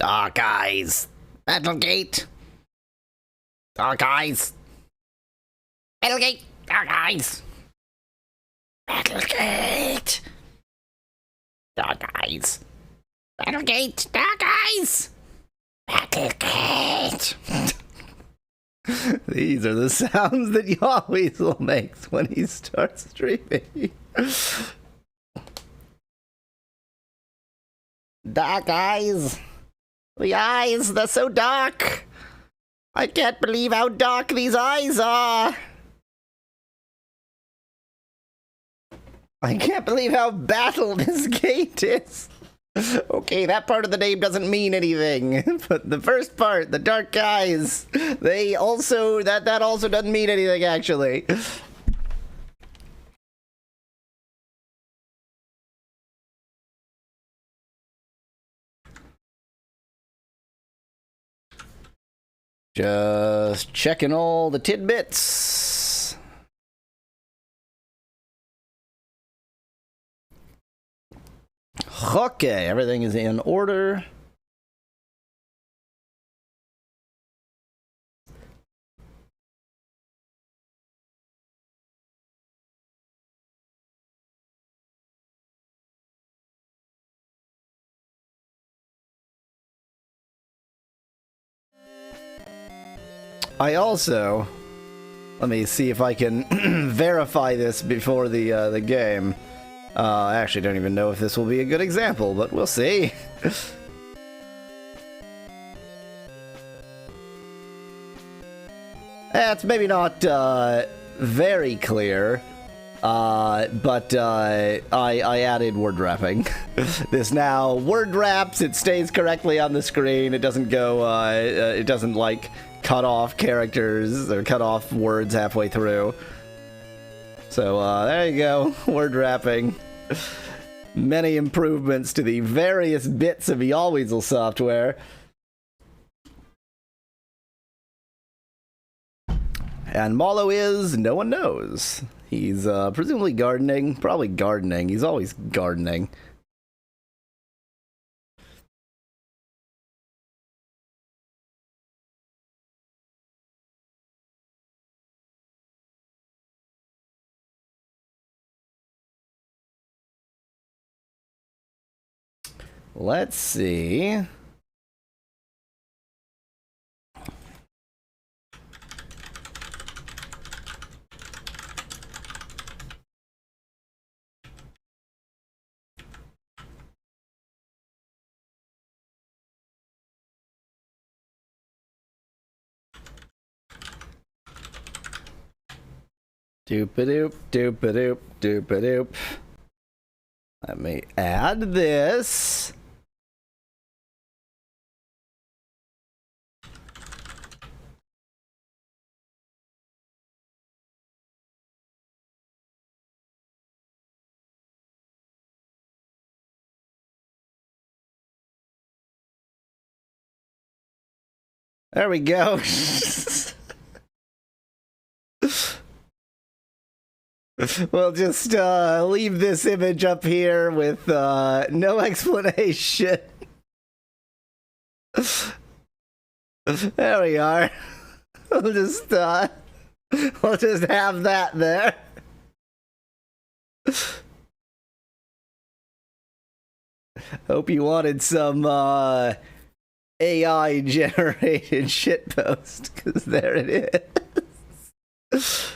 Dark Eyes. Battlegate. Dark Eyes. Battlegate. Dark Eyes. Battlegate. Dark Eyes. Battlegate. Dark Eyes. Battlegate. These are the sounds that Yahweasel makes when he starts streaming. Dark eyes. The eyes, they're so dark. I can't believe how dark these eyes are. I can't believe how battled this gate is. Okay, that part of the name doesn't mean anything. But the first part, the dark eyes, they also, that also doesn't mean anything, actually. Just checking all the tidbits. Okay, everything is in order. I also, let me see if I can verify this before the game. I actually don't even know if this will be a good example, but we'll see. It's maybe not very clear, but I added word wrapping. This now word wraps, it stays correctly on the screen, it doesn't go, it doesn't like cut off characters or cut off words halfway through. So there you go, word wrapping. Many improvements to the various bits of Yahweasel software. And Malo is, no one knows. He's presumably gardening, probably gardening. He's always gardening. Let's see. Doop-a-doop, doop-a-doop, doop-a-doop. Let me add this. There we go. We'll just leave this image up here with no explanation. There we are. We'll just have that there. Hope you wanted some AI generated shitpost, because there it is.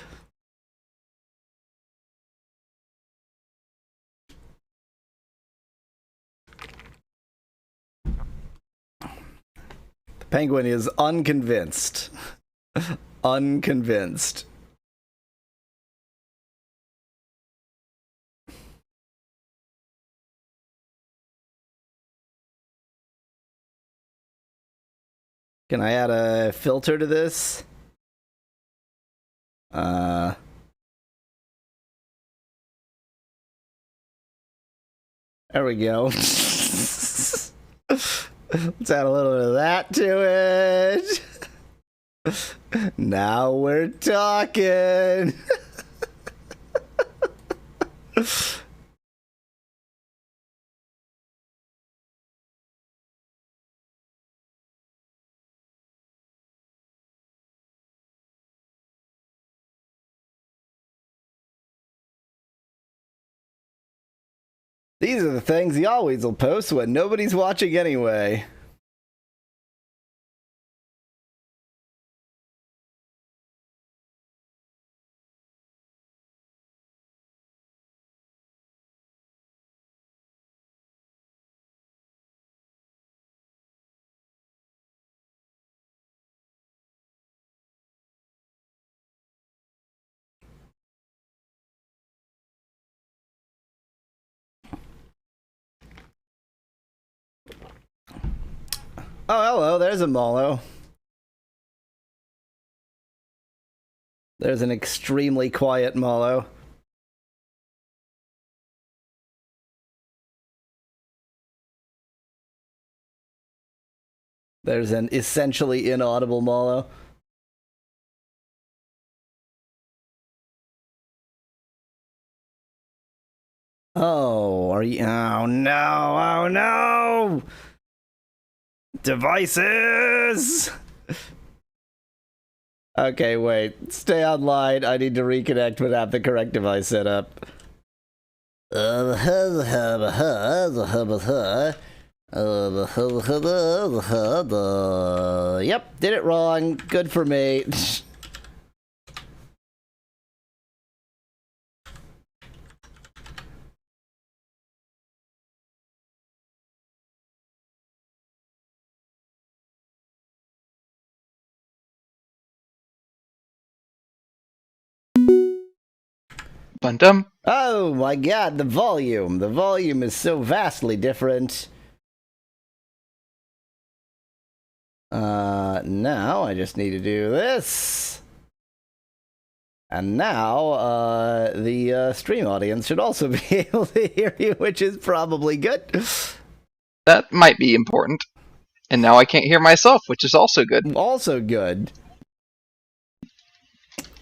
The penguin is unconvinced. Unconvinced. Can I add a filter to this? There we go. Let's add a little bit of that to it. Now we're talking. These are the things he always will post when nobody's watching anyway. Oh, hello, there's a Molo. There's an extremely quiet Molo. There's an essentially inaudible Molo. Oh, are you? Oh no! Oh no! Devices! Okay, wait. Stay online. I need to reconnect without the correct device set up. Yep, did it wrong. Good for me. Bundum. Oh my god, the volume. The volume is so vastly different. Now I just need to do this. And now, the stream audience should also be able to hear you, which is probably good. That might be important. And now I can't hear myself, which is also good. Also good.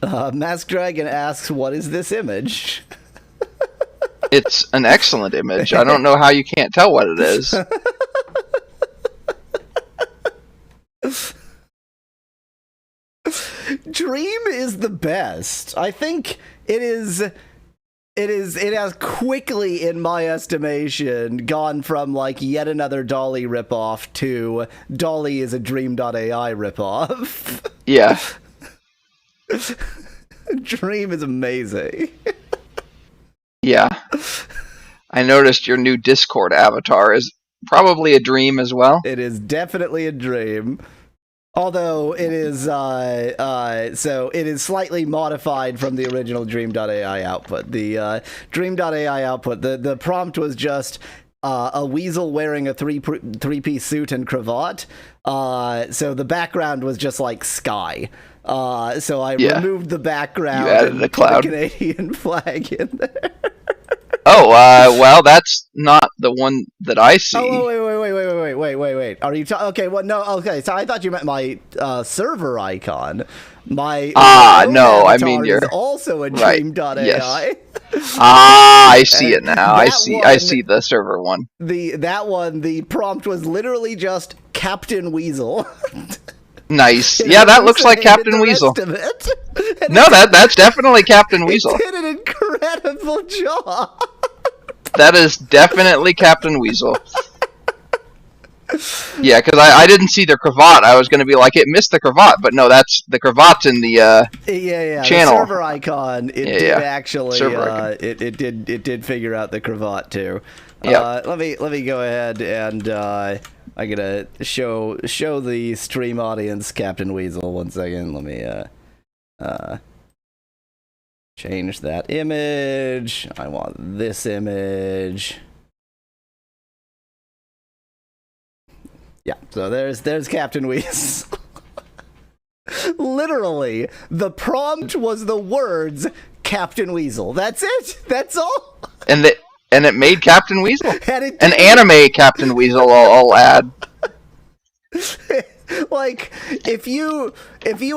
Mask Dragon asks, what is this image? It's an excellent image. I don't know how you can't tell what it is. Dream is the best. I think it has quickly, in my estimation, gone from like yet another Dolly ripoff to Dolly is a Dream.ai ripoff. Yeah. Dream is amazing. Yeah. I noticed your new Discord avatar is probably a dream as well. It is definitely a dream. Although it is, so it is slightly modified from the original Dream.ai output. The Dream.ai output, the prompt was just a weasel wearing a three-piece suit and cravat. So the background was just like sky. So I removed the background you added and a cloud. put a Canadian flag in there. Oh, well, that's not the one that I see. Oh, wait. Are you okay? Well, no. Okay, so I thought you meant my server icon. My no, I mean is also a Dream.ai. Yes. I see it now. I see the server one. The prompt was literally just Captain Weasel. Nice. Yeah, that looks like Captain Weasel. No, that's definitely Captain Weasel. It did an incredible job. That is definitely Captain Weasel. Yeah, because I didn't see the cravat. I was going to be like, it missed the cravat, but no, that's the cravat's in the channel. The server icon. It did actually. It did figure out the cravat too. Yeah. Let me go ahead and I'm gonna show the stream audience Captain Weasel. 1 second. Let me change that image. I want this image. Yeah, so there's Captain Weasel. Literally, the prompt was the words Captain Weasel. That's it. That's all. And it made Captain Weasel. An anime Captain Weasel, I'll add. Like, if you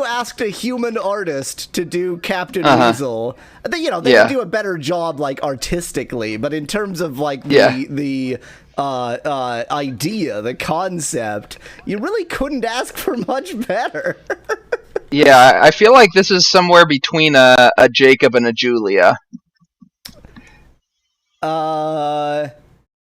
asked a human artist to do Captain Weasel, they could do a better job, like, artistically, but in terms of, like, the idea, the concept, you really couldn't ask for much better. Yeah, I feel like this is somewhere between a Jacob and a Julia.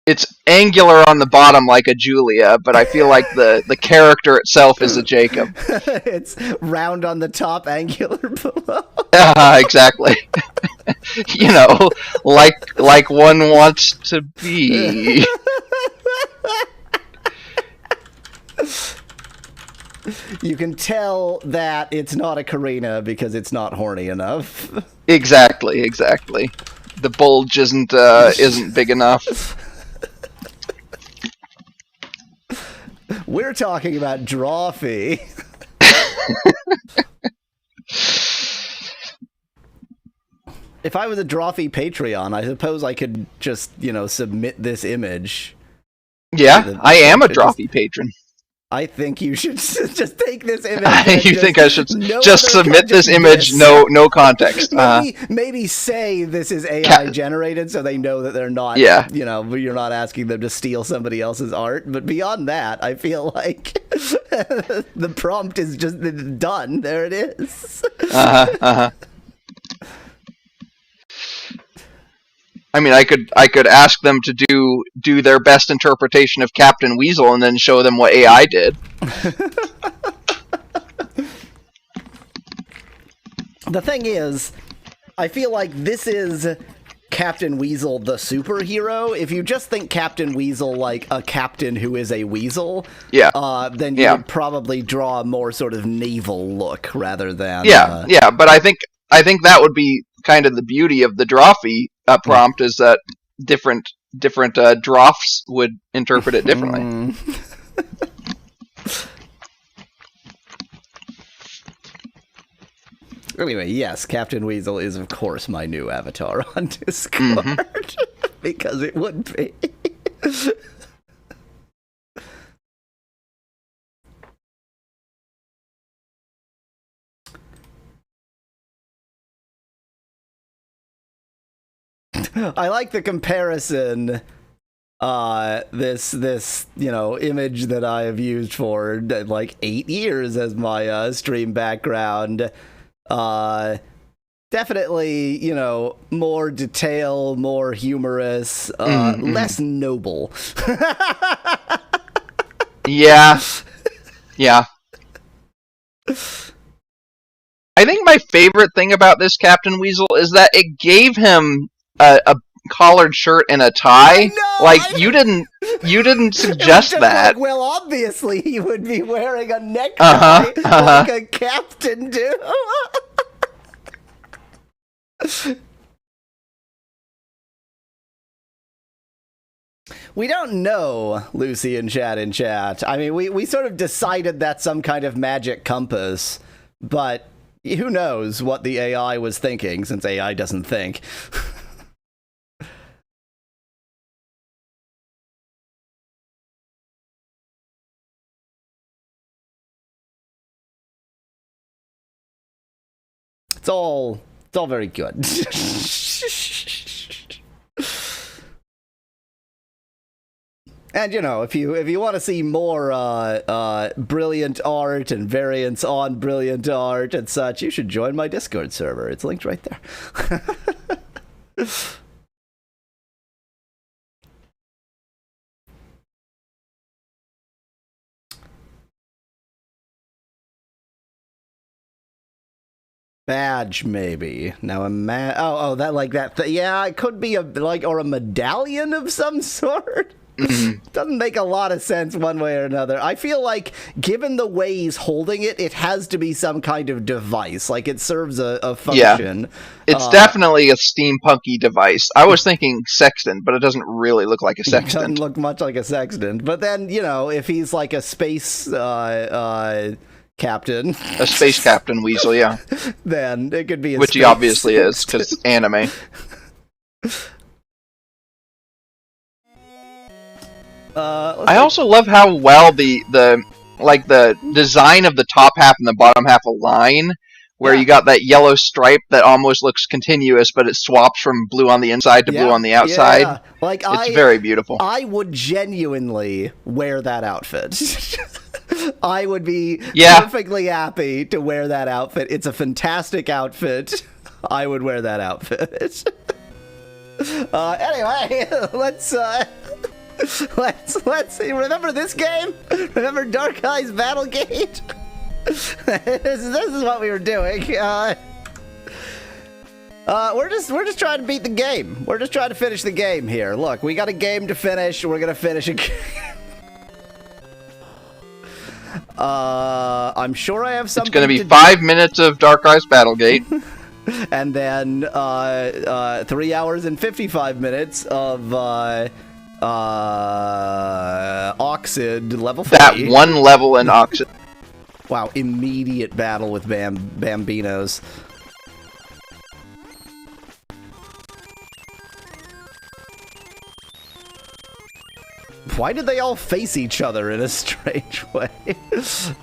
It's angular on the bottom like a Julia, but I feel like the character itself is a Jacob. It's round on the top, angular below. Exactly. You know, like one wants to be. You can tell that it's not a Karina because it's not horny enough. Exactly. The bulge isn't big enough. We're talking about Drawfee. If I was a Drawfee Patreon, I suppose I could just, submit this image. Yeah, I am a Drawfee patron. I think you should just take this image. You think I should just submit this image? No context. Maybe say this is AI generated, so they know that they're not. Yeah. You're not asking them to steal somebody else's art. But beyond that, I feel like the prompt is just done. There it is. I mean, I could ask them to do their best interpretation of Captain Weasel and then show them what AI did. The thing is, I feel like this is Captain Weasel the superhero. If you just think Captain Weasel like a captain who is a weasel, then you would probably draw a more sort of naval look rather than But I think that would be kind of the beauty of the Drawfee prompt is that different Drawfs would interpret it differently. Anyway, yes, Captain Weasel is of course my new avatar on Discord because it would be. I like the comparison. This image that I have used for like 8 years as my stream background. Definitely, more detail, more humorous, less noble. Yeah. I think my favorite thing about this Captain Weasel is that it gave him a collared shirt and a tie. You didn't suggest that. Like, well, obviously he would be wearing a necktie like a captain do. We don't know, Lucy and Chad in chat. I mean, we sort of decided that's some kind of magic compass, but who knows what the AI was thinking, since AI doesn't think. It's all very good. And if you want to see more brilliant art and variants on brilliant art and such, you should join my Discord server. It's linked right there. Badge, maybe. Now that like that. Yeah, it could be or a medallion of some sort. Doesn't make a lot of sense one way or another. I feel like, given the way he's holding it, it has to be some kind of device. Like, it serves a function. Yeah. It's definitely a steampunky device. I was thinking sextant, but it doesn't really look like a sextant. It doesn't look much like a sextant. But then, if he's like a space captain. A space captain weasel, yeah. Then it could be a Which he obviously is, because anime. I also love how well the design of the top half and the bottom half align, where you got that yellow stripe that almost looks continuous, but it swaps from blue on the inside to blue on the outside. Yeah. It's very beautiful. I would genuinely wear that outfit. I would be perfectly happy to wear that outfit. It's a fantastic outfit. I would wear that outfit. Anyway, let's Let's see. Remember this game? Remember Dark Eyes Battlegate? this is what we were doing. We're just trying to beat the game. We're just trying to finish the game here. Look, we got a game to finish. We're gonna finish a game. I'm sure I have something. It's gonna be 5 minutes of Dark Eyes Battlegate. And then 3 hours and 55 minutes of Oxyd level 3. That one level in Oxyd. Wow, immediate battle with Bambinos. Why did they all face each other in a strange way? Because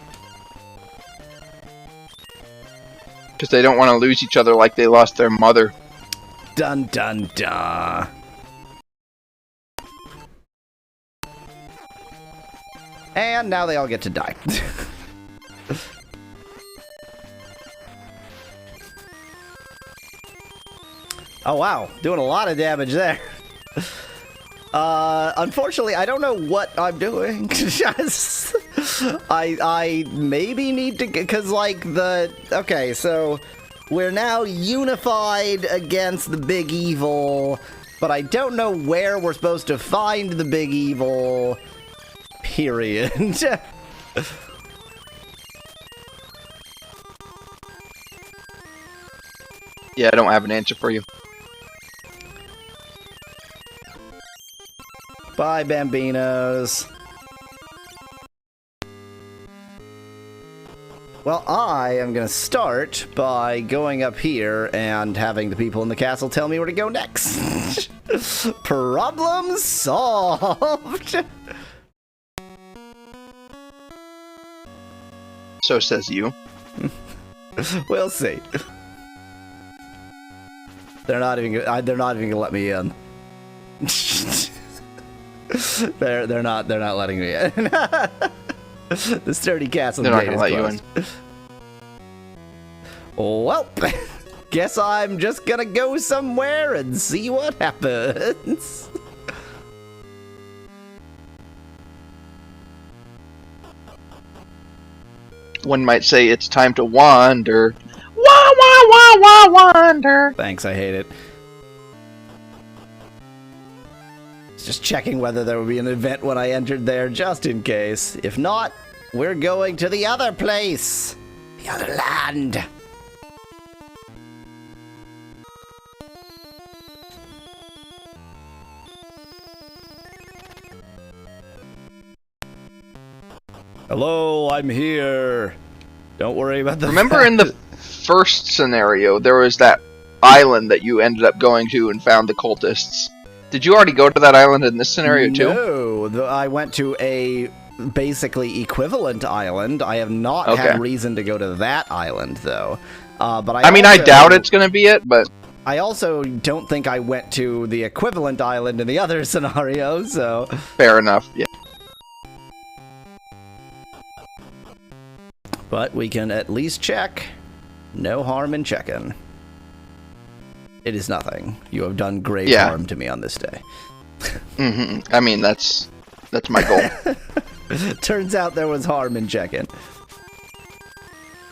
they don't want to lose each other like they lost their mother. Dun dun dun. And now they all get to die. Oh wow, doing a lot of damage there. Unfortunately, I don't know what I'm doing. I maybe need to, because like okay, so we're now unified against the big evil, but I don't know where we're supposed to find the big evil, period. Yeah, I don't have an answer for you. Bye, Bambinos. Well, I am going to start by going up here and having the people in the castle tell me where to go next. Problem solved. So says you. We'll see. They're not even gonna let me in. They're not letting me in. The sturdy castle They're not gate gonna is let closed. you in. Well, guess I'm just gonna go somewhere and see what happens. One might say it's time to wander. Wander. Thanks, I hate it. Just checking whether there would be an event when I entered there, just in case. If not, we're going to the other place. The other land. Hello, I'm here. Don't worry about the Remember in the first scenario, there was that island that you ended up going to and found the cultists. Did you already go to that island in this scenario too? No, I went to a basically equivalent island. I have not had reason to go to that island though. But I mean, I doubt it's going to be it, but I also don't think I went to the equivalent island in the other scenario. So fair enough. Yeah. But we can at least check. No harm in checking. It is nothing. You have done great harm to me on this day. I mean, that's my goal. Turns out there was harm in checking.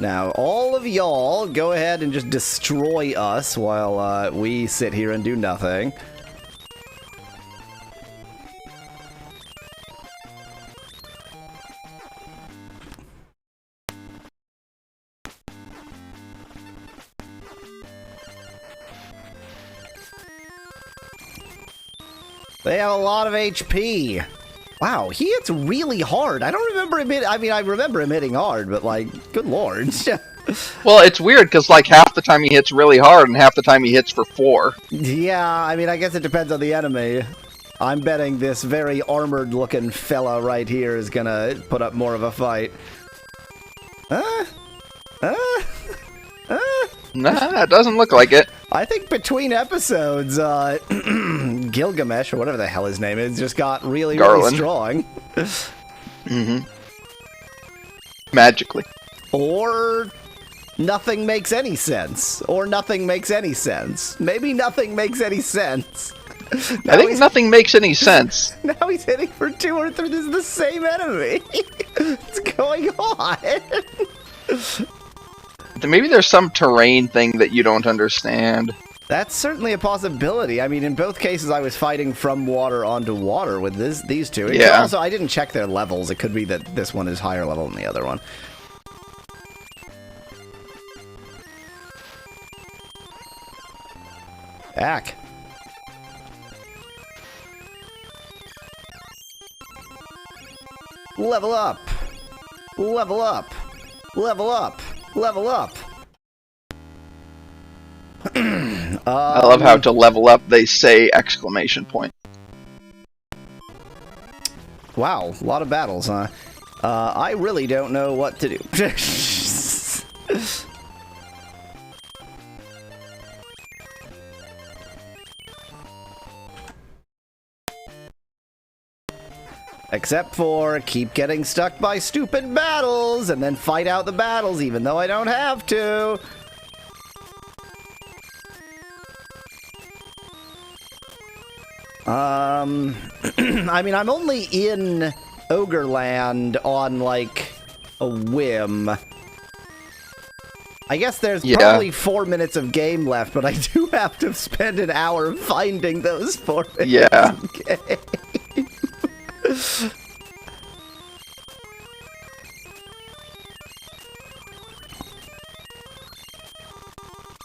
Now, all of y'all, go ahead and just destroy us while we sit here and do nothing. They have a lot of HP. Wow, he hits really hard. I don't remember him hitting... I mean, I remember him hitting hard, but, like, good lord. Well, it's weird, because, like, half the time he hits really hard, and half the time he hits for 4. Yeah, I mean, I guess it depends on the enemy. I'm betting this very armored-looking fella right here is gonna put up more of a fight. Nah, it doesn't look like it. I think between episodes, Gilgamesh, or whatever the hell his name is, just got really, really strong. Magically. Or nothing makes any sense. Or nothing makes any sense. Maybe nothing makes any sense. I think nothing makes any sense. Now he's hitting for 2 or 3. This is the same enemy. What's going on? Maybe there's some terrain thing that you don't understand. That's certainly a possibility. I mean, in both cases, I was fighting from water onto water with these two. Yeah. Also, I didn't check their levels. It could be that this one is higher level than the other one. Ack. Level up. Level up. Level up. Level up. I love how to level up they say exclamation point. Wow, a lot of battles, huh? I really don't know what to do. Except for keep getting stuck by stupid battles and then fight out the battles even though I don't have to. I mean, I'm only in Ogreland on, like, a whim. I guess there's probably 4 minutes of game left, but I do have to spend an hour finding those 4 minutes of game.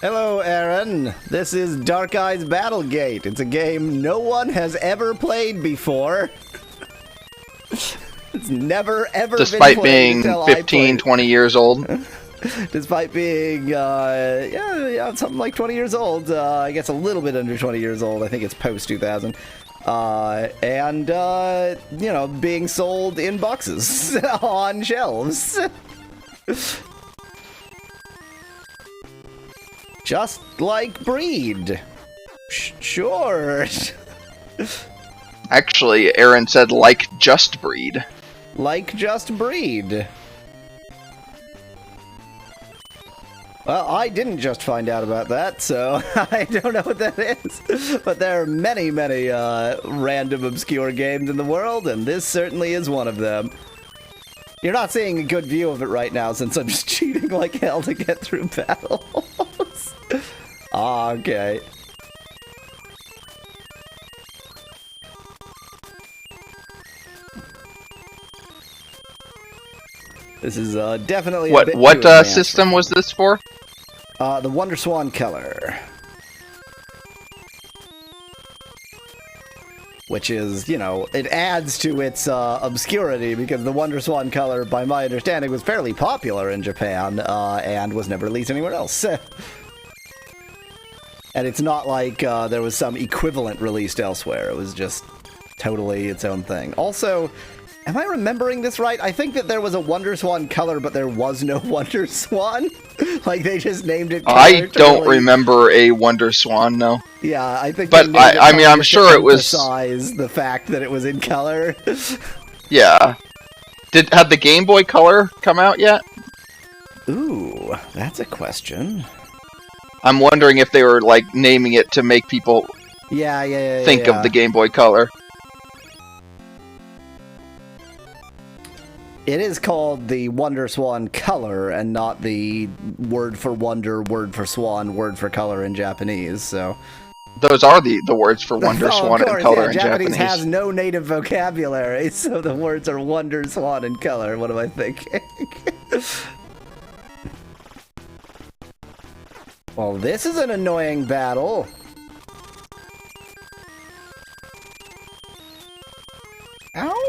Hello, Aaron. This is Dark Eyes Battlegate. It's a game no one has ever played before. It's never, ever Despite been played being 15, 20 years old. Despite being, yeah, something like 20 years old. I guess a little bit under 20 years old. I think it's post-2000. And, you know, being sold in boxes on shelves. Just like Breed. Sure. Actually, Aaron said like Just Breed. Like Just Breed. Well, I didn't just find out about that, so I don't know what that is. But there are many, many random obscure games in the world, and this certainly is one of them. You're not seeing a good view of it right now since I'm just cheating like hell to get through battles. Ah, okay. This is definitely a bit what too advanced. system was this for? The Wonder Swan Color. Which is, you know, it adds to its obscurity because the Wonder Swan Color, by my understanding, was fairly popular in Japan and was never released anywhere else. And it's not like there was some equivalent released elsewhere. It was just totally its own thing. Also, am I remembering this right? I think that there was a Wonder Swan Color, but there was no Wonder Swan. Like, they just named it Color. I don't remember a Wonder Swan, no. Yeah, I think. But I mean, I'm sure it was. The fact that it was in color. Yeah. Had the Game Boy Color come out yet? Ooh, that's a question. I'm wondering if they were like naming it to make people think of the Game Boy Color. It is called the Wonder Swan Color and not the word for wonder, word for swan, word for color in Japanese, so... Those are the words for Wonder Swan and Color in Japanese Japanese. Has no native vocabulary, so the words are Wonder Swan and Color. What am I thinking? Well, this is an annoying battle. Ow!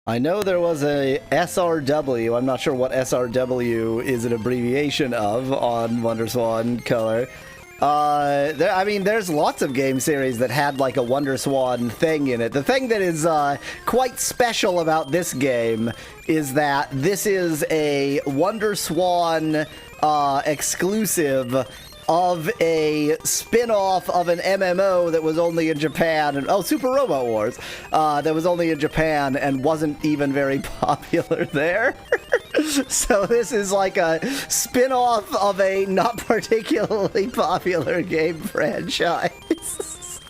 I know there was a SRW. I'm not sure what SRW is an abbreviation of on Wonder Swan Color. I mean, there's lots of game series that had like a Wonder Swan thing in it. The thing that is quite special about this game is that this is a Wonder Swan exclusive of a spin-off of an MMO that was only in Japan, and Super Robot Wars, that was only in Japan and wasn't even very popular there. So this is like a spin-off of a not particularly popular game franchise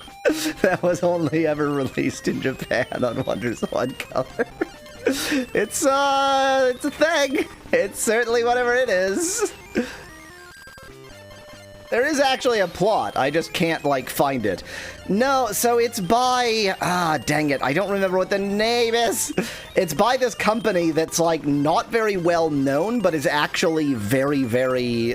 that was only ever released in Japan on WonderSwan Color. It's a thing. It's certainly whatever it is. There is actually a plot, I just can't, like, find it. No, so it's by... dang it, I don't remember what the name is! It's by this company that's, like, not very well known, but is actually very, very,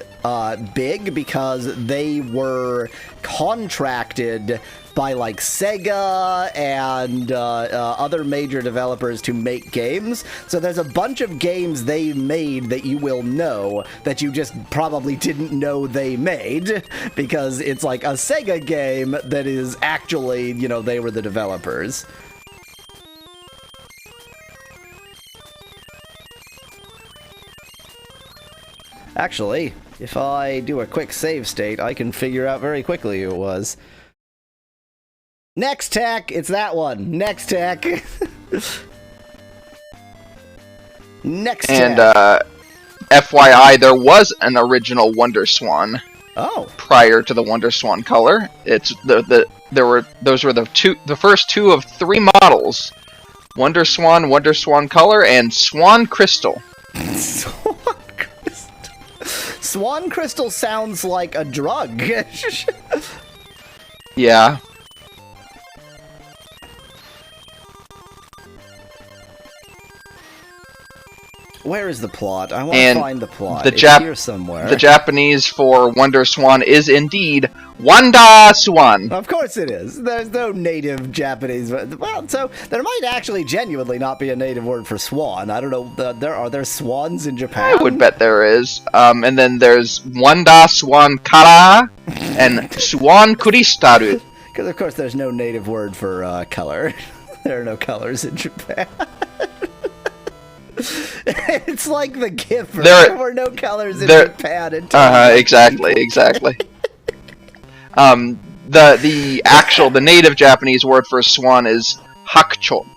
big, because they were contracted by, like, Sega and other major developers to make games. So there's a bunch of games they made that you will know that you just probably didn't know they made, because it's like a Sega game that is actually, you know, they were the developers. Actually, if I do a quick save state, I can figure out very quickly who it was. Next Tech! It's that one. Next Tech. Next Tech. And, FYI, there was an original WonderSwan. Oh. Prior to the WonderSwan Color. It's those were the first two of three models. WonderSwan, WonderSwan Color, and Swan Crystal. Swan Crystal. Swan Crystal sounds like a drug. Yeah. Where is the plot? I want to find the plot. It's here somewhere. The Japanese for WonderSwan is indeed WonderSwan. Of course it is. There's no native Japanese. Well, so there might actually genuinely not be a native word for swan. I don't know. Are there swans in Japan? I would bet there is. And then there's WonderSwan Kara and Swan Kuristaru. Because of course there's no native word for color. There are no colors in Japan. It's like the GIF. There were no colors in Japan until exactly. The native Japanese word for swan is hakucho,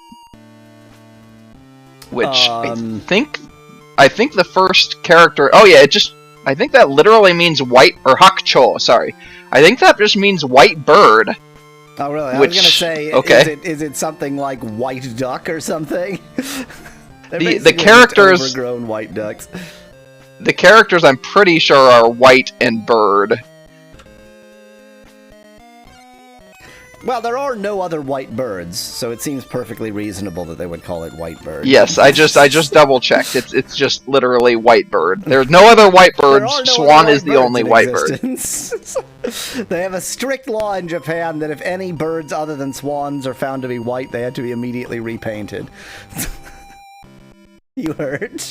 which I think the first character. Oh yeah, I think that literally means white, or hakucho. Sorry, I think that just means white bird. Oh really? I was gonna say, okay. Is it something like white duck or something? The characters, overgrown white ducks. The characters, I'm pretty sure, are white and bird. Well, there are no other white birds, so it seems perfectly reasonable that they would call it white bird. Yes, I just double checked. It's just literally white bird. There's no other white birds. Swan is the only white bird. They have a strict law in Japan that if any birds other than swans are found to be white, they have to be immediately repainted. You heard.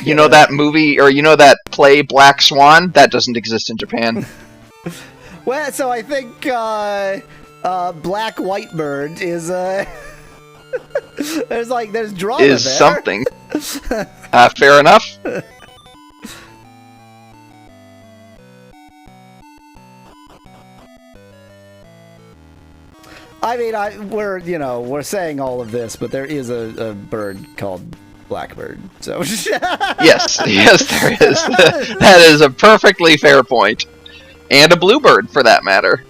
You know that movie, or you know that play Black Swan? That doesn't exist in Japan. Well, so I think Black White Bird is there's drama is there. Something. Fair enough. I mean, we're saying all of this, but there is a bird called Blackbird, so... yes, there is. That is a perfectly fair point. And a bluebird, for that matter.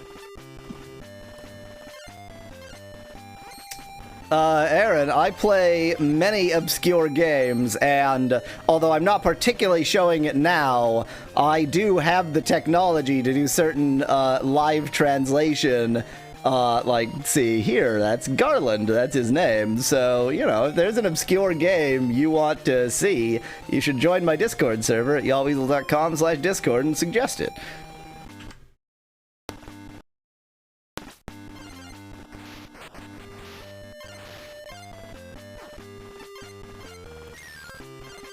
Aaron, I play many obscure games, and although I'm not particularly showing it now, I do have the technology to do certain live translation. See here, that's Garland, that's his name. So, if there's an obscure game you want to see, you should join my Discord server at y'allweasel.com/discord and suggest it.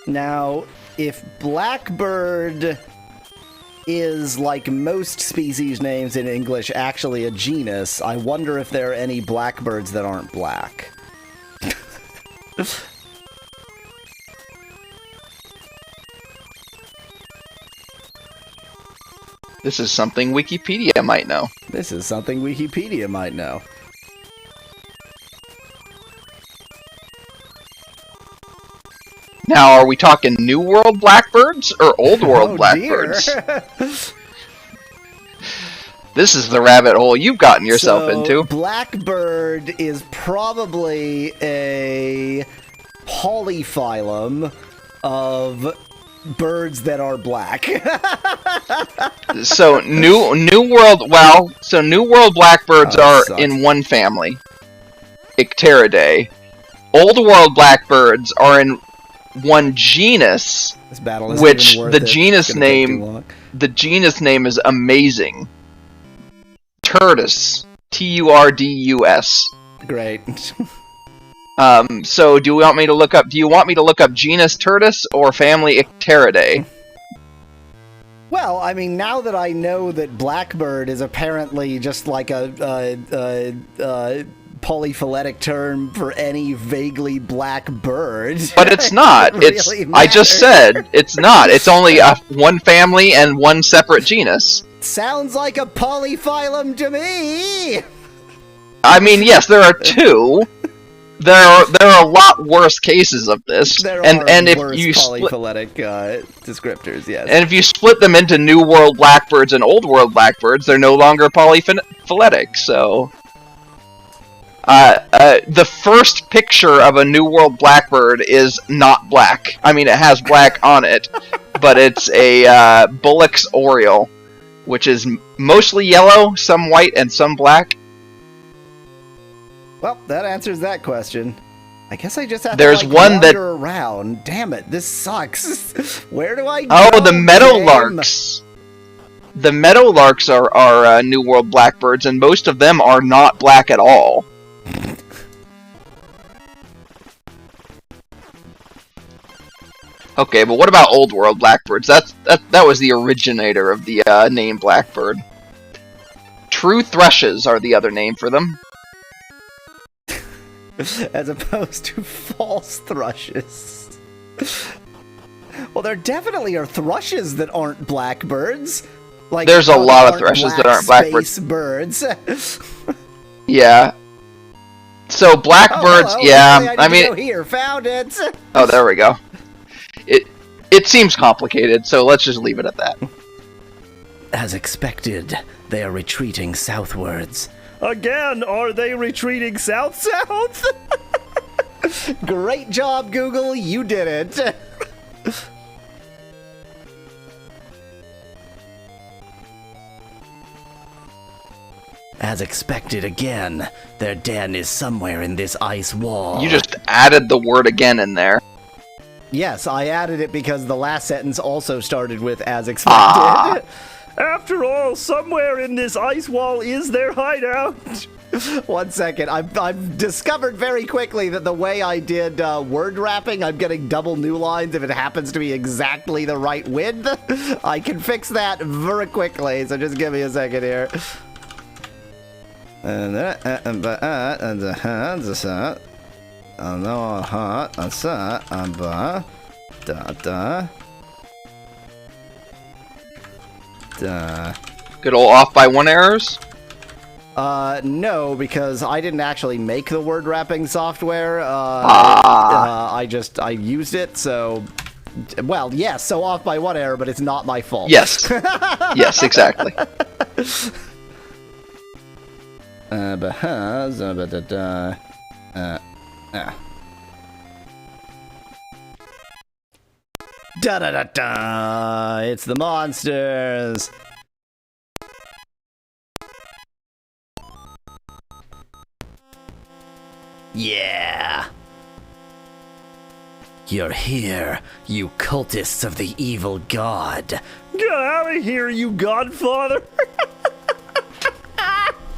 Now, if Blackbird is, like most species names in English, actually a genus, I wonder if there are any blackbirds that aren't black. This is something Wikipedia might know. This is something Wikipedia might know. Now, are we talking New World blackbirds or Old World blackbirds? This is the rabbit hole you've gotten yourself into. Blackbird is probably a polyphylum of birds that are black. So New World blackbirds are in one family, Icteridae. Old World blackbirds are in one genus, This battle is which even worth the it. genus It's gonna take too name long. the genus name is amazing. Turdus, Turdus. Great. So do you want me to look up genus Turdus or family Icteridae? Well, I mean, now that I know that blackbird is apparently just like a polyphyletic term for any vaguely black bird. But it's not. I just said it's not. It's only one family and one separate genus. Sounds like a polyphylum to me. I mean, yes, there are two. There are a lot worse cases of this. There and are if worse you polyphyletic descriptors, yes. And if you split them into New World blackbirds and Old World blackbirds, they're no longer polyphyletic. So, the first picture of a New World blackbird is not black. I mean, it has black on it, but it's a Bullock's Oriole, which is mostly yellow, some white, and some black. Well, that answers that question. I guess I just have There's to one that wander around. Damn it, this sucks. Where do I go? Oh, the game? meadowlarks. The meadowlarks are New World blackbirds, and most of them are not black at all. Okay, but what about Old World blackbirds? That was the originator of the name blackbird. True thrushes are the other name for them. As opposed to false thrushes. Well, there definitely are thrushes that aren't blackbirds. Like, there's a lot of thrushes that aren't blackbirds. Birds. Yeah. So blackbirds, yeah. I mean, go here, found it. Oh, there we go. It seems complicated, so let's just leave it at that. As expected, they are retreating southwards. Again, are they retreating south-south? Great job, Google. You did it. As expected again, their den is somewhere in this ice wall. You just added the word again in there. Yes, I added it because the last sentence also started with as expected. After all, somewhere in this ice wall is their hideout. 1 second. I've discovered very quickly that the way I did word wrapping, I'm getting double new lines if it happens to be exactly the right width. I can fix that very quickly, so just give me a second here. Good old off by one errors? No, because I didn't actually make the word wrapping software. I used it, so... Well, yes, so off by one error, but it's not my fault. Yes. Yes, exactly. Da-da-da-da! It's the monsters! Yeah! You're here, you cultists of the evil god. Get out of here, you godfather!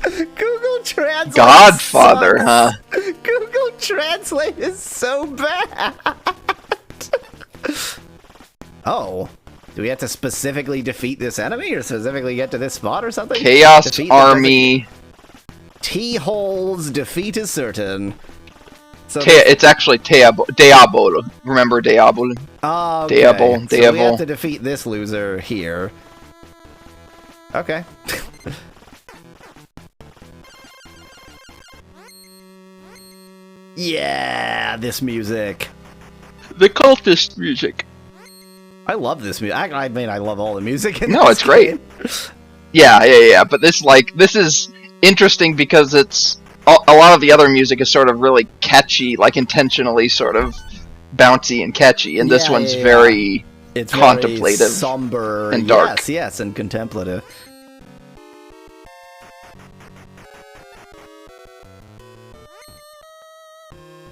Google Translate Godfather, sucks. huh? Google Translate is so bad! Oh. Do we have to specifically defeat this enemy or specifically get to this spot or something? Chaos Defeat Army. T-holes, defeat is certain. So It's actually Diabolo. Remember Diabolo? okay. Diablo. So we have to defeat this loser here. Okay. Yeah, this music. The cultist music. I love this music. I mean, I love all the music in No, this it's great. game. Yeah. But this is interesting because it's a lot of the other music is sort of really catchy, like intentionally sort of bouncy and catchy, and this one's very it's contemplative, very somber, and dark. Yes, and contemplative.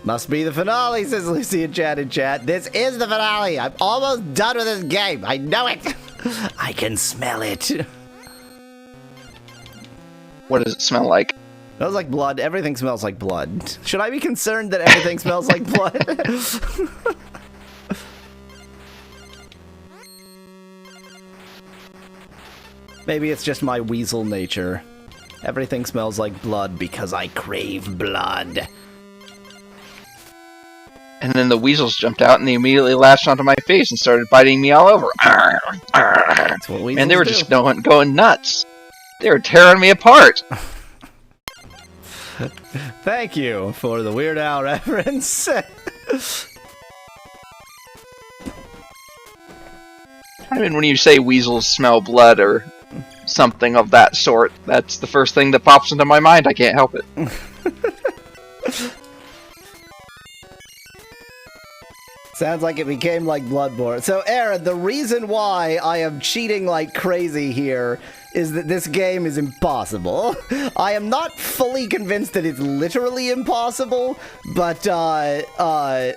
Must be the finale, says Lucy in chat. This is the finale. I'm almost done with this game. I know it. I can smell it. What does it smell like? Smells like blood. Everything smells like blood. Should I be concerned that everything smells like blood? Maybe it's just my weasel nature. Everything smells like blood because I crave blood. And then the weasels jumped out and they immediately latched onto my face and started biting me all over. That's what weasels And they were do. just going nuts. They were tearing me apart. Thank you for the Weird Al reference. I mean, when you say weasels smell blood or something of that sort, that's the first thing that pops into my mind. I can't help it. Sounds like it became like Bloodborne. So, Aaron, the reason why I am cheating like crazy here is that this game is impossible. I am not fully convinced that it's literally impossible, but,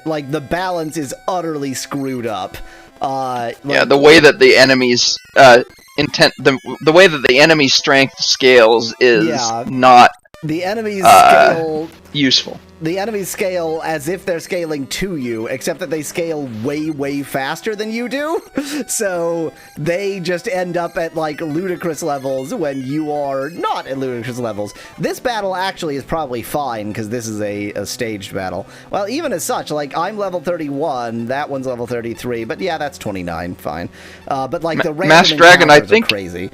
like, the balance is utterly screwed up. Yeah, the way that the enemy's the way that the enemy's strength scales is not the enemy's scale useful. The enemies scale as if they're scaling to you, except that they scale way, way faster than you do. So they just end up at, like, ludicrous levels when you are not at ludicrous levels. This battle actually is probably fine, because this is a staged battle. Well, even as such, like, I'm level 31, that one's level 33, but yeah, that's 29, fine. But, like, the random Master Dragon, I encounters are think crazy.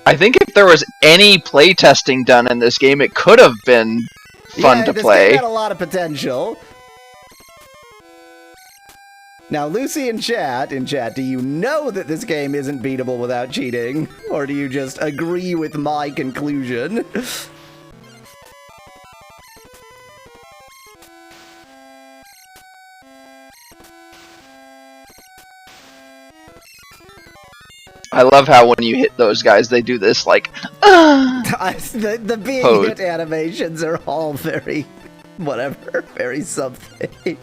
I think if there was any playtesting done in this game, it could have been fun to play. This game had a lot of potential. Now, Lucy in chat, do you know that this game isn't beatable without cheating? Or do you just agree with my conclusion? I love how when you hit those guys, they do this, like, the being pose. hit animations are all very, whatever, very something.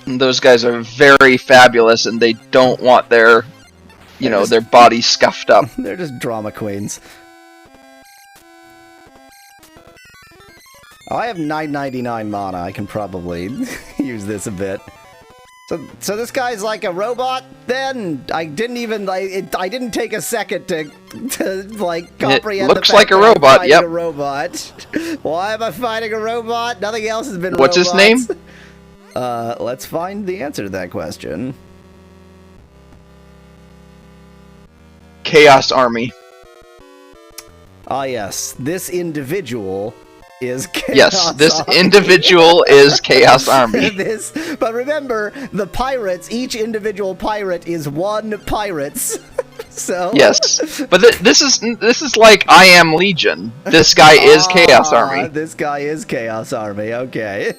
Those guys are very fabulous, and they don't want their, their body scuffed up. They're just drama queens. Oh, I have 999 mana. I can probably use this a bit. So this guy's like a robot, then? I didn't even, like, I didn't take a second to like, comprehend it looks the fact like a that I'm robot, fighting yep. a robot. Why am I fighting a robot? Nothing else has been What's robots. his name? Let's find the answer to that question. Chaos Army. Ah, yes. This individual is Chaos Yes, this Army. individual is Chaos Army. But remember, the pirates, each individual pirate is one pirates. So Yes, but this is like I Am Legion. This guy is Chaos Army. This guy is Chaos Army. Okay.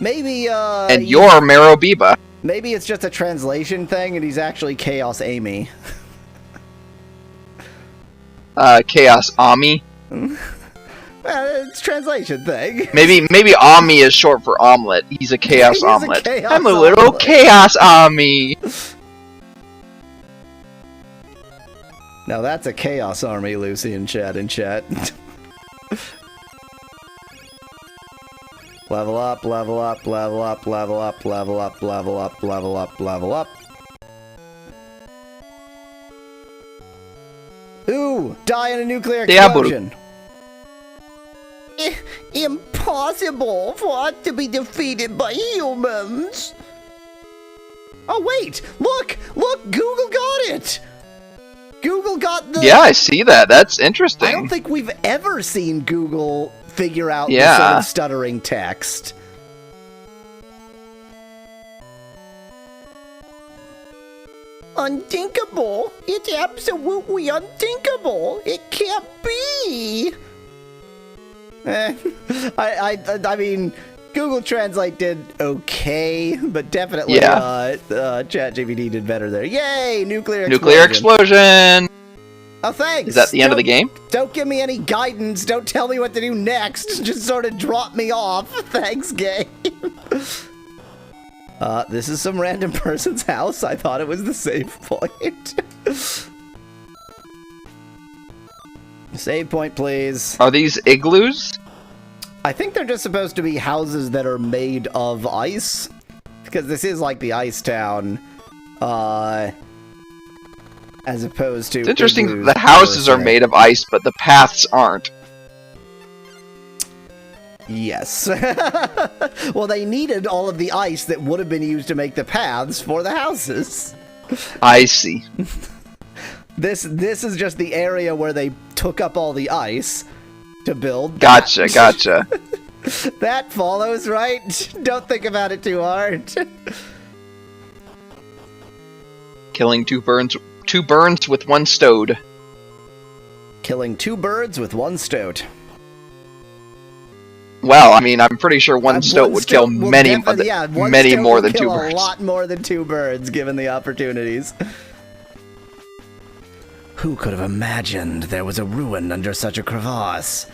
Maybe And you're Mero Biba. maybe it's just a translation thing, and he's actually Chaos Amy. Chaos Ami. It's a translation thing. Maybe Ami is short for omelet. He's a Chaos He's a Omelet. Chaos I'm a little Omelet. Chaos Ami. Now that's a Chaos Army, Lucy in chat. Level up, level up, level up, level up, level up, level up, level up, level up. Ooh! Die in a nuclear explosion! Impossible for us to be defeated by humans! Oh, wait! Look! Look! Google got it! Google got the... Yeah, I see that. That's interesting. I don't think we've ever seen Google figure out the sort of stuttering text. Unthinkable! It's absolutely unthinkable! It can't be! I mean, Google Translate did okay, but definitely ChatGPT did better there. Yay! Nuclear explosion! Oh, thanks! Is that the end of the game? Don't give me any guidance. Don't tell me what to do next. Just sort of drop me off. Thanks, game. This is some random person's house. I thought it was the save point. Save point, please. Are these igloos? I think they're just supposed to be houses that are made of ice. Because this is like the ice town. As opposed to... It's interesting that the houses are made of ice, but the paths aren't. Yes. Well, they needed all of the ice that would have been used to make the paths for the houses. I see. This is just the area where they took up all the ice to build. Gotcha. That follows, right? Don't think about it too hard. Killing two burns with one stone. Killing two birds with one stoat. Well, I mean, I'm pretty sure one stoat would kill many more than two birds. A lot more than two birds, given the opportunities. Who could have imagined there was a ruin under such a crevasse?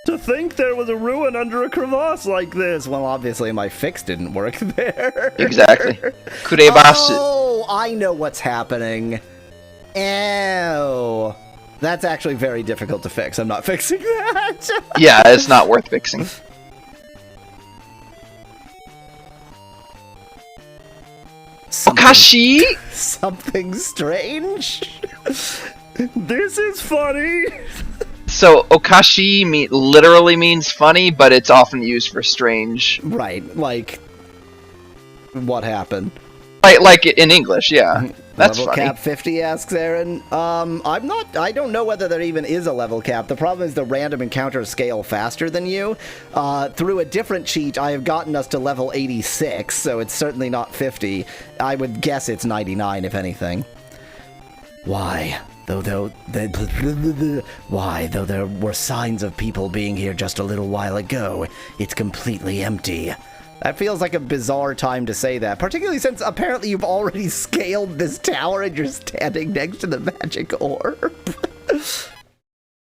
To think there was a ruin under a crevasse like this. Well, obviously my fix didn't work there. Exactly. Kurebasu. Oh, I know what's happening. Ew. That's actually very difficult to fix. I'm not fixing that. Yeah, it's not worth fixing. Okashi? Something strange. This is funny. So, okashi literally means funny, but it's often used for strange. Right, like... What happened? Right, like in English, yeah. That's level funny. Cap 50, asks Aaron. I don't know whether there even is a level cap. The problem is the random encounters scale faster than you. Through a different cheat, I have gotten us to level 86, so it's certainly not 50. I would guess it's 99, if anything. Why? Though there were signs of people being here just a little while ago, it's completely empty. That feels like a bizarre time to say that, particularly since apparently you've already scaled this tower and you're standing next to the magic orb.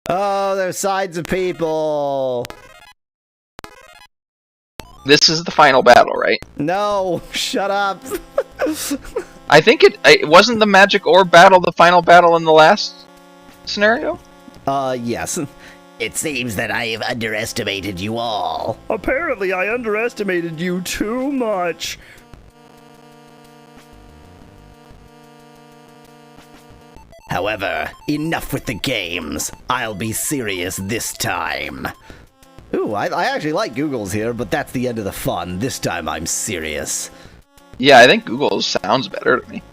Oh, there's signs of people. This is the final battle, right? No, shut up. I think it wasn't the magic orb battle the final battle in the last scenario? Yes. It seems that I have underestimated you all. Apparently I underestimated you too much. However, enough with the games. I'll be serious this time. Ooh, I actually like Google's here, but that's the end of the fun. This time I'm serious. Yeah, I think Google's sounds better to me.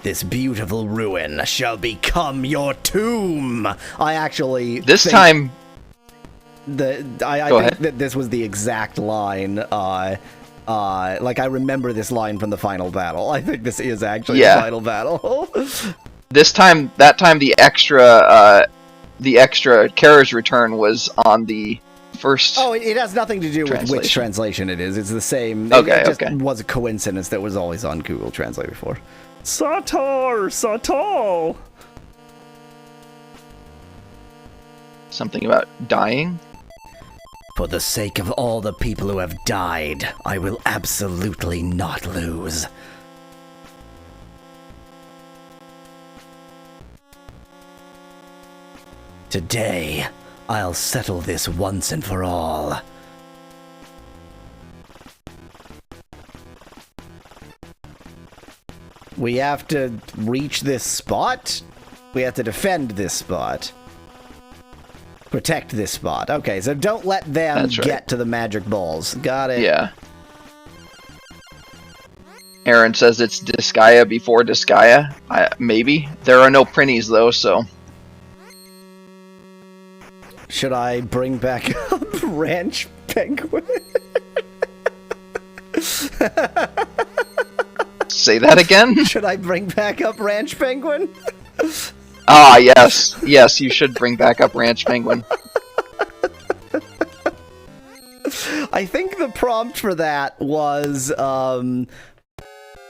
This beautiful ruin shall become your tomb. I actually I think that this was the exact line. Like I remember this line from the final battle. I think this is actually the final battle. That time the extra carriage return was on the first. Oh, it has nothing to do with which translation it is. It's the same. Okay, it just was a coincidence that was always on Google Translate before. Satar! Satal! Something about dying? For the sake of all the people who have died, I will absolutely not lose. Today, I'll settle this once and for all. We have to reach this spot? We have to defend this spot. Protect this spot. Okay, so don't let them get to the magic balls. Got it. Yeah. Aaron says it's Disgaea before Disgaea. Maybe. There are no printies, though, so... Should I bring back up Ranch Penguin? Say that again? Should I bring back up Ranch Penguin? Ah, yes. Yes, you should bring back up Ranch Penguin. I think the prompt for that was,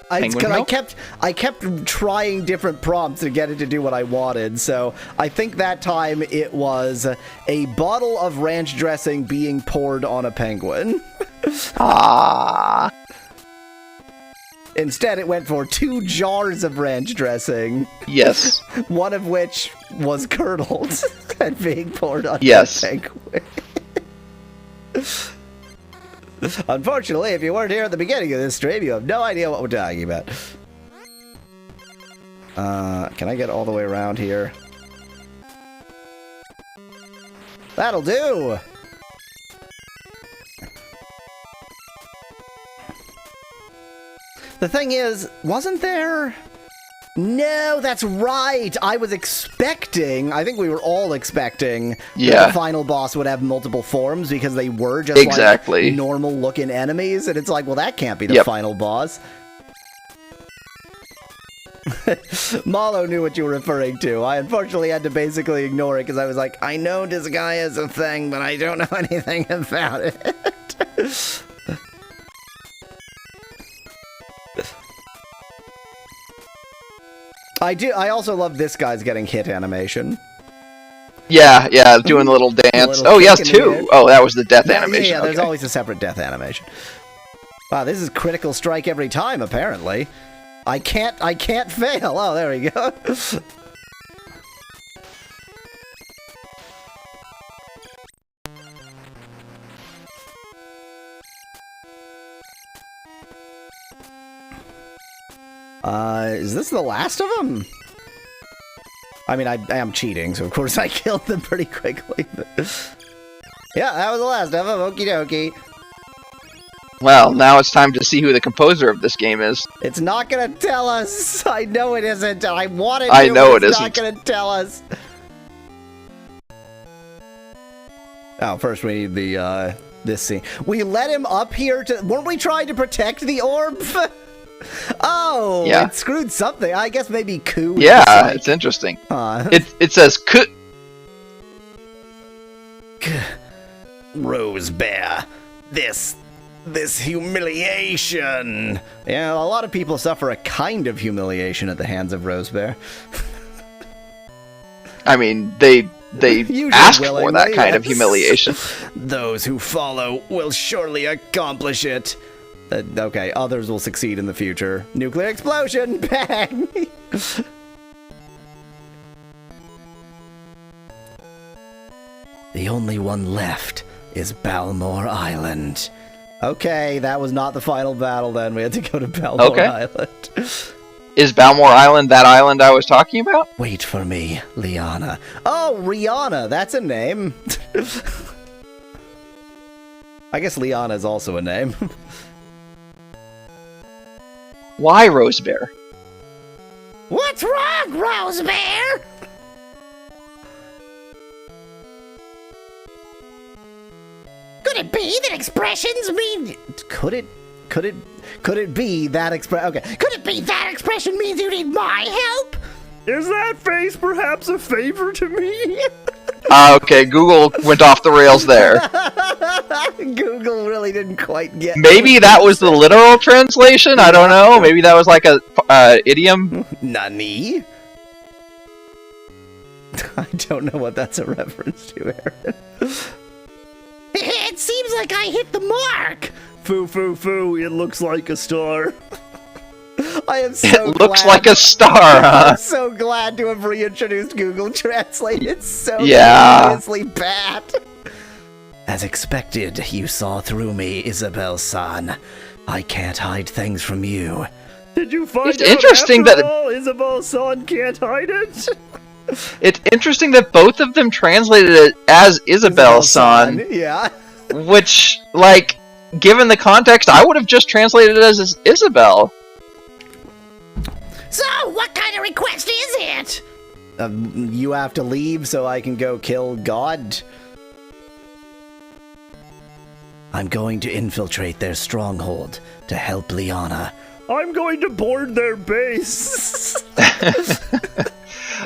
I kept trying different prompts to get it to do what I wanted, so I think that time it was a bottle of ranch dressing being poured on a penguin. Ah. Instead, it went for 2 jars of ranch dressing. Yes. One of which was curdled and being poured on a penguin. Unfortunately, if you weren't here at the beginning of this stream, you have no idea what we're talking about. Can I get all the way around here? That'll do! The thing is, wasn't there... No, that's right! I was expecting, I think we were all expecting, that the final boss would have multiple forms because they were just like normal-looking enemies, and it's like, well, that can't be the final boss. Malo knew what you were referring to. I unfortunately had to basically ignore it because I was like, I know this guy is a thing, but I don't know anything about it. I also love this guy's getting hit animation. Yeah, doing the little dance. Oh, yes, 2! Oh, that was the death animation. Yeah, there's always a separate death animation. Wow, this is critical strike every time, apparently. I can't fail. Oh, there we go. Is this the last of them? I mean, I am cheating, so of course I killed them pretty quickly. But... yeah, that was the last of them. Okie dokie. Well, now it's time to see who the composer of this game is. It's not gonna tell us. I know it isn't. I wanted to. I know it isn't. It's not gonna tell us. Oh, first we need the this scene. We let him up here to. Weren't we trying to protect the orb? Oh, yeah. It screwed something. I guess maybe coup. Yeah, it's interesting. It says coup. Rose Bear, this humiliation. Yeah, a lot of people suffer a kind of humiliation at the hands of Rose Bear. I mean, they ask for that kind of humiliation. Those who follow will surely accomplish it. Okay, others will succeed in the future. Nuclear explosion! Bang! The only one left is Balmore Island. Okay, that was not the final battle then. We had to go to Balmore Island. Is Balmore Island that island I was talking about? Wait for me, Liana. Oh, Rihanna, that's a name. I guess Liana is also a name. Why Rose Bear? What's wrong, Rose Bear? Could it be that expressions mean... Could it be that expression... Okay. Could it be that expression means you need my help? Is that face perhaps a favor to me? Okay, Google went off the rails there. Google really didn't quite get... Maybe that was the literal translation? I don't know. Maybe that was like a idiom? Nani? I don't know what that's a reference to, Aaron. It seems like I hit the mark! Foo, foo, foo, it looks like a star. I am so It looks like a star, huh? I'm so glad to have reintroduced Google Translate. It's so obviously bad. As expected, you saw through me, Isabel-san. I can't hide things from you. Did you find it's out interesting after that all, Isabel-san can't hide it? It's interesting that both of them translated it as Isabel-san. Yeah. Which, like, given the context, I would have just translated it as Isabel. So, what kind of request is it? You have to leave so I can go kill God. I'm going to infiltrate their stronghold to help Liana. I'm going to board their base.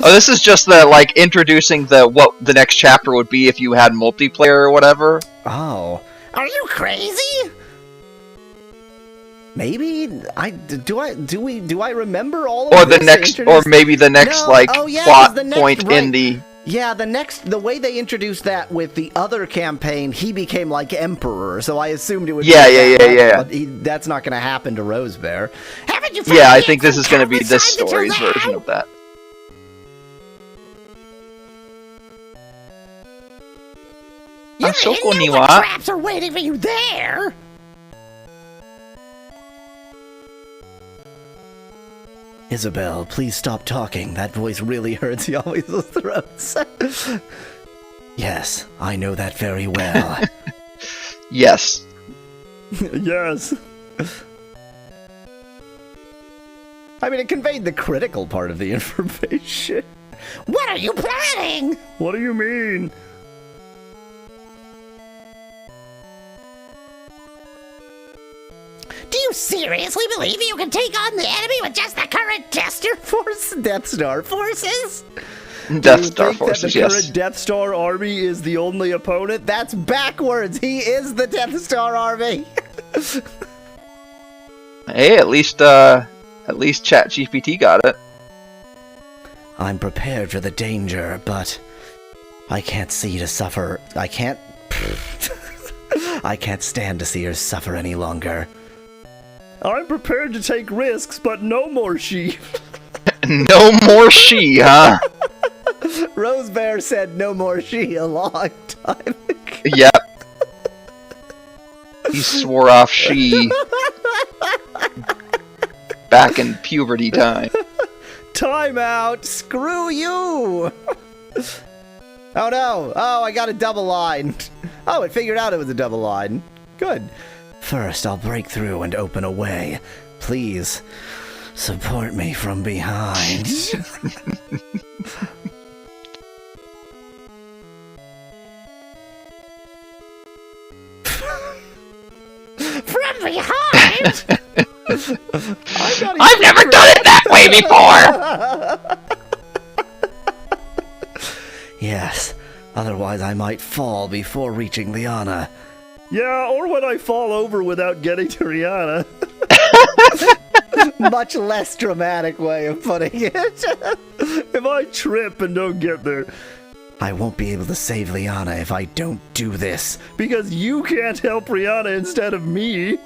Oh, this is just the, like, introducing what the next chapter would be if you had multiplayer or whatever. Oh. Are you crazy? Maybe do I remember all of Or this? the next, or maybe the next, plot point right. in the... Yeah, the way they introduced that with the other campaign, he became like emperor, so I assumed it would Yeah. But that's not going to happen to Rosebear. Haven't you found Yeah, I the think this is going to be countless this times until story's now? version of that. You're so cool, in what Niwa. traps are waiting for you there? Isabel, please stop talking. That voice really hurts Yahweh's throats. Yes, I know that very well. Yes. Yes. I mean, it conveyed the critical part of the information. What are you planning? What do you mean? Do you seriously believe you can take on the enemy with just the current Death Star forces? Death You Star think forces, that the yes. current Death Star army is the only opponent? That's backwards. He is the Death Star army. Hey, at least ChatGPT got it. I'm prepared for the danger, but I can't see to suffer. I can't. I can't stand to see her suffer any longer. I'm prepared to take risks, but no more sheep. No more she, huh? Rosebear said no more she a long time ago. Yep. He swore off she back in puberty time. Time out! Screw you! Oh no! Oh, I got a double line. Oh, it figured out it was a double line. Good. First, I'll break through and open a way. Please, support me from behind. From behind? I've never done it that way before! Yes, otherwise I might fall before reaching Liana. Yeah, or when I fall over without getting to Rihanna. Much less dramatic way of putting it. If I trip and don't get there. I won't be able to save Liana if I don't do this. Because you can't help Rihanna instead of me.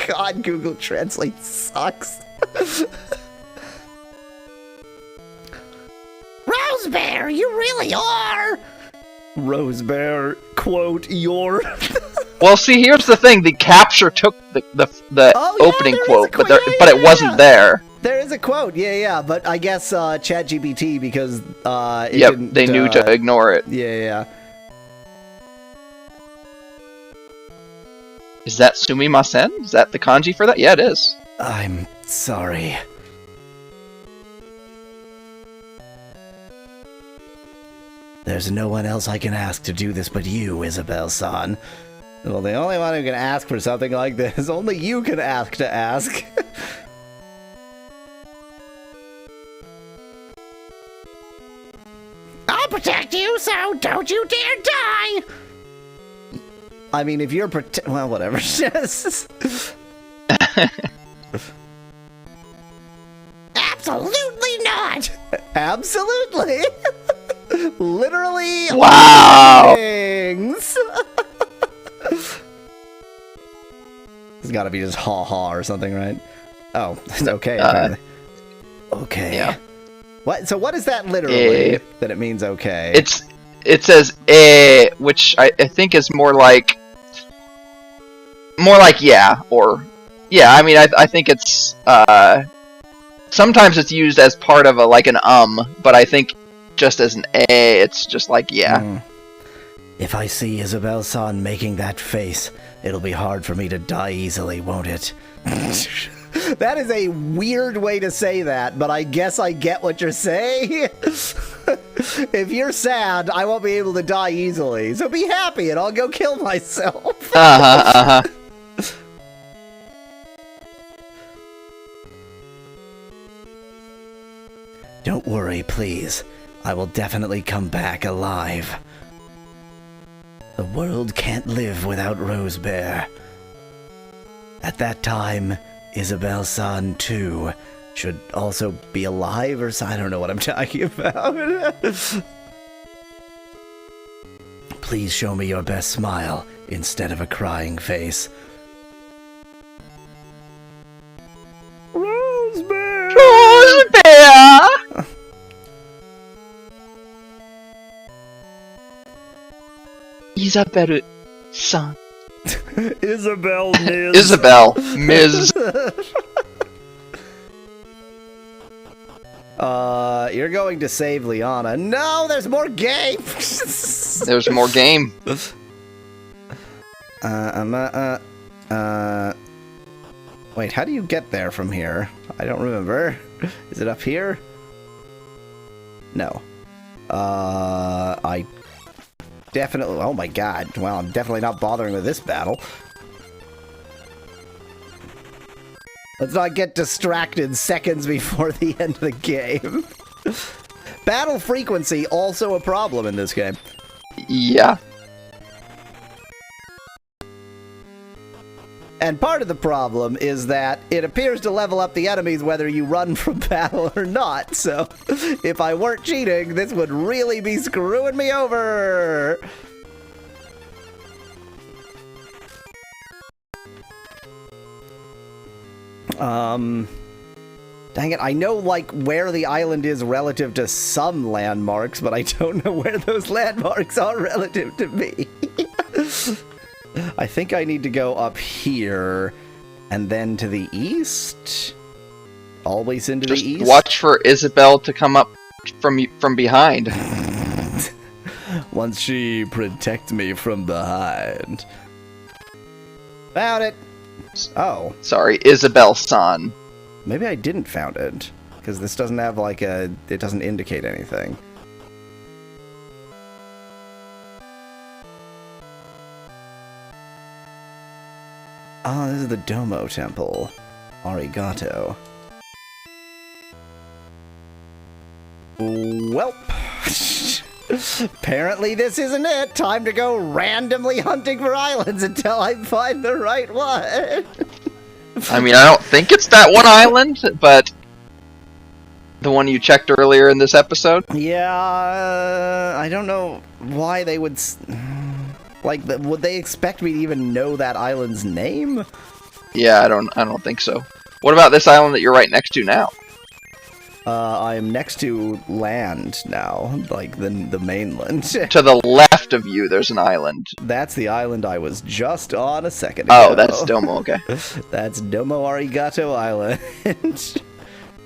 God, Google Translate sucks. Rosebear, you really are. Rosebear, quote, your... Well, see, here's the thing. The capture took the Oh, yeah, opening there is quote, a quote. but Yeah, it wasn't there. There is a quote, yeah, but I guess ChatGPT, because it Yep, didn't, they knew to ignore it. Yeah. Is that sumimasen? Is that the kanji for that? Yeah, it is. I'm sorry. There's no one else I can ask to do this but you, Isabel-san. Well, the only one who can ask for something like this, only you can ask to ask. I'll protect you, so don't you dare die. I mean, if you're well, whatever. Absolutely not. Absolutely. Literally. Wow. Things. It's got to be just ha ha or something, right? Oh, it's okay. Apparently. Okay. Yeah. What? So what is that literally? That it means okay? It says which I think is more like yeah, or yeah. I mean, I think it's sometimes it's used as part of an but I think just as an it's just like yeah. If I see Isabel-san making that face, it'll be hard for me to die easily, won't it? That is a weird way to say that, but I guess I get what you're saying. If you're sad, I won't be able to die easily, so be happy and I'll go kill myself. Don't worry, please. I will definitely come back alive. The world can't live without Rosebear. At that time, Isabelle-san, too, should also be alive, or I don't know what I'm talking about. Please show me your best smile instead of a crying face. Rosebear! Rosebear! Isabelle-san. Isabelle, Ms. Isabelle, Ms. You're going to save Liana. No, there's more game! There's more game. Wait, how do you get there from here? I don't remember. Is it up here? No. I definitely... Oh my god. Well, I'm definitely not bothering with this battle. Let's not get distracted seconds before the end of the game. Battle frequency also a problem in this game. Yeah. And part of the problem is that it appears to level up the enemies whether you run from battle or not. So, if I weren't cheating, this would really be screwing me over. Dang it, I know, like, where the island is relative to some landmarks, but I don't know where those landmarks are relative to me. I think I need to go up here, and then to the east? Always into Just the east? watch for Isabelle to come up from behind. Once she protects me from behind. Found it! Oh. Sorry, Isabelle-san. Maybe I didn't found it, because this doesn't have, like, it doesn't indicate anything. Oh, this is the Domo Temple. Arigato. Welp. Apparently this isn't it. Time to go randomly hunting for islands until I find the right one. I mean, I don't think it's that one island, but the one you checked earlier in this episode. Yeah, I don't know why they would... Like, would they expect me to even know that island's name? Yeah, I don't think so. What about this island that you're right next to now? I am next to land now, like the mainland. To the left of you, there's an island. That's the island I was just on a second ago. Oh, that's Domo, okay. That's Domo Arigato Island.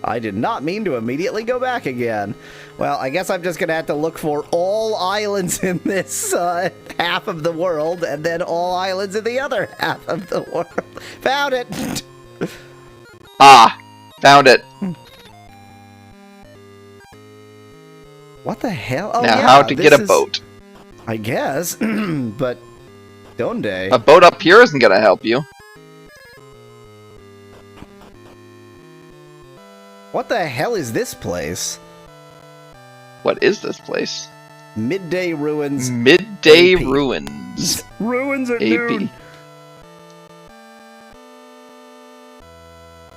I did not mean to immediately go back again. Well, I guess I'm just gonna have to look for all islands in this half of the world, and then all islands in the other half of the world. Found it! Ah, found it. What the hell? Oh, now, yeah, how to get a boat? I guess, but donde? A boat up here isn't gonna help you. What the hell is this place? What is this place? Midday Ruins. Midday AP. Ruins. Ruins at AP. noon.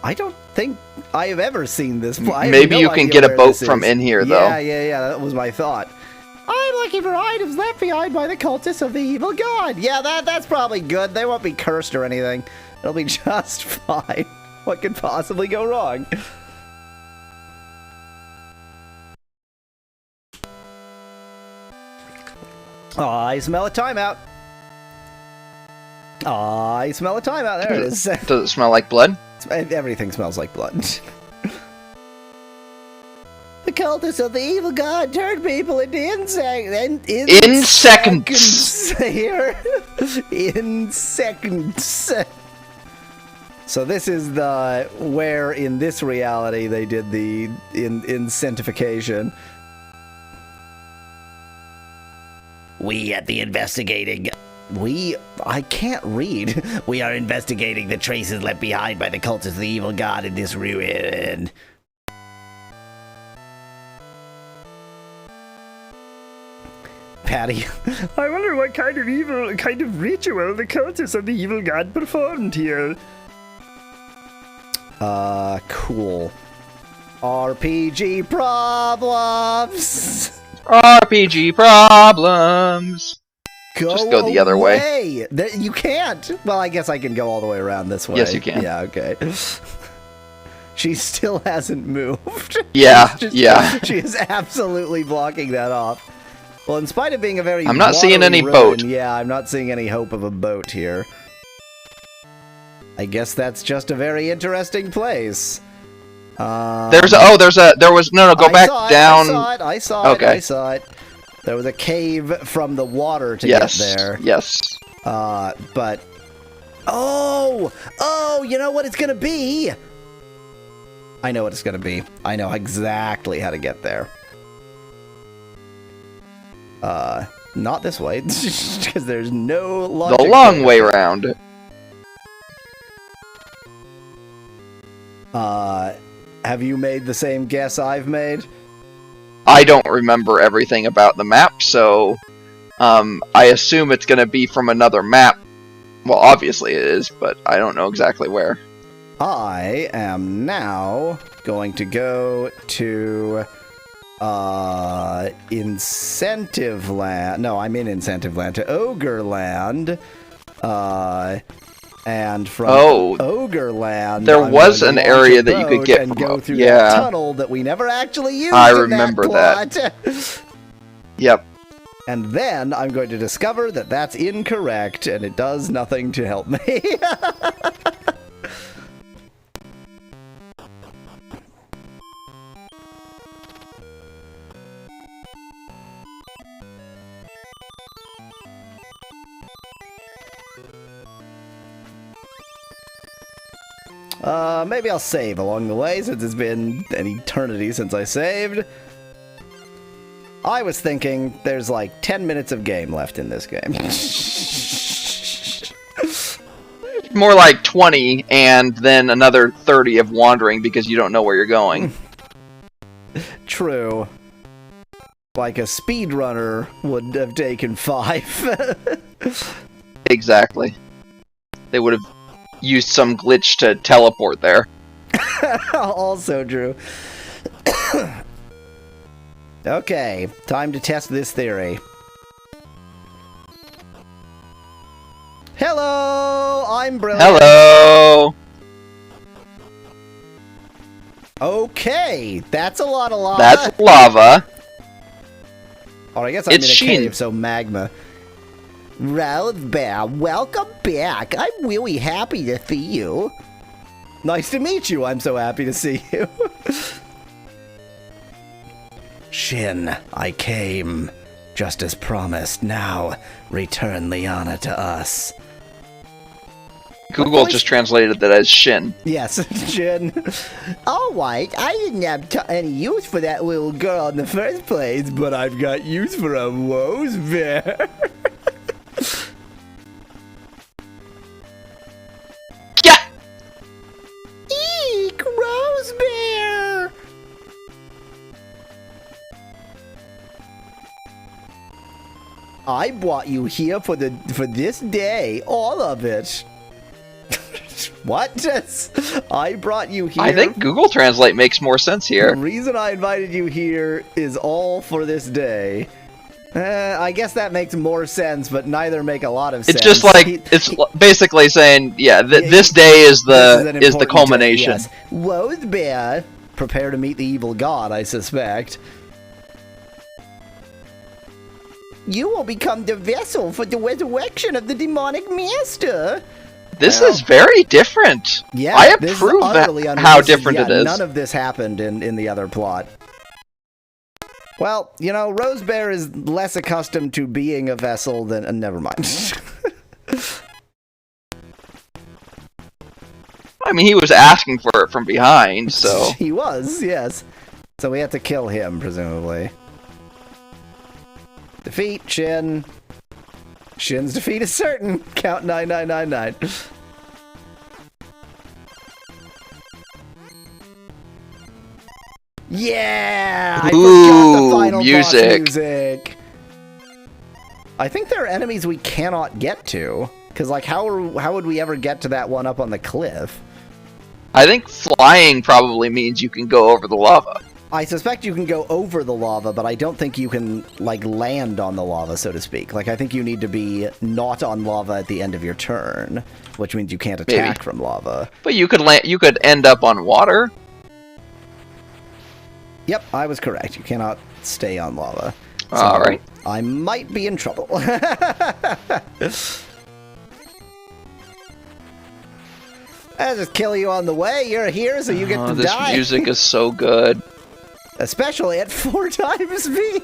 I don't think I have ever seen this place. Maybe you can get a boat from in here, though. Yeah, that was my thought. I'm looking for items left behind by the cultists of the evil god. Yeah, that's probably good. They won't be cursed or anything. It'll be just fine. What could possibly go wrong? Oh, I smell a timeout. Oh, I smell a timeout. There it is. Does it smell like blood? Everything smells like blood. The cultists of the evil god turned people into insects. In seconds. Here. In seconds. So this is the where in this reality they did the incentification. We at the investigating. I can't read. We are investigating the traces left behind by the cultists of the evil god in this ruin. Patty. I wonder what kind of ritual the cultists of the evil god performed here. Cool. RPG problems. RPG problems. Just go the other way. You can't. Well, I guess I can go all the way around this way. Yes, you can. Yeah, okay. She still hasn't moved. Yeah, yeah. She is absolutely blocking that off. Well, in spite of being a very I'm not seeing any ruin, boat. Yeah, I'm not seeing any hope of a boat here. I guess that's just a very interesting place. There was go back down. I saw it. Okay. I saw it. There was a cave from the water to get there. Yes. But oh, you know what it's gonna be? I know what it's gonna be. I know exactly how to get there. Not this way, because there's no logic. The long way around. Have you made the same guess I've made? I don't remember everything about the map, so I assume it's going to be from another map. Well, obviously it is, but I don't know exactly where. I am now going to go to Incentive Land. No, I'm in Incentive Land, to Ogre Land. And from Ogre Land, there was an area that you could get and from go through that tunnel that we never actually used. I remember that. Yep. And then I'm going to discover that that's incorrect, and it does nothing to help me. Maybe I'll save along the way, since it's been an eternity since I saved. I was thinking there's like 10 minutes of game left in this game. More like 20, and then another 30 of wandering because you don't know where you're going. True. Like a speedrunner would have taken 5. Exactly. They would have used some glitch to teleport there. Also true. Okay, time to test this theory. Hello, I'm brilliant. Hello. Okay, that's a lot of lava. That's lava. Oh, I guess I'm It's in a Sheen. cave, so magma. Rosebear, welcome back. I'm really happy to see you. Nice to meet you. I'm so happy to see you. Shin, I came. Just as promised. Now, return Liana to us. Google just translated that as Shin. Yes, Shin. Alright, I didn't have any use for that little girl in the first place, but I've got use for a Rosebear. Yeah! Eek, Rosebear! I brought you here for this day, all of it. What? I brought you here. I think Google Translate makes more sense The here. reason I invited you here is all for this day. I guess that makes more sense, but neither make a lot of sense. It's just like it's basically saying, yeah, this day is the important culmination. day, yes. Rosebear, prepare to meet the evil god, I suspect. You will become the vessel for the resurrection of the demonic master. This is very different. Yeah, I this is approve utterly that unrealistic. how different Yeah, it is. None of this happened in the other plot. Well, you know, Rosebear is less accustomed to being a vessel than... never mind. mean, he was asking for it from behind, so... He was, yes. So we had to kill him, presumably. Defeat, Shin. Shin's defeat is certain. Count 9999. Yeah! I forgot the final boss music. I think there are enemies we cannot get to. Because, like, how would we ever get to that one up on the cliff? I think flying probably means you can go over the lava. I suspect you can go over the lava, but I don't think you can, like, land on the lava, so to speak. Like, I think you need to be not on lava at the end of your turn, which means you can't attack from lava. But you could end up on water. Yep, I was correct. You cannot stay on lava. So Alright. I might be in trouble. I'll just kill you on the way. You're here, so you get to this die. This music is so good. Especially at 4 times speed.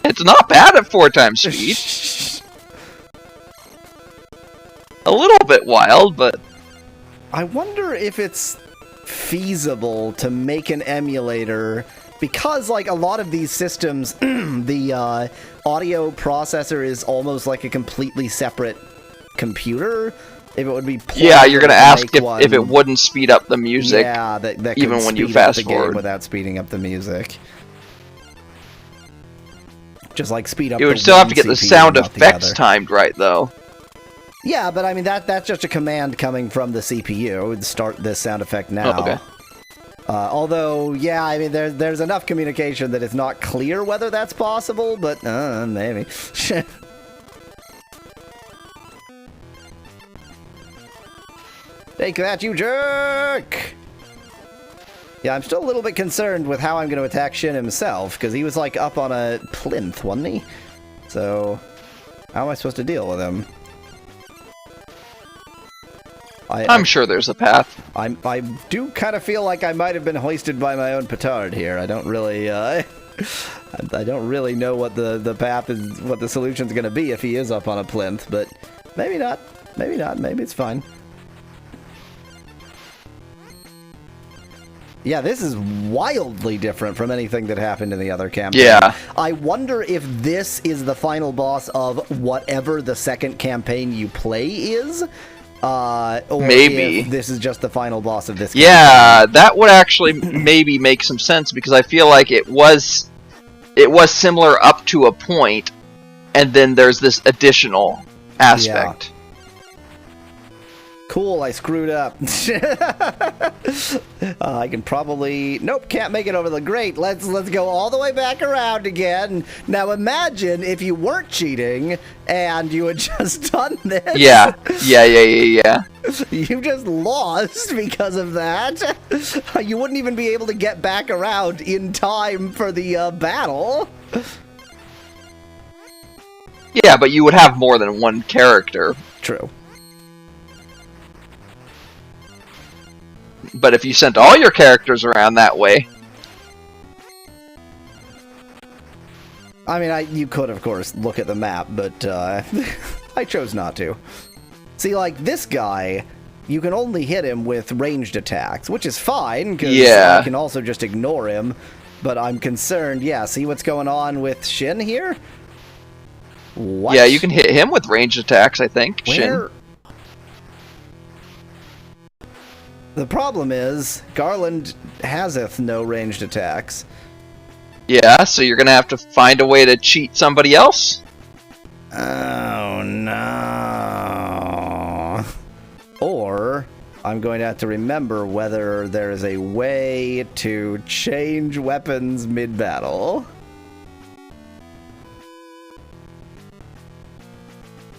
It's not bad at 4 times speed. A little bit wild, but... I wonder if it's feasible to make an emulator, because, like, a lot of these systems, the audio processor is almost like a completely separate computer. If it would be yeah, you're gonna ask if it wouldn't speed up the music. Yeah, that even could when you speed up fast the game forward without speeding up the music. Just like speed up. You would the still have one to get the CPU, sound not the effects other. timed right, though. Yeah, but I mean that's just a command coming from the CPU. It would start this sound effect now. Oh, okay. Although, yeah, I mean there's enough communication that it's not clear whether that's possible, but maybe. Take that, you jerk! Yeah, I'm still a little bit concerned with how I'm going to attack Shin himself, because he was, like, up on a plinth, wasn't he? So, how am I supposed to deal with him? I'm sure there's a path. I do kind of feel like I might have been hoisted by my own petard here. I don't really, I don't really know what the path is, what the solution's going to be if he is up on a plinth, but maybe not. Maybe not. Maybe it's fine. Yeah, this is wildly different from anything that happened in the other campaign. Yeah. I wonder if this is the final boss of whatever the second campaign you play is. Or Maybe. if this is just the final boss of this campaign. Yeah, that would actually maybe make some sense, because I feel like it was similar up to a point, and then there's this additional aspect. Cool, I screwed up. I can probably... Nope, can't make it over the grate. Let's go all the way back around again. Now imagine if you weren't cheating and you had just done this. Yeah. You just lost because of that. You wouldn't even be able to get back around in time for the battle. Yeah, but you would have more than one character. True. But if you sent all your characters around that way... I mean, you could, of course, look at the map, but I chose not to. See, like, this guy, you can only hit him with ranged attacks, which is fine, because I can also just ignore him. But I'm concerned, yeah, see what's going on with Shin here? What? Yeah, you can hit him with ranged attacks, I think. Where? Shin. The problem is, Garland haseth no ranged attacks. Yeah, so you're gonna have to find a way to cheat somebody else? Oh, no. Or, I'm going to have to remember whether there is a way to change weapons mid-battle.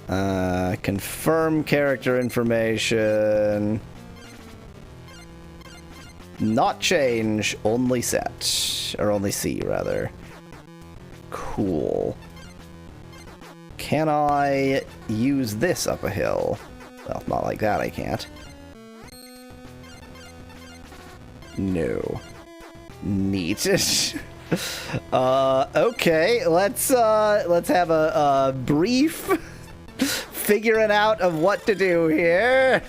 Confirm character information... Not change, only set. Or only see, rather. Cool. Can I use this up a hill? Well, not like that, I can't. No. Neat. Okay, let's have a brief figuring out of what to do here.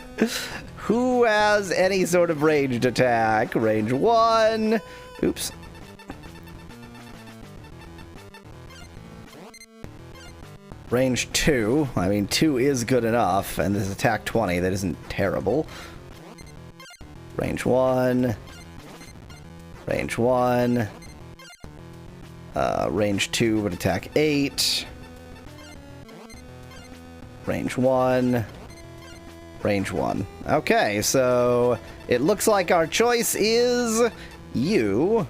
Who has any sort of ranged attack? Range 1. Oops. Range 2. I mean, 2 is good enough, and this is attack 20. That isn't terrible. Range 1. Range 1. Range 2 would attack 8. Range 1. Range 1. Okay, so it looks like our choice is you.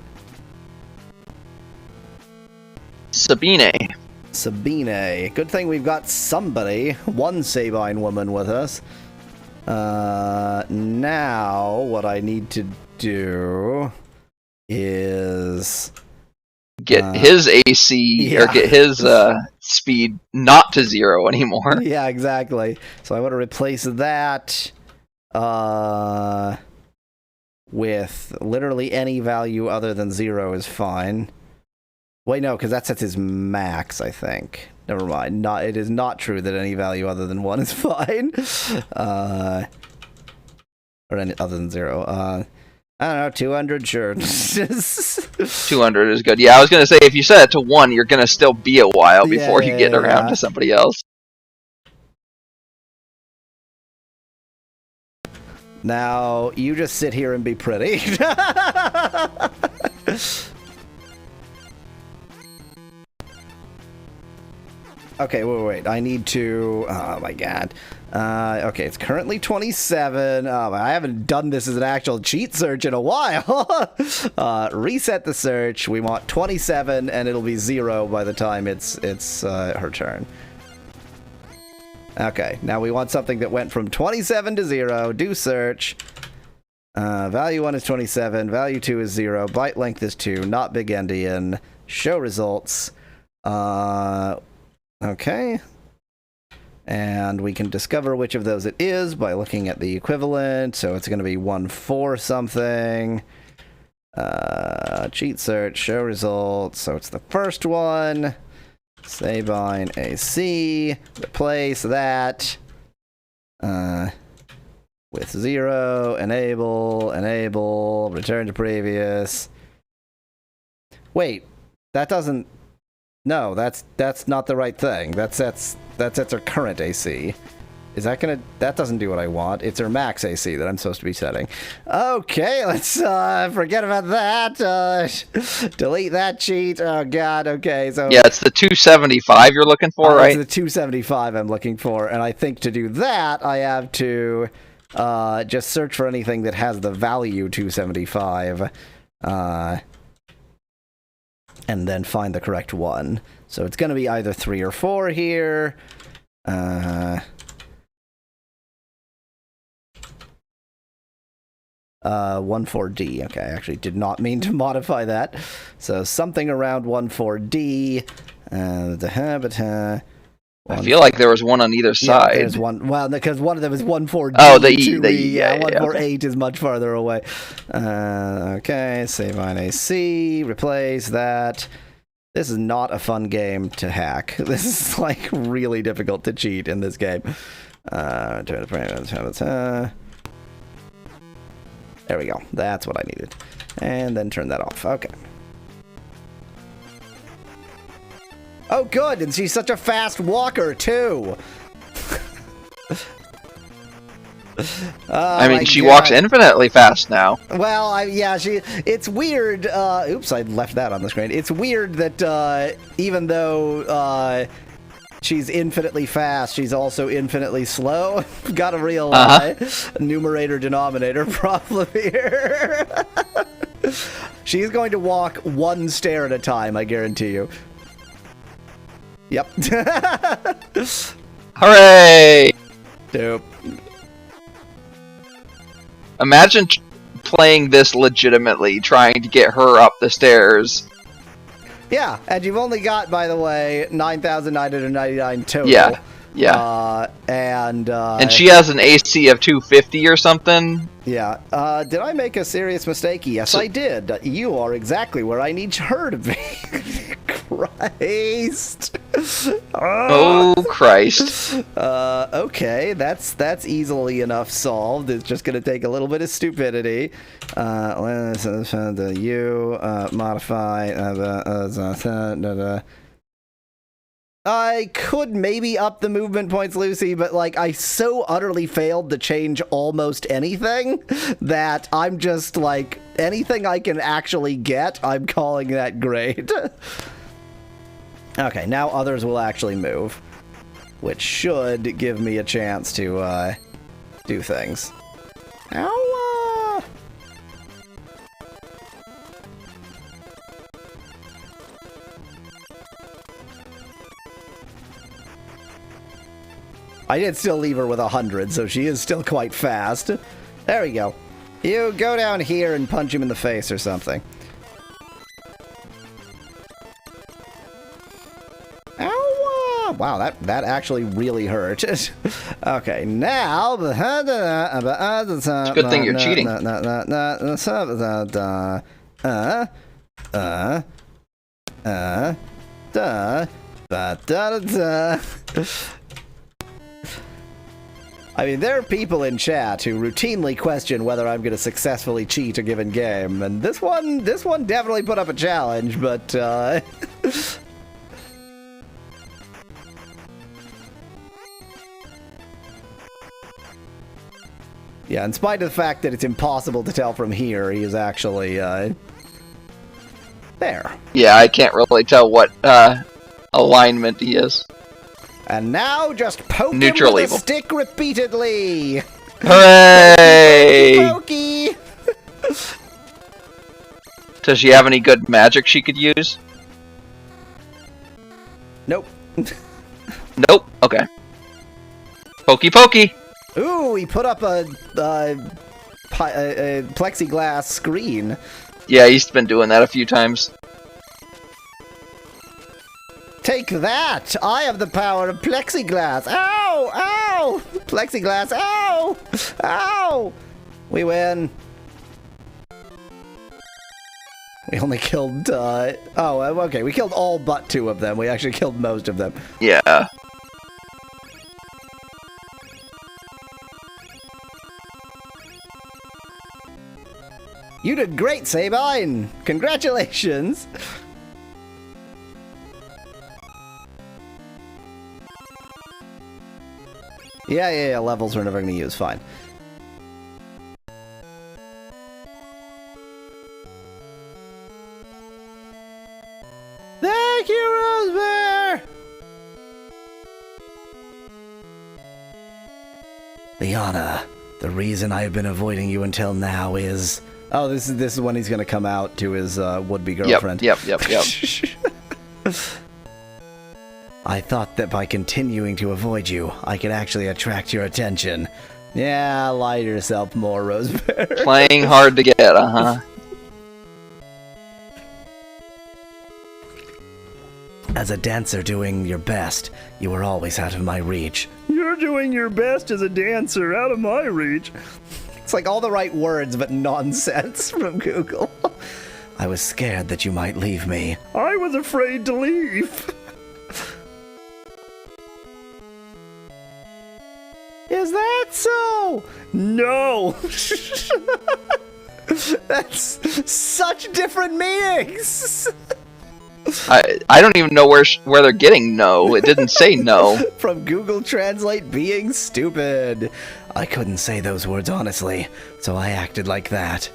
Sabine. Sabine. Good thing we've got somebody, one Sabine woman with us. Now, what I need to do is... Get his AC, or get his speed not to 0 anymore. Yeah, exactly. So I want to replace that with literally any value other than 0 is fine. Wait, no, because that sets his max, I think. Never mind. It is not true that any value other than 1 is fine. Or any other than 0. I don't know, 200, sure. 200 is good. Yeah, I was going to say, if you set it to 1, you're going to still be a while before you get around to somebody else. Now, you just sit here and be pretty. Okay, wait. I need to... Oh, my God. Okay, it's currently 27. I haven't done this as an actual cheat search in a while. Reset the search. We want 27, and it'll be 0 by the time it's her turn. Okay, now we want something that went from 27 to 0. Do search. Value 1 is 27. Value 2 is 0. Byte length is 2. Not big endian. Show results. Okay. And we can discover which of those it is by looking at the equivalent. So it's going to be 1-4 something. Cheat search, show results. So it's the first one. Sabine AC. Replace that. With 0. Enable. Return to previous. Wait. That doesn't... No, that's not the right thing. That sets her current AC. Is that gonna... That doesn't do what I want. It's her max AC that I'm supposed to be setting. Okay, let's forget about that. Delete that cheat. Oh god, okay, so... Yeah, it's the 275 you're looking for, right? It's the 275 I'm looking for, and I think to do that, I have to just search for anything that has the value 275. And then find the correct one. So it's going to be either 3 or 4 here. 14D. Okay, I actually did not mean to modify that. So something around 14D. I feel like there was one on either side. Yeah, there's one. Well, because one of them is 14D. Oh, the E. Yeah, 148 is much farther away. Okay, save on AC. Replace that. This is not a fun game to hack. This is, like, really difficult to cheat in this game. There we go. That's what I needed. And then turn that off. Okay. Oh, good! And she's such a fast walker, too! I mean, she walks infinitely fast now. Well, yeah, it's weird. Oops, I left that on the screen. It's weird that even though she's infinitely fast, she's also infinitely slow. Gotta realize numerator-denominator problem here. She's going to walk one stair at a time, I guarantee you. Yep. Hooray! Dope. Imagine playing this legitimately, trying to get her up the stairs. Yeah, and you've only got, by the way, 9,999 total. Yeah, yeah. And she has an AC of 250 or something. Yeah. Did I make a serious mistake? Yes, I did. You are exactly where I need her to be. Christ. Oh Christ. Okay, that's easily enough solved. It's just gonna take a little bit of stupidity. Let's modify I could maybe up the movement points, Lucy, but like I so utterly failed to change almost anything that I'm just like anything I can actually get, I'm calling that great. Okay, now others will actually move, which should give me a chance to do things. Ow! I did still leave her with 100, so she is still quite fast. There we go. You go down here and punch him in the face or something. Ow! Wow, that actually really hurt. Okay, now... It's a good thing you're cheating. I mean, there are people in chat who routinely question whether I'm going to successfully cheat a given game, and this one definitely put up a challenge, but, yeah, in spite of the fact that it's impossible to tell from here, he is actually, there. Yeah, I can't really tell what, alignment he is. And now just poke Neutral him with evil. a stick repeatedly. Hooray! Pokey! Does she have any good magic she could use? Nope. Nope. Okay. Pokey pokey! Ooh, he put up a plexiglass screen. Yeah, he's been doing that a few times. Take that! I have the power of plexiglass. Ow! Ow! Plexiglass. Ow! Ow! We win. We only killed, oh, okay. We killed all but 2 of them. We actually killed most of them. Yeah. You did great, Sabine! Congratulations! Yeah, levels we're never gonna use, fine. Thank you, Rosebear! Liana, the reason I've been avoiding you until now is... Oh, this is when he's gonna come out to his would-be girlfriend. Yep. I thought that by continuing to avoid you, I could actually attract your attention. Yeah, lie to yourself more, Rosebear. Playing hard to get, uh-huh. As a dancer doing your best, you were always out of my reach. You're doing your best as a dancer, out of my reach. It's like all the right words, but nonsense from Google. I was scared that you might leave me. I was afraid to leave. Is that so? No! That's such different meanings! I don't even know where they're getting no. It didn't say no. From Google Translate being stupid. I couldn't say those words honestly, so I acted like that.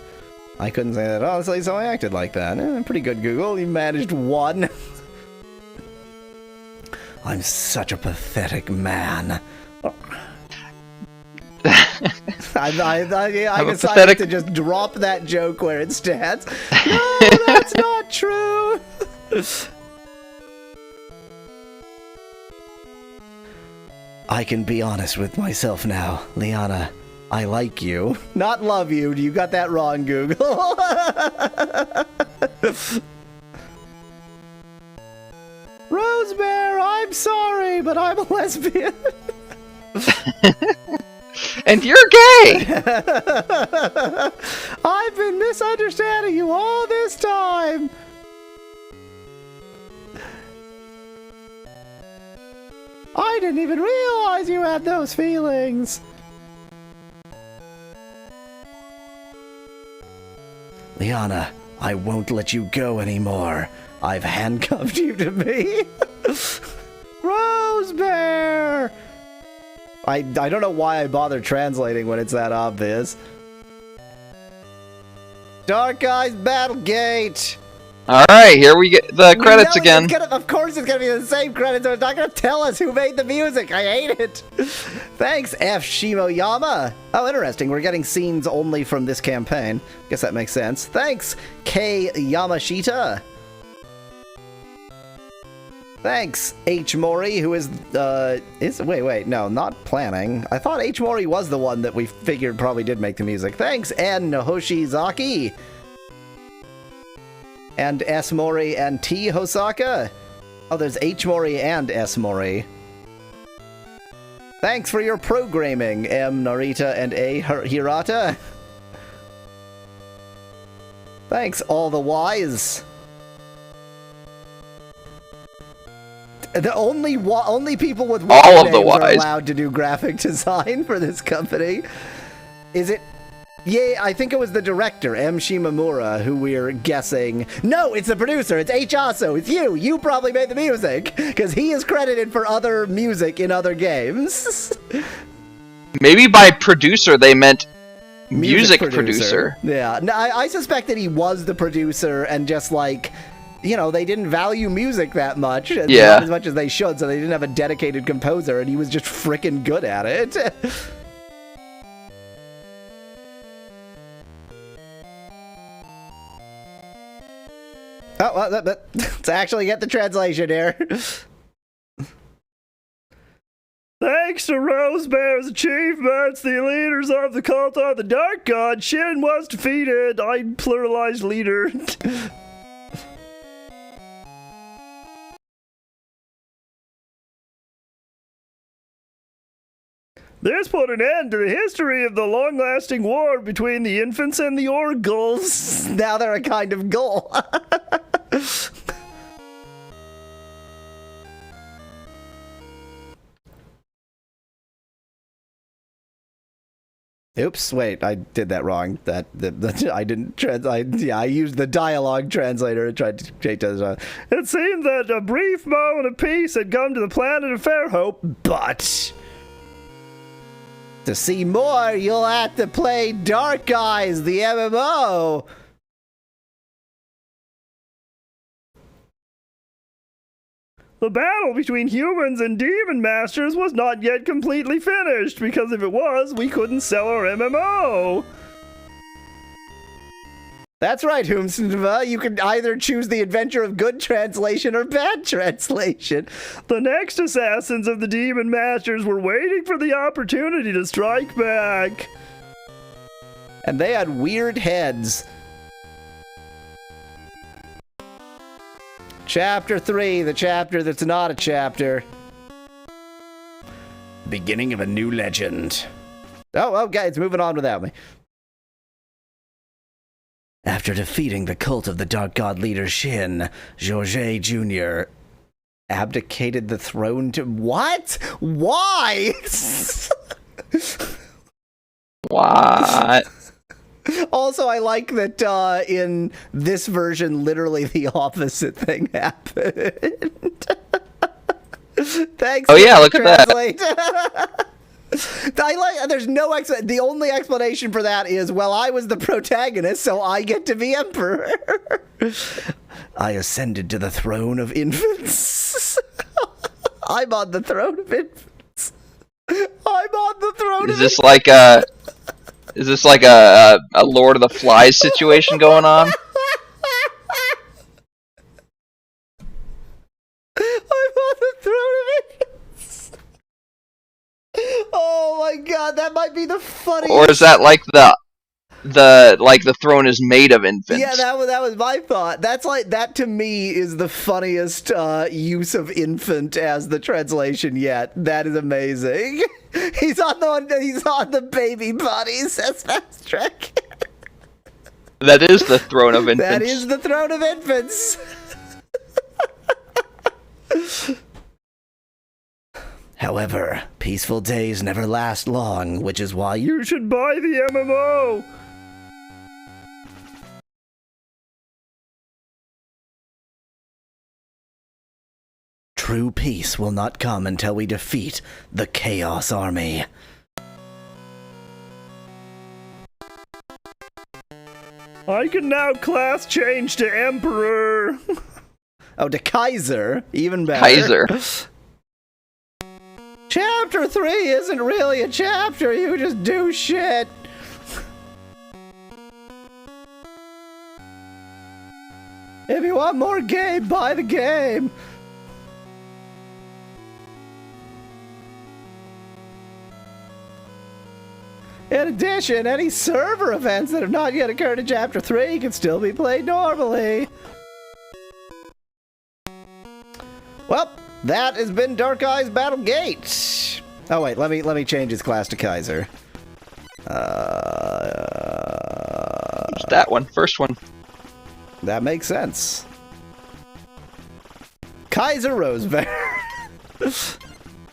I couldn't say that honestly, so I acted like that. Pretty good, Google. You managed one. I'm such a pathetic man. I decided to just drop that joke where it stands. No, that's not true. I can be honest with myself now, Liana. I like you. Not love you. You got that wrong, Google. Rosebear, I'm sorry, but I'm a lesbian. And you're gay! I've been misunderstanding you all this time. I didn't even realize you had those feelings. Liana, I won't let you go anymore. I've handcuffed you to me. Rose Bear! I don't know why I bother translating when it's that obvious. Dark Eyes Battlegate! Alright, here we get the credits again. Of course it's gonna be the same credits, so it's not gonna tell us who made the music. I hate it. Thanks, F. Shimoyama. Oh, interesting. We're getting scenes only from this campaign. Guess that makes sense. Thanks, K. Yamashita. Thanks, H. Mori, who is wait, no, not planning. I thought H. Mori was the one that we figured probably did make the music. Thanks, N. Hoshizaki. And S. Mori and T. Hosaka. Oh, there's H. Mori and S. Mori. Thanks for your programming, M. Narita and A. Hirata. Thanks, all the Y's. The only people with all of the names are Y's allowed to do graphic design for this company. Is it? Yeah, I think it was the director, M. Shimamura, who we're guessing. No, it's the producer. It's H. Aso. It's you. You probably made the music, because he is credited for other music in other games. Maybe by producer they meant music producer. Yeah, no, I suspect that he was the producer and just like, you know, they didn't value music that much. Not as much as they should, so they didn't have a dedicated composer, and he was just frickin' good at it. Oh, well, let's actually get the translation here. Thanks to Rose Bear's achievements, the leaders of the cult of the Dark God, Shin was defeated. I pluralized leader. This put an end to the history of the long-lasting war between the infants and the oracles. Now they're a kind of goal. Oops, wait, I did that wrong. I didn't I used the dialogue translator and tried to change that. It seemed that a brief moment of peace had come to the planet of Fairhope, but to see more, you'll have to play Dark Eyes, the MMO. The battle between humans and demon masters was not yet completely finished, because if it was, we couldn't sell our MMO. That's right, Hoomsnva. You can either choose the adventure of good translation or bad translation. The next assassins of the demon masters were waiting for the opportunity to strike back. And they had weird heads. Chapter 3, the chapter that's not a chapter. Beginning of a new legend. Oh, okay, it's moving on without me. After defeating the cult of the Dark God leader Shin, Georges Jr. abdicated the throne to... What? Why? What? Also, I like that in this version, literally the opposite thing happened. Thanks. Oh yeah, look at that. I like. There's no the only explanation for that is, well, I was the protagonist, so I get to be emperor. I ascended to the throne of infants. I'm on the throne of infants. I'm on the throne. Is this like a? Is this like a Lord of the Flies situation going on? I'm on the throne of infants. Oh my god, that might be the funniest. Or is that like the throne is made of infants? Yeah, that was my thought. That's like, that to me is the funniest use of infant as the translation yet. That is amazing. He's on the baby body, says Fast Track. That is the throne of infants. That is the throne of infants. However, peaceful days never last long, which is why You should buy the MMO! true peace will not come until we defeat the Chaos Army. I can now class change to Emperor! Oh, to Kaiser. Even better. Kaiser. Chapter 3 isn't really a chapter. You just do shit. If you want more game, buy the game. In addition, any server events that have not yet occurred in Chapter 3 can still be played normally. Well, that has been Dark Eyes Battlegate. Oh wait, let me change his class to Kaiser. It's that one. First one. That makes sense. Kaiser Rosebear.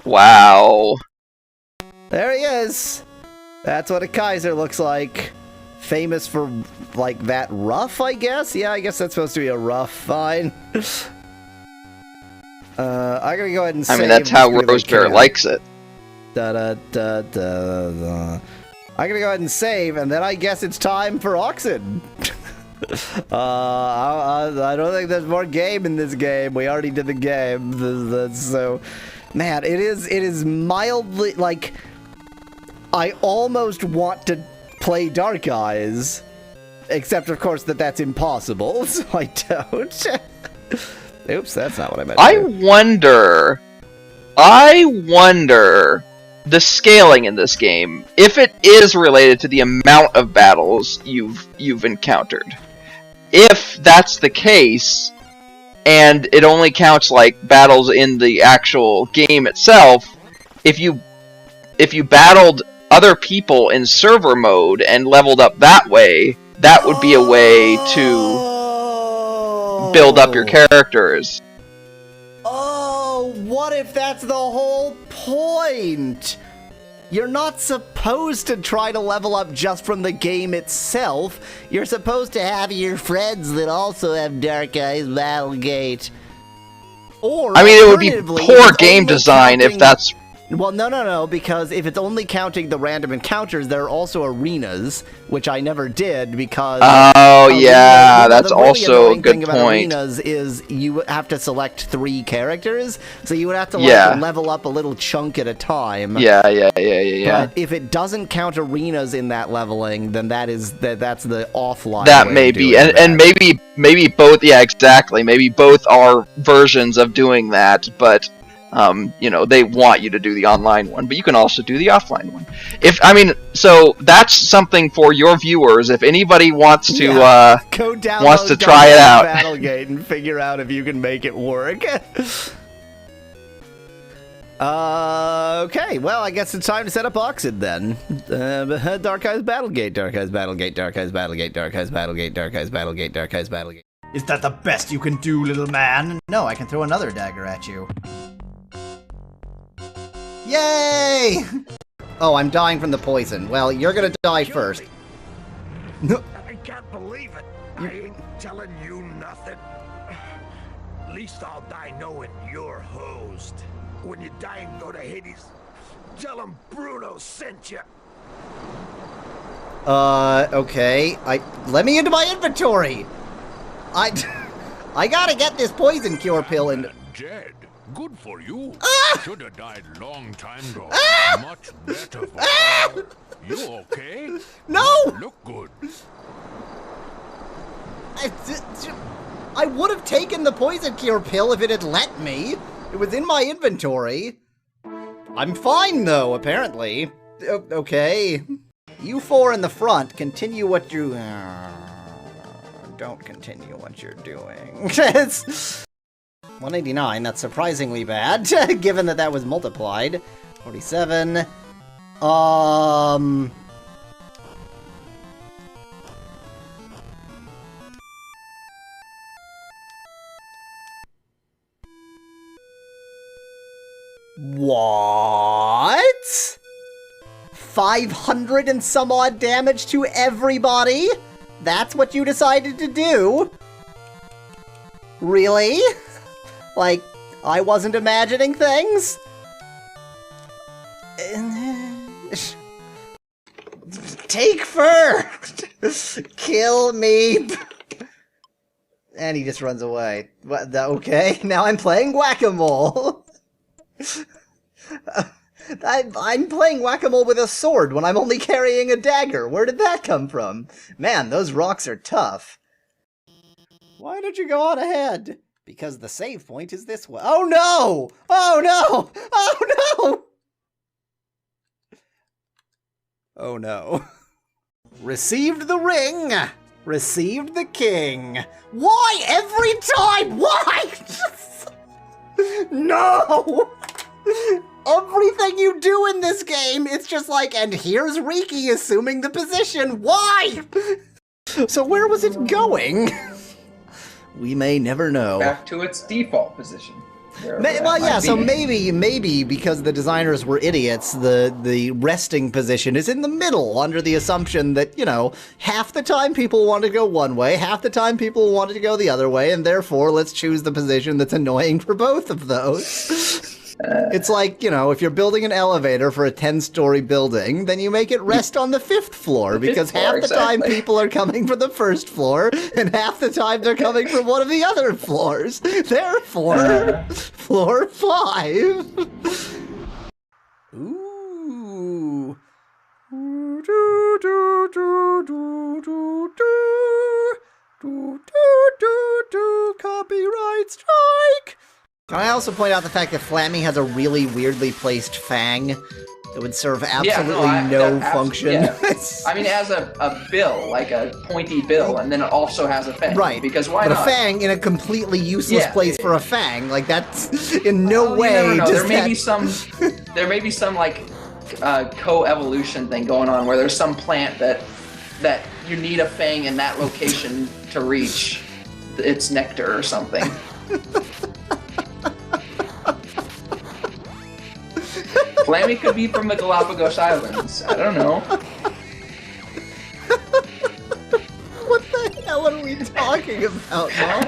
Wow. There he is. That's what a Kaiser looks like. Famous for, like, that rough, I guess? Yeah, I guess that's supposed to be a rough. Fine. I'm gonna go ahead and save. I mean, that's how this really Rosebear can. likes it. I'm gonna go ahead and save, and then I guess it's time for Oxyd. I don't think there's more game in this game. We already did the game. So, man, it is mildly, like, I almost want to play Dark Eyes, except, of course, that's impossible, so I don't. Oops, that's not what I meant. I wonder the scaling in this game, if it is related to the amount of battles you've encountered. If that's the case, and it only counts like battles in the actual game itself, if you battled other people in server mode and leveled up that way, that would be a way to build up your characters. Oh, what if that's the whole point? You're not supposed to try to level up just from the game itself. You're supposed to have your friends that also have Dark Eyes Battlegate. Or, I mean, it would be alternatively, poor it's game only design if counting- that's... Well, no, because if it's only counting the random encounters, there are also arenas, which I never did because... Oh, yeah, the that's really also a annoying good thing about point. arenas is you have to select 3 characters, so you would have to Yeah. level up a little chunk at a time. Yeah. But if it doesn't count arenas in that leveling, then that's the offline. That way may of be, doing and that. maybe both. Yeah, exactly. Maybe both are versions of doing that, but they want you to do the online one, but you can also do the offline one. So that's something for your viewers. If anybody wants to, Go download wants to try it out. Battlegate and figure out if you can make it work. Okay, well, I guess it's time to set up Oxyd then. Dark Eyes Battlegate, Dark Eyes Battlegate, Dark Eyes Battlegate, Dark Eyes Battlegate, Dark Eyes Battlegate, Dark Eyes Battlegate. Is that the best you can do, little man? No, I can throw another dagger at you. Yay! Oh, I'm dying from the poison. Well, you're gonna die first. I can't believe it. I ain't telling you nothing. At least I'll die knowing you're hosed. When you die and go to Hades, tell him Bruno sent you. Okay. Let me into my inventory! I gotta get this poison cure pill in. Dead. Good for you. Should have died long time ago. Much better for you. You okay? No! Look good. I would have taken the poison cure pill if it had let me. It was in my inventory. I'm fine, though, apparently. Okay. You 4 in the front, continue what you... don't continue what you're doing. It's 189, that's surprisingly bad, given that was multiplied. 47. What? 500 and some odd damage to everybody? That's what you decided to do? Really? Like, I wasn't imagining things? Take fur! Kill me! And he just runs away. What, okay, now I'm playing whack-a-mole. I'm playing whack-a-mole with a sword when I'm only carrying a dagger. Where did that come from? Man, those rocks are tough. Why don't you go on ahead? Because the save point is this way. Oh no! Oh no! Oh no! Oh no. Received the ring! Received the king! Why every time? Why? No! Everything you do in this game, it's just like, and here's Riki assuming the position. Why? So where was it going? We may never know. Back to its default position. Well, yeah, so maybe because the designers were idiots, the resting position is in the middle, under the assumption that, you know, half the time people want to go one way, half the time people want to go the other way, and therefore let's choose the position that's annoying for both of those. It's like, you know, if you're building an elevator for a 10-story building, then you make it rest on the 5th floor, because half the time people are coming from the 1st floor, and half the time they're coming from one of the other floors. Therefore, floor 5. Ooh. Do, do, do, do, do, do, do, copyright strike! Can I also point out the fact that Flammy has a really weirdly placed fang that would serve absolutely no function? Yeah. I mean, it has a bill, like a pointy bill, and then it also has a fang. Right. Because why but not? But a fang in a completely useless place for a fang. Like, that's in no way. You never know. Does There may be some like co-evolution thing going on where there's some plant that you need a fang in that location to reach its nectar or something. Flammy could be from the Galapagos Islands. I don't know. What the hell are we talking about, Mom?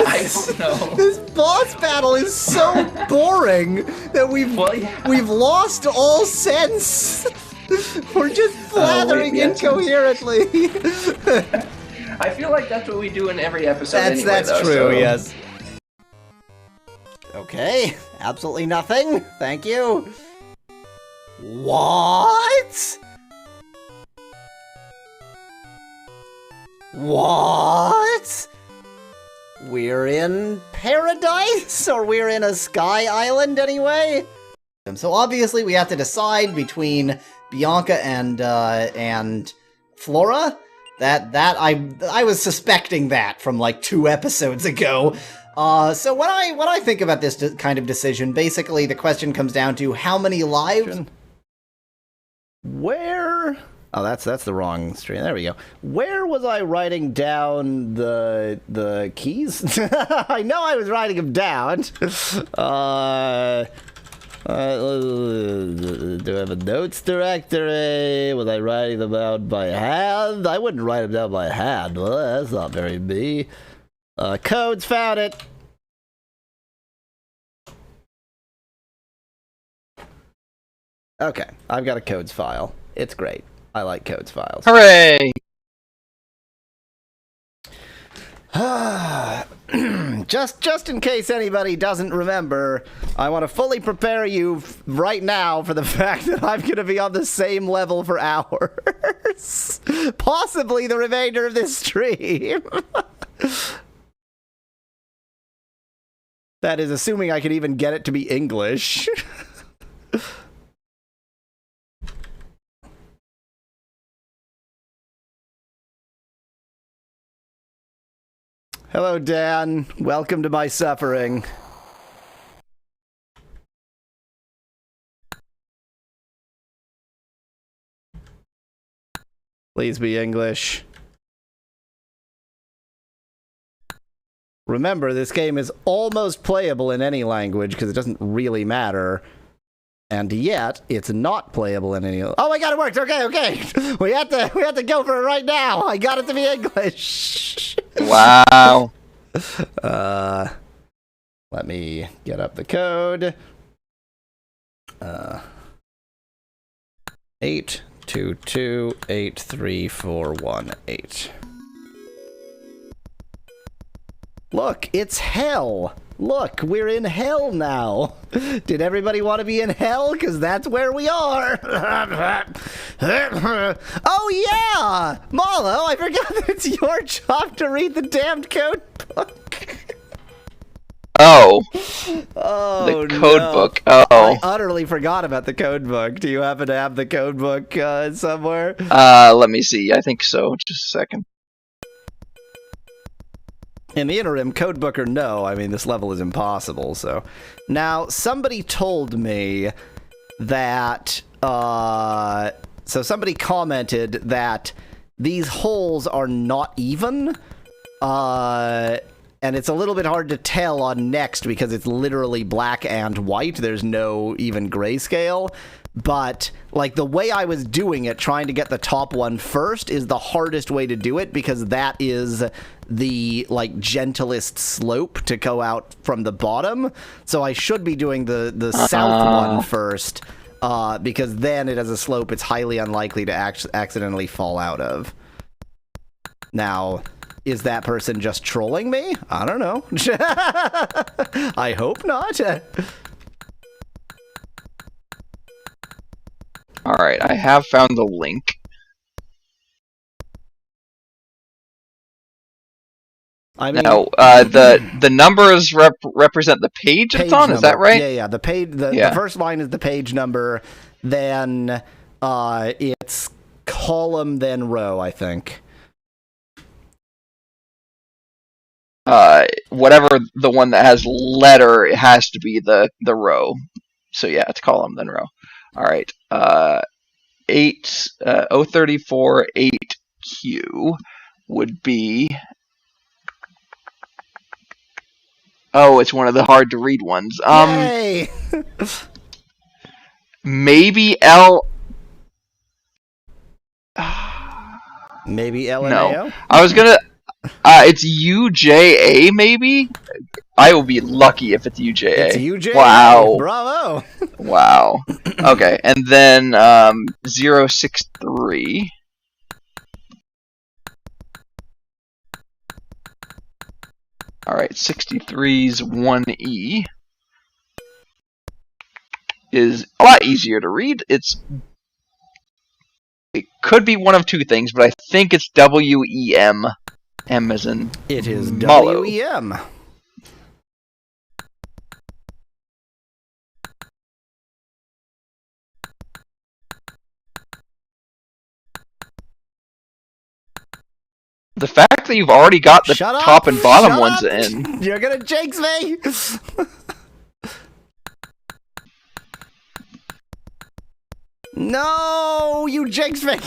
I don't know. This boss battle is so boring that we've lost all sense. We're just blathering incoherently. I feel like that's what we do in every episode. That's true. Yes. Okay, absolutely nothing. Thank you. What? What? We're in paradise? Or we're in a sky island anyway? So obviously we have to decide between Bianca and Flora. That I was suspecting that from like 2 episodes ago. So when I think about this kind of decision, basically the question comes down to how many lives? Where? Oh, that's the wrong stream. There we go. Where was I writing down the keys? I know I was writing them down. Do I have a notes directory? Was I writing them out by hand? I wouldn't write them down by hand. Well, that's not very me. Codes, found it. Okay, I've got a codes file. It's great. I like codes files. Hooray! Just in case anybody doesn't remember, I want to fully prepare you right now for the fact that I'm going to be on the same level for hours. Possibly the remainder of this stream. That is assuming I can even get it to be English. Hello, Dan. Welcome to my suffering. Please be English. Remember, this game is almost playable in any language because it doesn't really matter. And yet, it's not playable in any. Oh my god, it worked! Okay. We have to go for it right now. I got it to be English. Wow. Let me get up the code. 822-83418. Look, it's hell. Look, we're in hell now. Did everybody want to be in hell? Because that's where we are. Oh, yeah! Malo, I forgot that it's your job to read the damned code book. Oh. Oh, the code no. book. Oh. I utterly forgot about the code book. Do you happen to have the code book somewhere? Let me see. I think so. Just a second. In the interim, codebook or no, I mean, this level is impossible, so. Now, somebody told me that, so somebody commented that these holes are not even, and it's a little bit hard to tell on Next because it's literally black and white. There's no even grayscale. But, like, the way I was doing it, trying to get the top one first, is the hardest way to do it because that is the, like, gentlest slope to go out from the bottom. So I should be doing the south one first because then it has a slope it's highly unlikely to accidentally fall out of. Now, is that person just trolling me? I don't know. I hope not. Alright, I have found the link. I mean, Now, the numbers represent the page it's on, is that number. right? Yeah, the page. The first line is the page number, then it's column, then row, I think. Whatever the one that has letter, it has to be the row. So yeah, it's column, then row. Alright, 034 8Q would be... Oh, it's one of the hard to read ones. Yay! Maybe L... Maybe L and No. AO? I was gonna... it's UJA, maybe? I will be lucky if it's UJA. It's UJA. Wow. Bravo. Wow. Okay, and then 063. Alright, 63's 1E is a lot easier to read. It could be one of two things, but I think it's WEM. M as in It is Malo. WEM. The fact that you've already got the Shut up, top and bottom shut ones up. in. You're gonna jinx me. No, you jinx me.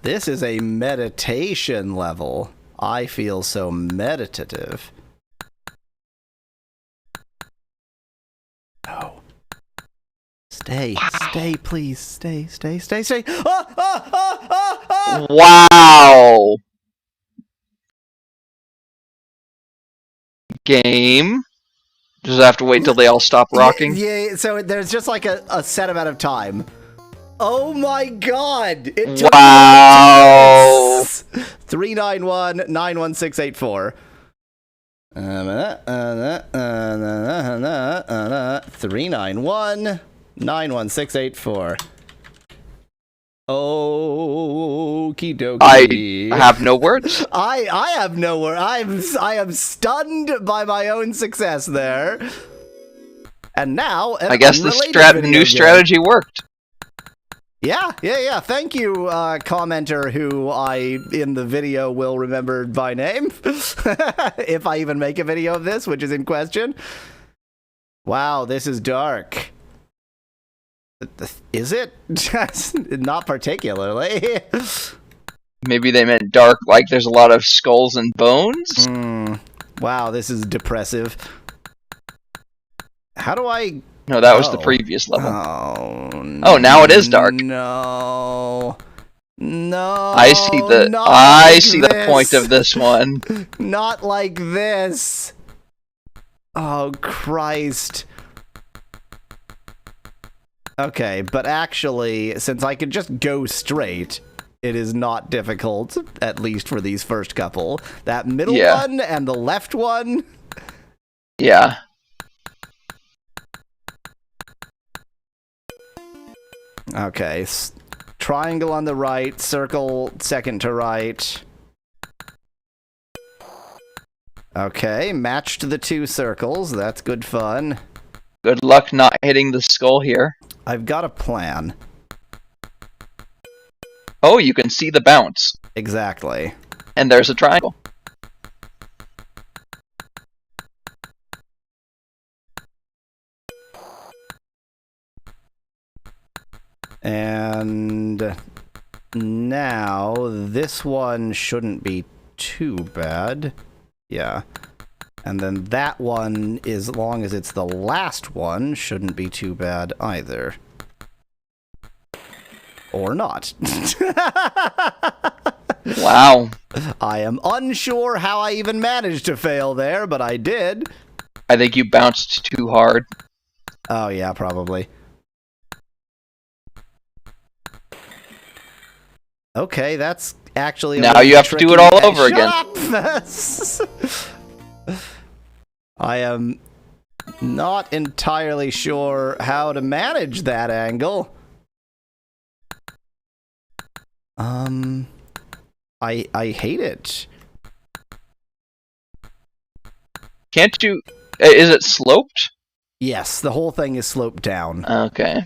This is a meditation level. I feel so meditative. No. Stay, stay, please. Stay. Ah, ah, ah, ah, ah! Wow. Game. Does I have to wait till they all stop rocking? Yeah, so there's just like a set amount of time. Oh my god! It took Wow. 391-91684. 391-91684. Okie dokie. I have no words. I have no word. I am stunned by my own success there. And now, I guess the new strategy worked. Yeah. Thank you, commenter who I, in the video, will remember by name. If I even make a video of this, which is in question. Wow, this is dark. Is it? Not particularly. Maybe they meant dark, like there's a lot of skulls and bones? Wow, this is depressive. How do I... No, that was the previous level. Oh, now it is dark. No. No. I see the point of this one. Not like this. Oh, Christ. Okay, but actually, since I could just go straight, it is not difficult, at least for these first couple. That middle one and the left one. Yeah. Okay, triangle on the right, circle second to right. Okay, matched the two circles. That's good fun. Good luck not hitting the skull here. I've got a plan. Oh, you can see the bounce. Exactly. And there's a triangle. And now this one shouldn't be too bad. Yeah. And then that one, as long as it's the last one, shouldn't be too bad either. Or not. Wow. I am unsure how I even managed to fail there, but I did. I think you bounced too hard. Oh, yeah, probably. Okay, that's actually... Now you have to do it all over again. Shut up! I am not entirely sure how to manage that angle. I hate it. Can't you... Is it sloped? Yes, the whole thing is sloped down. Okay.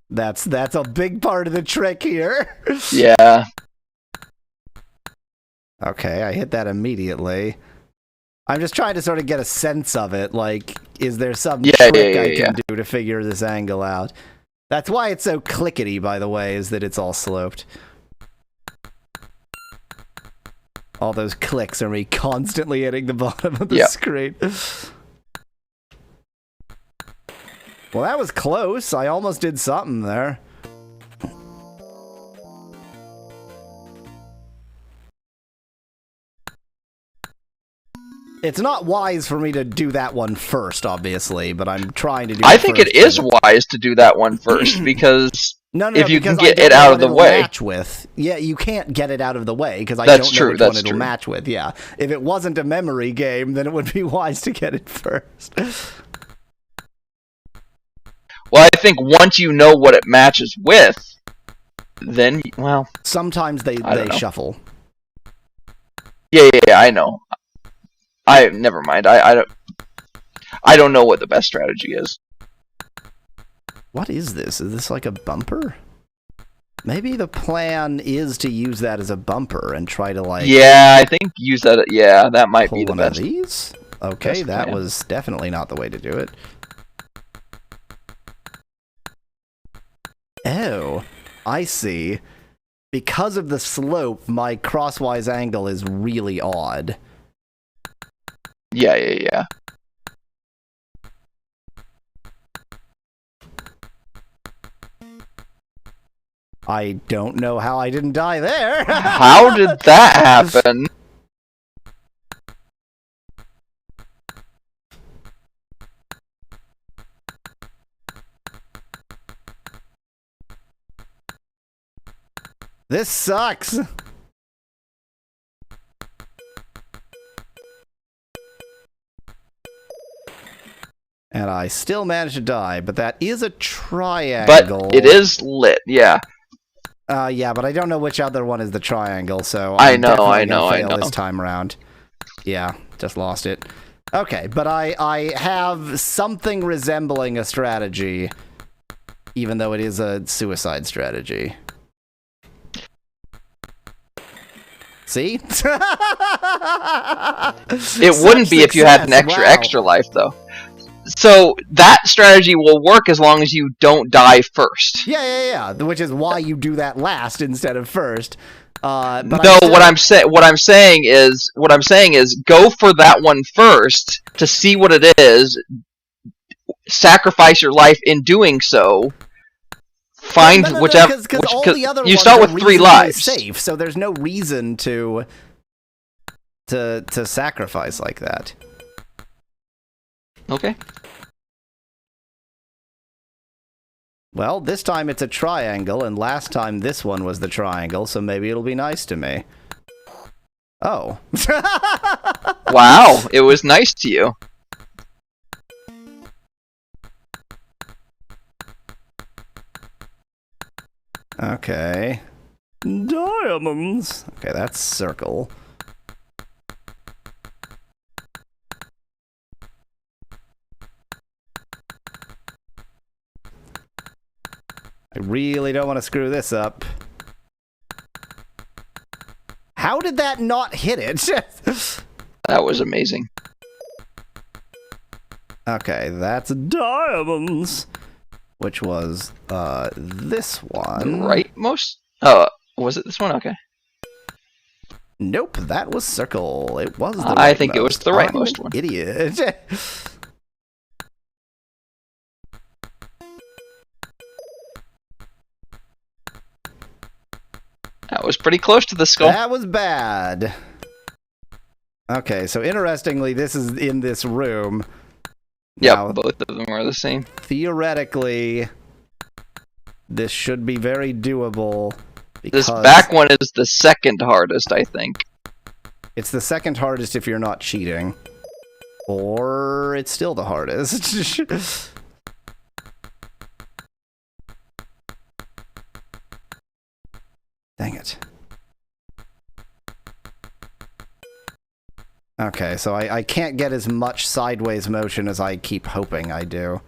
That's a big part of the trick here. Yeah. Okay, I hit that immediately. I'm just trying to sort of get a sense of it. Like, is there some trick I can do to figure this angle out? That's why it's so clickety, by the way, is that it's all sloped. All those clicks are me constantly hitting the bottom of the screen. Well, that was close. I almost did something there. It's not wise for me to do that one first, obviously, but I'm trying to do it I think first, it is wise to do that one first, because if you can get it out of the way. Match with. Yeah, you can't get it out of the way, because I don't know which one it'll match with. Yeah. If it wasn't a memory game, then it would be wise to get it first. Well, I think once you know what it matches with, then, well... Sometimes they shuffle. Yeah, I know. Never mind. I don't know what the best strategy is. What is this? Is this like a bumper? Maybe the plan is to use that as a bumper and try to like... Yeah, I think use that... Yeah, that might be the best. Pull one of these? Okay, that was definitely not the way to do it. Oh, I see. Because of the slope, my crosswise angle is really odd. Yeah. I don't know how I didn't die there. How did that happen? This sucks. And I still managed to die, but that is a triangle. But it is lit, yeah. Yeah, but I don't know which other one is the triangle, so I I'm know. fail this time around. Yeah, just lost it. Okay, but I have something resembling a strategy, even though it is a suicide strategy. See? It wouldn't be if you had an extra life, though. So that strategy will work as long as you don't die first. Yeah. Which is why you do that last instead of first. But No, what I'm saying is go for that one first to see what it is. Sacrifice your life in doing so. Find whichever. Because all the other you ones start are with 3 reasonably lives. safe, so there's no reason to sacrifice like that. Okay. Well, this time it's a triangle, and last time this one was the triangle, so maybe it'll be nice to me. Oh. Wow, it was nice to you. Okay. Diamonds. Okay, that's circle. I really don't want to screw this up. How did that not hit it? That was amazing. Okay, that's diamonds. Which was, this one. The rightmost? Oh, was it this one? Okay. Nope, that was circle. It was the I think it was the I'm rightmost an one. Idiot. That was pretty close to the skull. That was bad. Okay, so interestingly, this is in this room. Yeah, Now, both of them are the same. theoretically, this should be very doable. This Because back one is the second hardest, I think. it's the second hardest if you're not cheating. Or it's still the hardest. Dang it. Okay, so I can't get as much sideways motion as I keep hoping I do.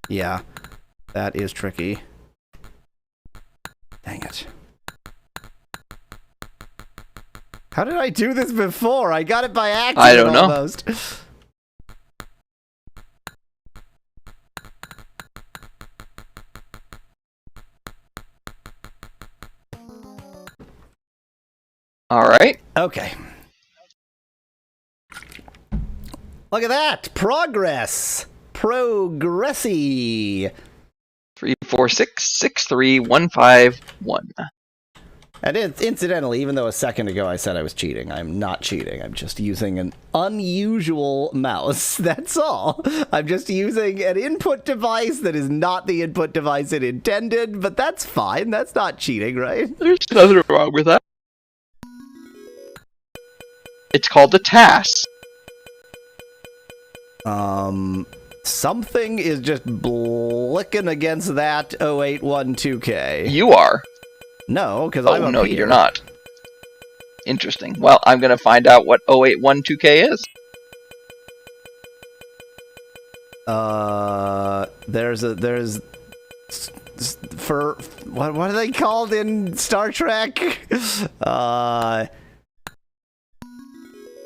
Yeah, that is tricky. Dang it. How did I do this before? I got it by accident I don't know. almost. Alright. Okay. Look at that! Progress! Progressy! 3, 4, 6, 6, 3, 1, 5, 1. And incidentally, even though a second ago I said I was cheating, I'm not cheating. I'm just using an unusual mouse. That's all. I'm just using an input device that is not the input device it intended, but that's fine. That's not cheating, right? There's nothing wrong with that. It's called a task. Something is just blicking against that 0812K. You are. No, because Oh, I'm up no, here. you're not. Interesting. Well, I'm going to find out what 0812K is. There's for what are they called in Star Trek?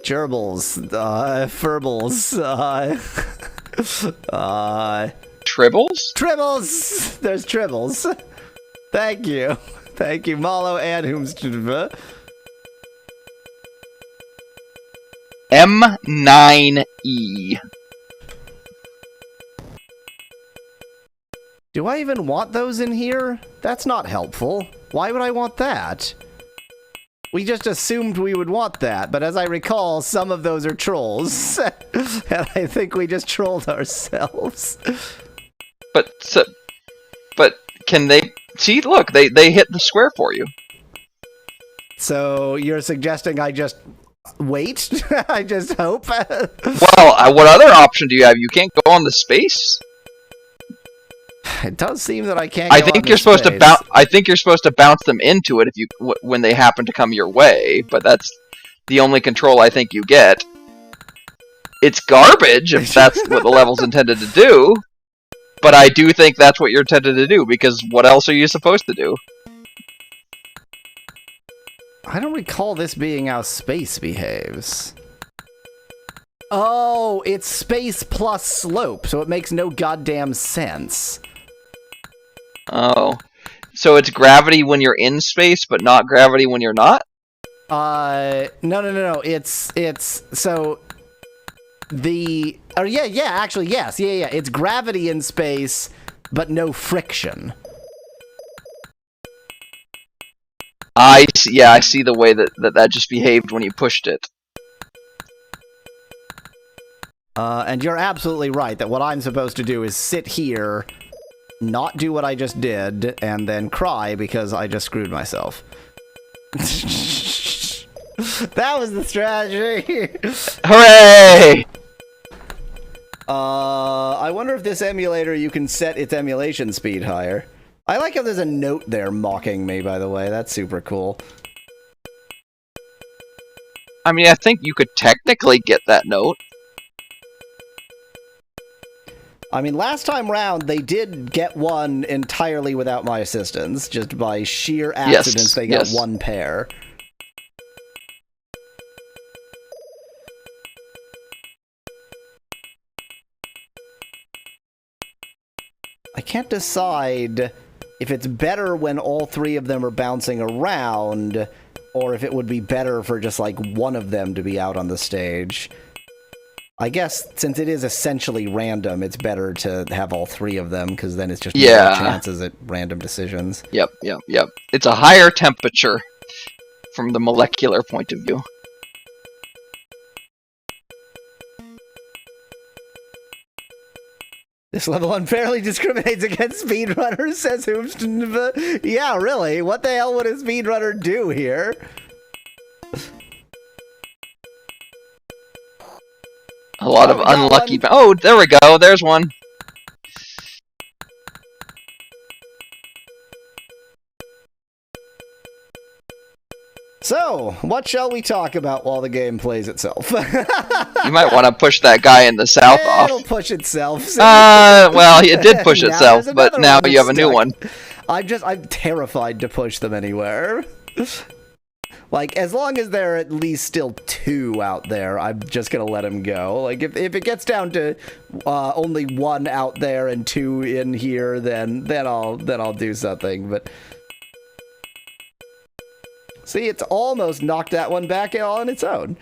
Gerbils, furbles, Tribbles? tribbles. There's tribbles. Thank you, Malo and Whomstv. M9E. Do I even want those in here? That's not helpful. Why would I want that? We just assumed we would want that, but as I recall, some of those are trolls. And I think we just trolled ourselves. But can they... See, look, they hit the square for you. So you're suggesting I just wait? I just hope? Well, what other option do you have? You can't go on the space? It does seem that I can't I go think on you're the supposed to space. bounce. I think you're supposed to bounce them into it if you when they happen to come your way. But that's the only control I think you get. It's garbage if that's what the level's intended to do. But I do think that's what you're intended to do, because what else are you supposed to do? I don't recall this being how space behaves. Oh, it's space plus slope, so it makes no goddamn sense. Oh. So it's gravity when you're in space, but not gravity when you're not? No. It's so actually, yes. Yeah. It's gravity in space, but no friction. I see the way that just behaved when you pushed it. And you're absolutely right that what I'm supposed to do is sit here, not do what I just did, and then cry because I just screwed myself. That was the strategy! Hooray! I wonder if this emulator, you can set its emulation speed higher. I like how there's a note there mocking me, by the way. That's super cool. I mean, I think you could technically get that note. I mean, last time round, they did get one entirely without my assistance. Just by sheer accidents, they got one pair. I can't decide if it's better when all three of them are bouncing around, or if it would be better for just, like, one of them to be out on the stage. I guess, since it is essentially random, it's better to have all three of them, because then it's just more chances at random decisions. Yep. It's a higher temperature from the molecular point of view. This level unfairly discriminates against speedrunners, says Hoopst. Yeah, really? What the hell would a speedrunner do here? A lot of unlucky... Oh, there we go. There's one. So, what shall we talk about while the game plays itself? You might want to push that guy in the south off. It'll push itself. Well, it did push itself, but now you have a new one. I'm terrified to push them anywhere. Like, as long as there are at least still two out there, I'm just gonna let him go. Like, if it gets down to only one out there and two in here, then I'll do something. But see, it's almost knocked that one back on its own.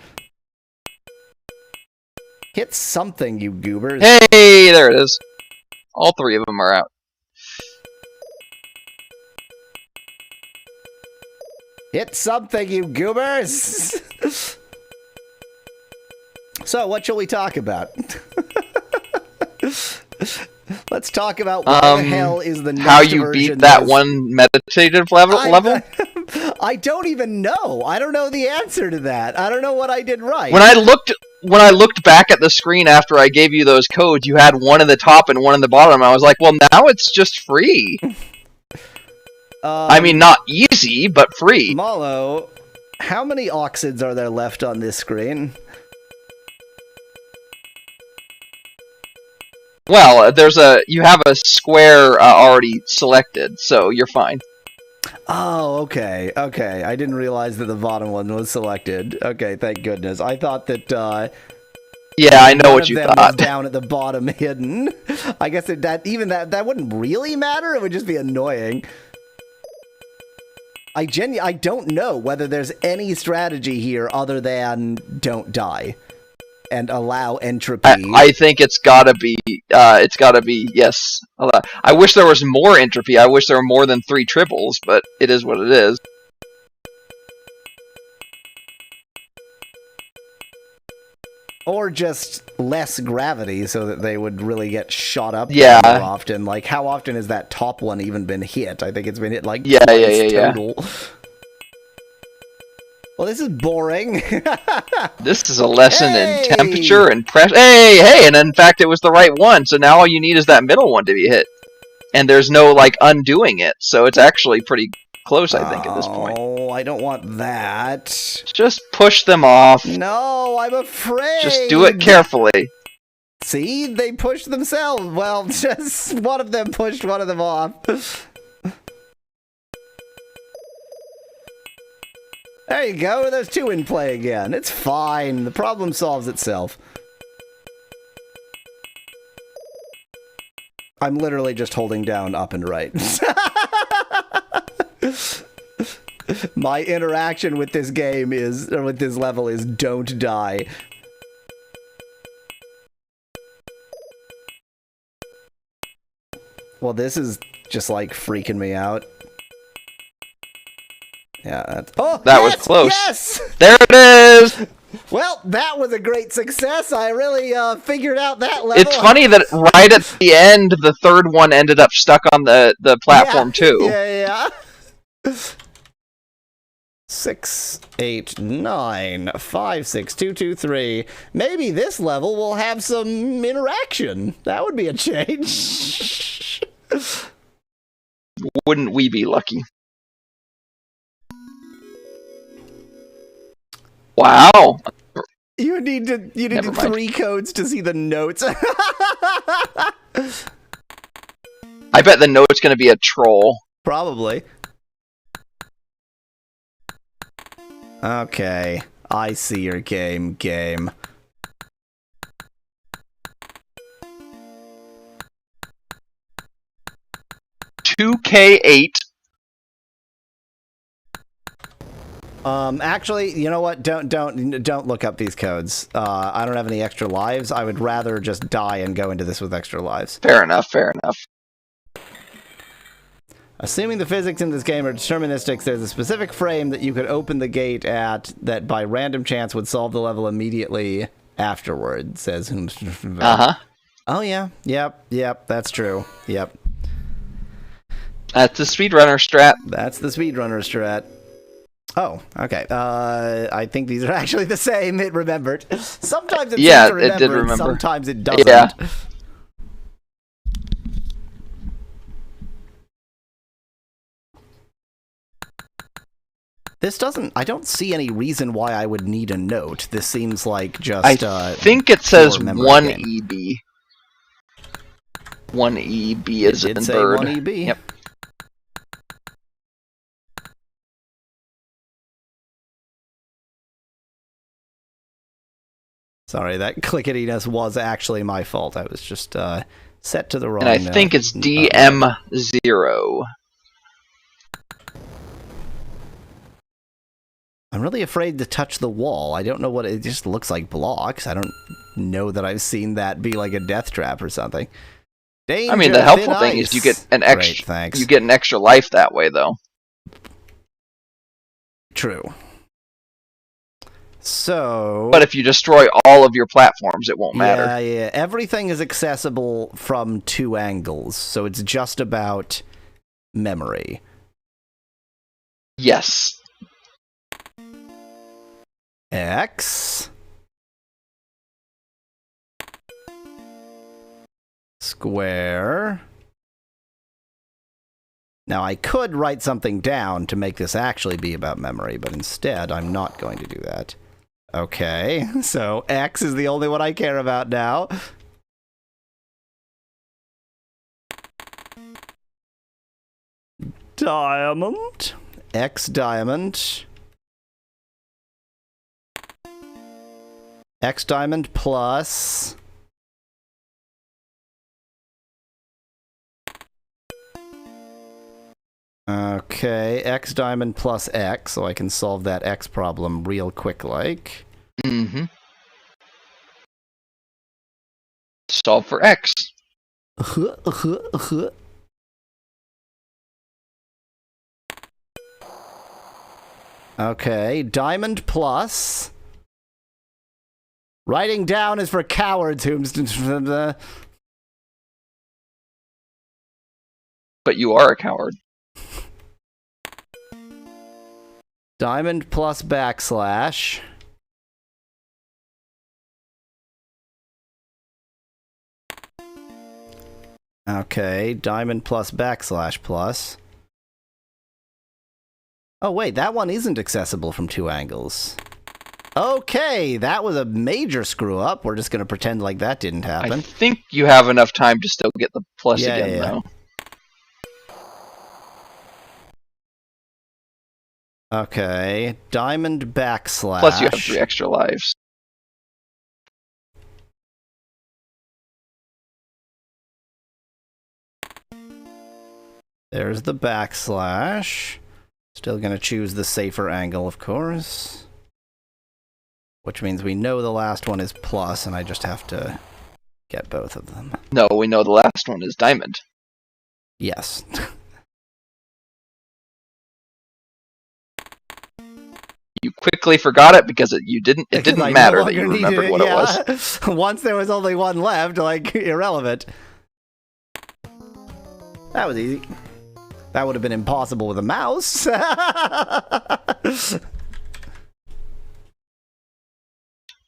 Hit something, you goobers. Hey, there it is. All three of them are out. Hit something, you goobers! So, what shall we talk about? Let's talk about what the hell is the next how you beat that one meditative level? I don't even know. I don't know the answer to that. I don't know what I did right. When I looked back at the screen after I gave you those codes, you had one in the top and one in the bottom. I was like, well, now it's just free. I mean, not easy, but free. Malo, how many Oxids are there left on this screen? Well, you have a square already selected, so you're fine. Oh, okay. I didn't realize that the bottom one was selected. Okay, thank goodness. I thought that, yeah, I know what you thought. Was down at the bottom hidden. I guess that wouldn't really matter. It would just be annoying. I don't know whether there's any strategy here other than don't die and allow entropy. I think it's gotta be yes. I wish there was more entropy. I wish there were more than 3 triples, but it is what it is. Or just less gravity so that they would really get shot up more often. Like, how often has that top one even been hit? I think it's been hit, like, twice total. Well, this is boring. This is a lesson in temperature and pressure. Hey, and in fact, it was the right one, so now all you need is that middle one to be hit. And there's no, like, undoing it, so it's actually pretty close, I think, at this point. Oh, I don't want that. Just push them off. No, I'm afraid. Just do it carefully. See? They pushed themselves. Well, just one of them pushed one of them off. There you go. There's 2 in play again. It's fine. The problem solves itself. I'm literally just holding down up and right. My interaction with this game is, or with this level is don't die. Well, this is just like freaking me out. Yeah, that's... Oh, That was close. Yes! There it is! Well, that was a great success. I really figured out that level. It's funny that right at the end, the third one ended up stuck on the platform, too. Yeah. 6, 8, 9, 5, 6, 2, 2, 3. Maybe this level will have some interaction. That would be a change. Wouldn't we be lucky? Wow. You need Never mind. 3 codes to see the notes. I bet the note's going to be a troll. Probably. Okay, I see your game. 2K8. Actually, you know what? Don't look up these codes. I don't have any extra lives. I would rather just die and go into this with extra lives. Fair enough. Assuming the physics in this game are deterministics, there's a specific frame that you could open the gate at that by random chance would solve the level immediately afterward, says Hoomst. Uh-huh. Oh, yeah. Yep, that's true. Yep. That's the speedrunner strat. That's the speedrunner strat. Oh, okay. I think these are actually the same. It remembered. Sometimes it seems to remember, it did and remember. sometimes it doesn't. Yeah. This doesn't... I don't see any reason why I would need a note. This seems like just... I think it says pure memory 1 game. EB. 1 EB is in It did say bird. 1 EB. Yep. Sorry, that clicketiness was actually my fault. I was just set to the wrong... And I think it's DM0. I'm really afraid to touch the wall. I don't know what... It just looks like blocks. I don't know that I've seen that be like a death trap or something. Danger, I mean, the helpful thin thing ice. is you get an Great, extra. thanks. You get an extra life that way, though. True. So... But if you destroy all of your platforms, it won't matter. Yeah. Everything is accessible from 2 angles, so it's just about memory. Yes. X... Square... Now, I could write something down to make this actually be about memory, but instead, I'm not going to do that. Okay, so X is the only one I care about now. Diamond. X diamond. X diamond plus... Okay, X diamond plus X, so I can solve that X problem real quick like. Mm-hmm. Solve for X. Okay, diamond plus... Writing down is for cowards, Hoomst. But you are a coward. Diamond plus backslash. Okay, diamond plus backslash plus. Oh wait, that one isn't accessible from 2 angles. Okay, that was a major screw up. We're just gonna pretend like that didn't happen. I think you have enough time to still get the plus Yeah, again, yeah. though. Okay, diamond backslash. Plus you have 3 extra lives. There's the backslash. Still gonna choose the safer angle, of course. Which means we know the last one is plus, and I just have to get both of them. No, we know the last one is diamond. Yes. You quickly forgot it because it didn't matter that you remembered what it was. Once there was only one left, like, irrelevant. That was easy. That would have been impossible with a mouse.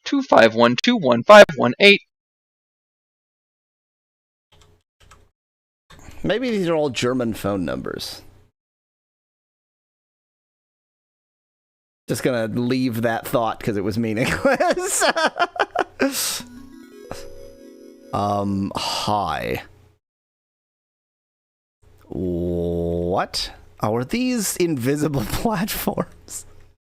251211518. Maybe these are all German phone numbers. Just gonna leave that thought because it was meaningless. Hi. What? Oh, are these invisible platforms?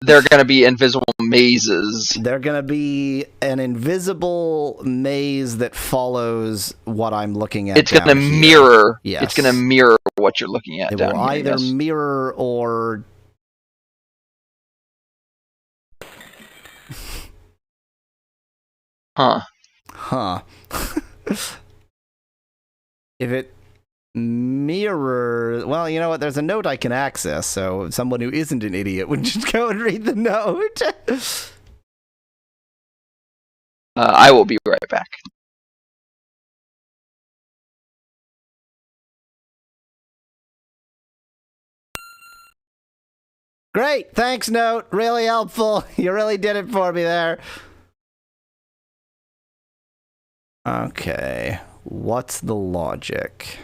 They're going to be invisible mazes. They're gonna be an invisible maze that follows what I'm looking at. It's going to mirror. Yes. It's going to mirror what you're looking at It down will here. either Yes. mirror or... Huh. Huh. If it mirror, well, you know what, there's a note I can access, so someone who isn't an idiot would just go and read the note. I will be right back. Great, thanks, note, really helpful. You really did it for me there. Okay, what's the logic?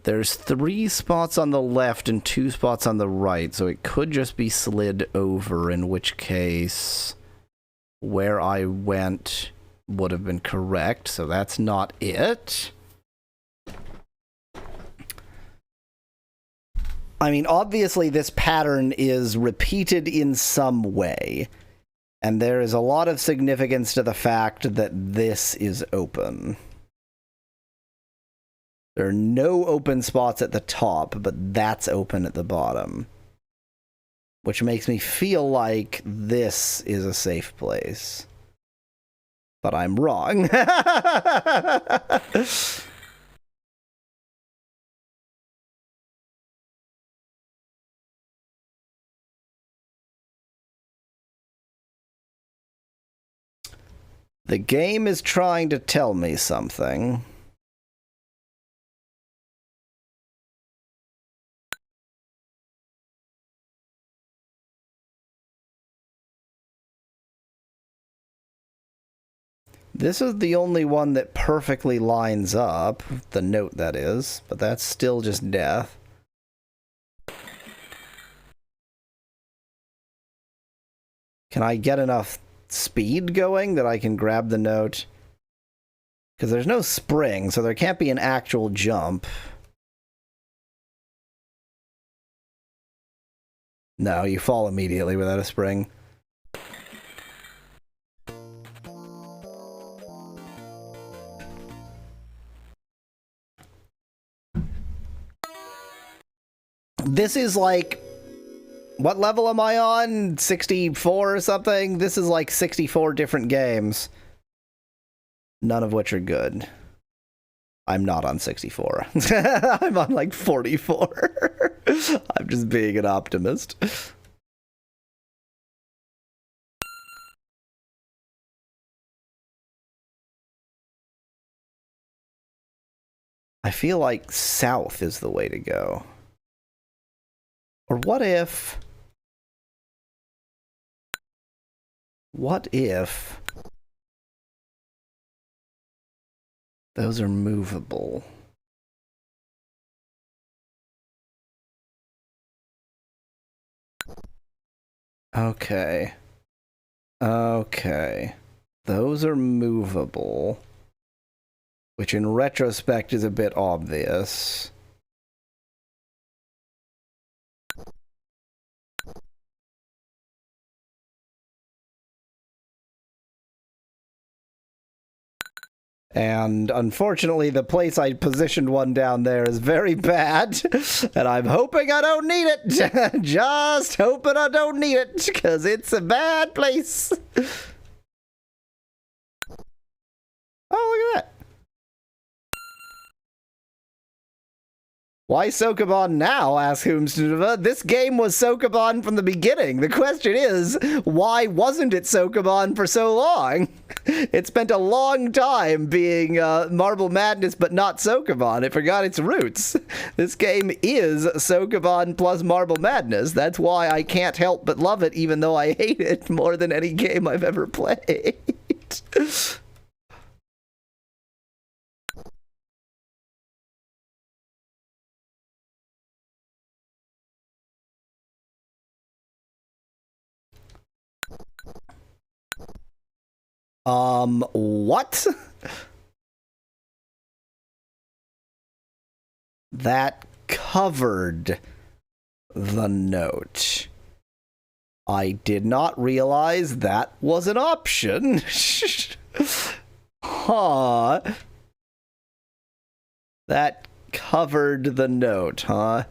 There's 3 spots on the left and 2 spots on the right, so it could just be slid over, in which case where I went would have been correct, so that's not it. I mean, obviously this pattern is repeated in some way, and there is a lot of significance to the fact that this is open. There are no open spots at the top, but that's open at the bottom. Which makes me feel like this is a safe place. But I'm wrong. The game is trying to tell me something. This is the only one that perfectly lines up, the note that is, but that's still just death. Can I get enough speed going that I can grab the note? Because there's no spring, so there can't be an actual jump. No, you fall immediately without a spring. This is like... What level am I on? 64 or something? This is like 64 different games. None of which are good. I'm not on 64. I'm on like 44. I'm just being an optimist. I feel like south is the way to go. Or what if... What if... Those are movable. Okay. Okay. Those are movable. Which in retrospect is a bit obvious. And unfortunately, the place I positioned one down there is very bad, and I'm hoping I don't need it. Just hoping I don't need it, because it's a bad place. Oh, look at that. Why Sokoban now, asks Whomsnova. This game was Sokoban from the beginning. The question is, why wasn't it Sokoban for so long? It spent a long time being Marble Madness, but not Sokoban. It forgot its roots. This game is Sokoban plus Marble Madness. That's why I can't help but love it, even though I hate it more than any game I've ever played. What? That covered the note. I did not realize that was an option. Huh. That covered the note, huh?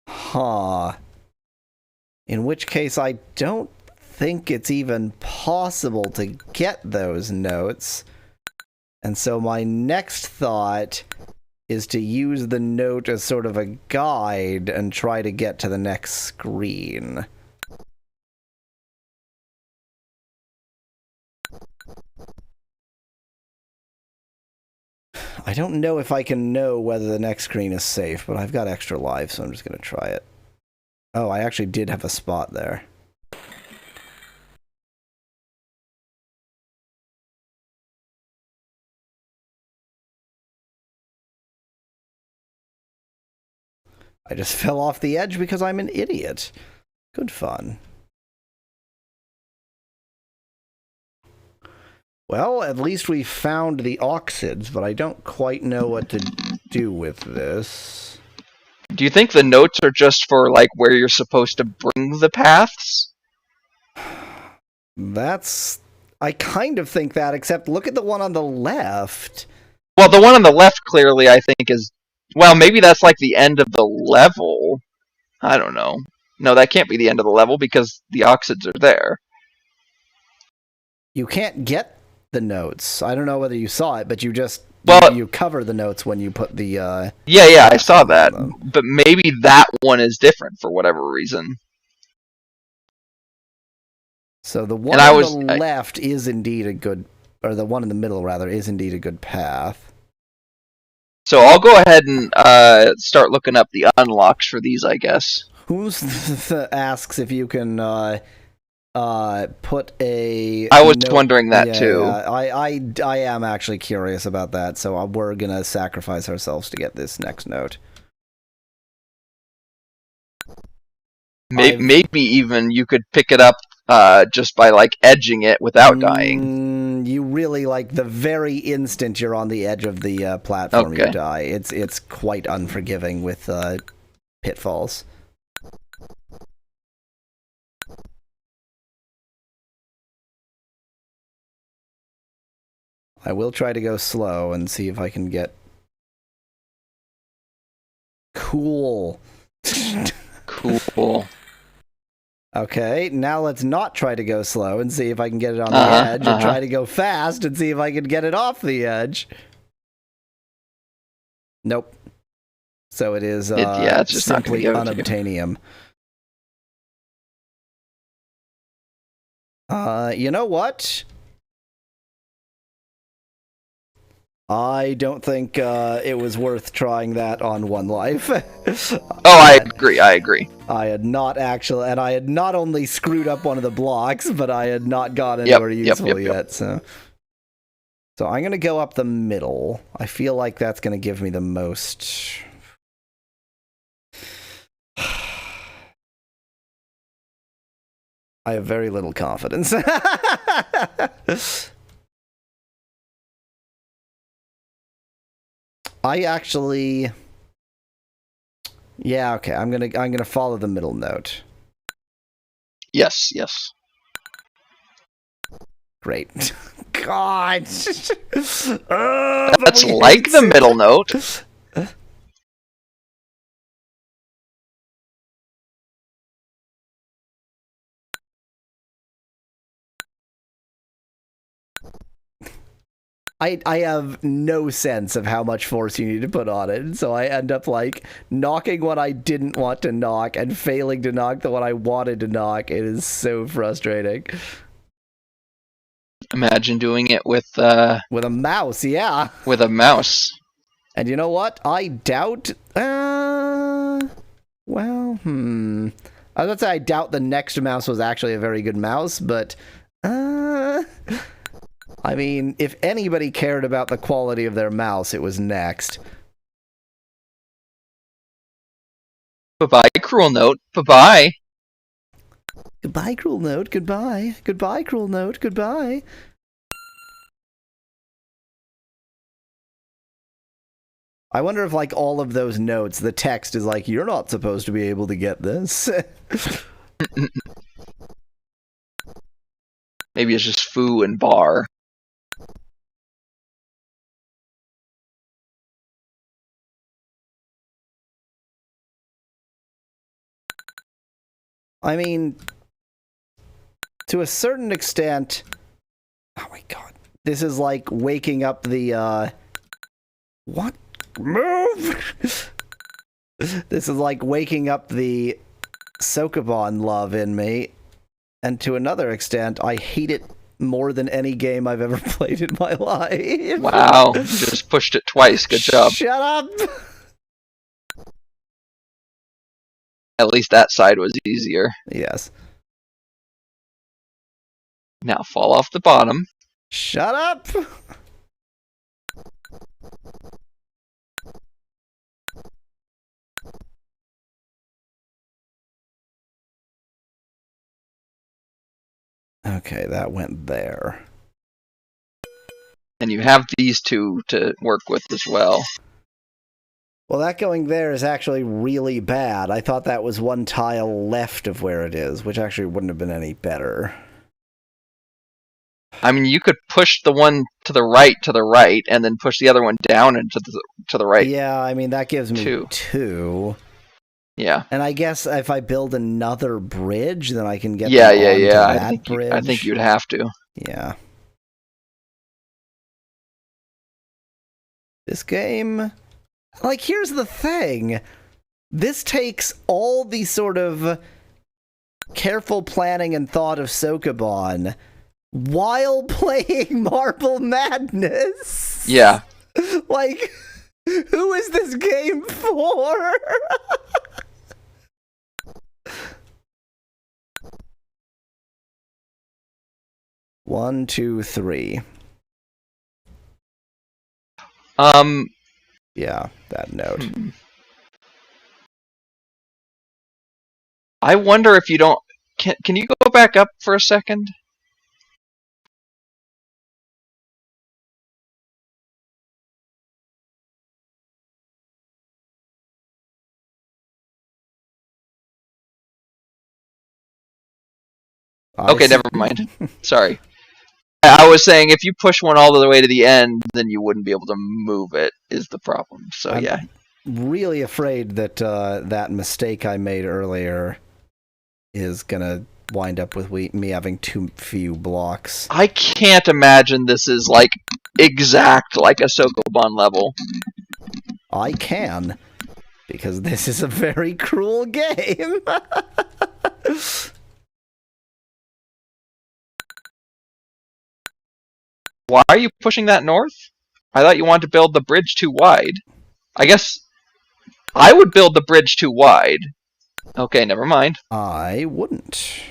Huh. In which case, I don't think it's even possible to get those notes. And so my next thought is to use the note as sort of a guide and try to get to the next screen. I don't know if I can know whether the next screen is safe, but I've got extra life, so I'm just going to try it. Oh, I actually did have a spot there. I just fell off the edge because I'm an idiot. Good fun. Well, at least we found the oxids, but I don't quite know what to do with this. Do you think the notes are just for, like, where you're supposed to bring the paths? That's... I kind of think that, except look at the one on the left. Well, the one on the left clearly, I think, is... Well, maybe that's, like, the end of the level. I don't know. No, that can't be the end of the level, because the oxids are there. You can't get the notes. I don't know whether you saw it, but you just... Well, you cover the notes when you put the... Yeah, I saw that. But maybe that one is different for whatever reason. So the one on the left is indeed a good... Or the one in the middle, rather, is indeed a good path. So I'll go ahead and start looking up the unlocks for these, I guess. Who's asks if you can... put a... I was wondering that too. I am actually curious about that, so we're gonna sacrifice ourselves to get this next note. Maybe even you could pick it up just by, like, edging it without dying. You really, like, the very instant you're on the edge of the platform, you die. It's quite unforgiving with pitfalls. I will try to go slow and see if I can get... Cool. Cool. Okay, now let's not try to go slow and see if I can get it on the edge, and try to go fast and see if I can get it off the edge. Nope. So it is it's just simply unobtainium. You know what? I don't think it was worth trying that on one life. I agree. I had not actually, and I had not only screwed up one of the blocks, but I had not got anywhere useful yet. So I'm gonna go up the middle. I feel like that's gonna give me the most. I have very little confidence. I actually... Yeah, okay, I'm gonna follow the middle note. Yes, yes. Great. God. That's like the middle note. I have no sense of how much force you need to put on it, so I end up like knocking what I didn't want to knock and failing to knock the one I wanted to knock. It is so frustrating. Imagine doing it with a mouse, yeah. With a mouse. And you know what? I doubt. I was about to say I doubt the next mouse was actually a very good mouse, but I mean, if anybody cared about the quality of their mouse, it was Next. Bye-bye, Cruel Note. Bye-bye. Goodbye, Cruel Note. Goodbye. Goodbye, Cruel Note. Goodbye. I wonder if, like, all of those notes, the text is like, you're not supposed to be able to get this. Maybe it's just foo and bar. I mean, to a certain extent, oh my god, this is like waking up the, what? Move! This is like waking up the Sokoban love in me, and to another extent, I hate it more than any game I've ever played in my life. Wow, you just pushed it twice, good job. Shut up! At least that side was easier. Yes. Now fall off the bottom. Shut up! Okay, that went there. And you have these two to work with as well. Well, that going there is actually really bad. I thought that was one tile left of where it is, which actually wouldn't have been any better. I mean, you could push the one to the right, and then push the other one down and to the right. Yeah, I mean, that gives me two. Yeah. And I guess if I build another bridge, then I can get yeah. that bridge. I think you'd have to. Yeah. This game... Like, here's the thing. This takes all the sort of careful planning and thought of Sokoban while playing Marble Madness. Yeah. Like, who is this game for? One, two, three. Yeah, that note. I wonder if you don't... Can you go back up for a second? Okay, never mind. Sorry. I was saying if you push one all the way to the end, then you wouldn't be able to move it, is the problem. So, yeah. I'm really afraid that that mistake I made earlier is gonna wind up with me having too few blocks. I can't imagine this is, like, exact like a Sokoban level. I can, because this is a very cruel game. Why are you pushing that north? I thought you wanted to build the bridge too wide. I guess I would build the bridge too wide. Okay, never mind. I wouldn't.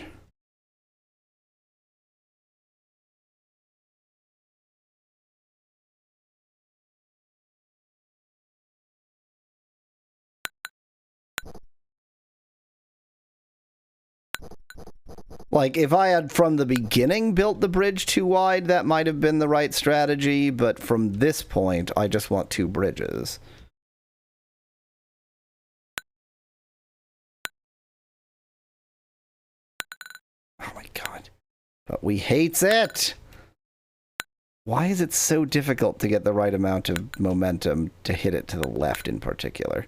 Like, if I had from the beginning built the bridge too wide, that might have been the right strategy, but from this point, I just want two bridges. But we hates it! Why is it so difficult to get the right amount of momentum to hit it to the left in particular?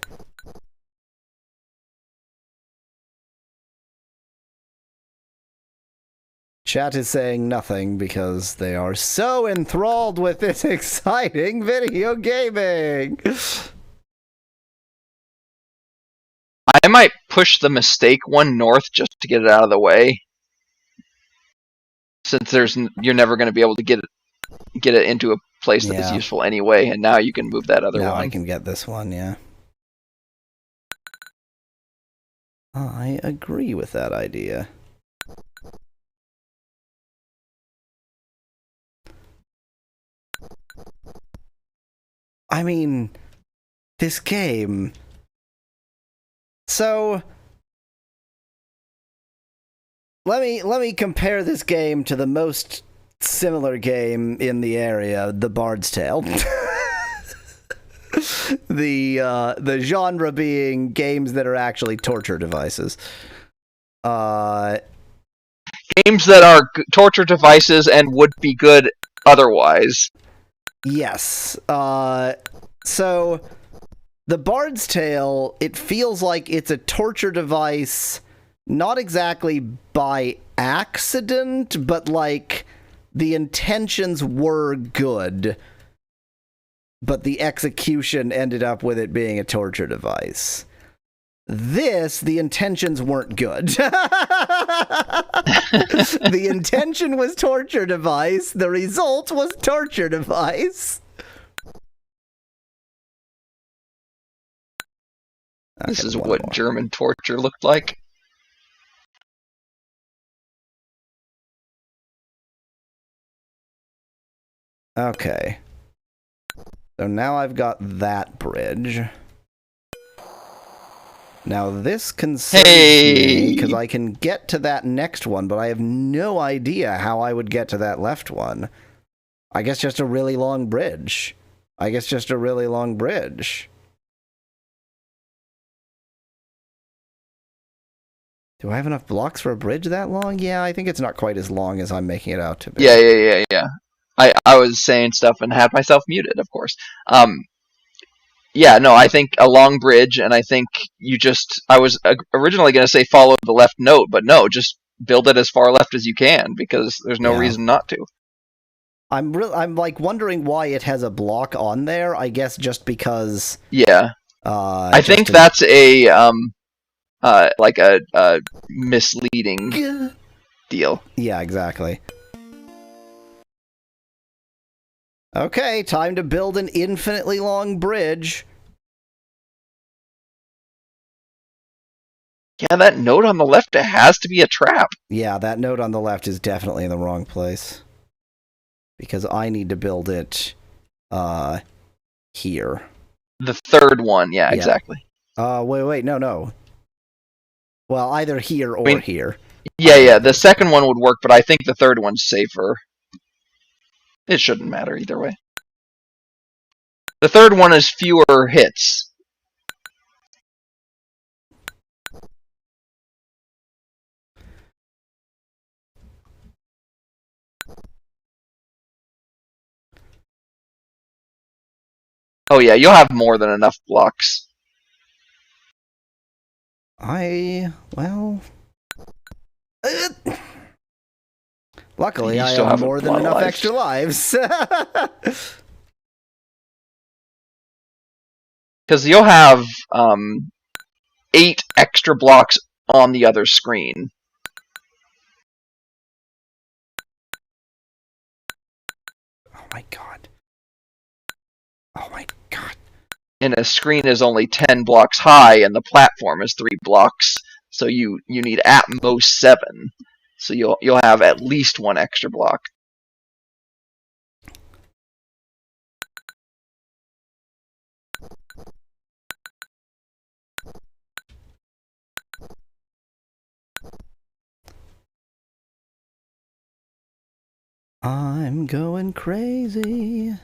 Chat is saying nothing because they are so enthralled with this exciting video gaming! I might push the mistake one north just to get it out of the way. Since you're never going to be able to get it into a place that is useful anyway, and now you can move that other now one. I can get this one, yeah. I agree with that idea. I mean, this game... So... Let me compare this game to the most similar game in the area, The Bard's Tale. The genre being games that are actually torture devices. Games that are torture devices and would be good otherwise. Yes. So, The Bard's Tale, it feels like it's a torture device, not exactly by accident, but like the intentions were good, but the execution ended up with it being a torture device. This, the intentions weren't good. The intention was torture device, the result was torture device. This is what German torture looked like. Okay. So now I've got that bridge. Now this concerns me, because I can get to that next one, but I have no idea how I would get to that left one. I guess just a really long bridge. Do I have enough blocks for a bridge that long? Yeah, I think it's not quite as long as I'm making it out to be. Yeah. I was saying stuff and had myself muted, of course. Yeah, no, I think a long bridge, and I think I was originally going to say follow the left note, but no, just build it as far left as you can, because there's no reason not to. I'm like wondering why it has a block on there. I guess just because. Yeah. I think that's like a misleading deal. Yeah, exactly. Okay, time to build an infinitely long bridge. Yeah, that note on the left, it has to be a trap. Yeah, that note on the left is definitely in the wrong place. Because I need to build it, here. The third one, yeah. Exactly. Wait, no. Well, either here or here. Yeah, the second one would work, but I think the third one's safer. It shouldn't matter either way. The third one is fewer hits. Oh yeah, you'll have more than enough blocks. Luckily, I have more than enough extra lives. Because you'll have 8 extra blocks on the other screen. Oh my god. And a screen is only 10 blocks high, and the platform is 3 blocks. So you need at most 7. So you'll have at least 1 extra block. I'm going crazy.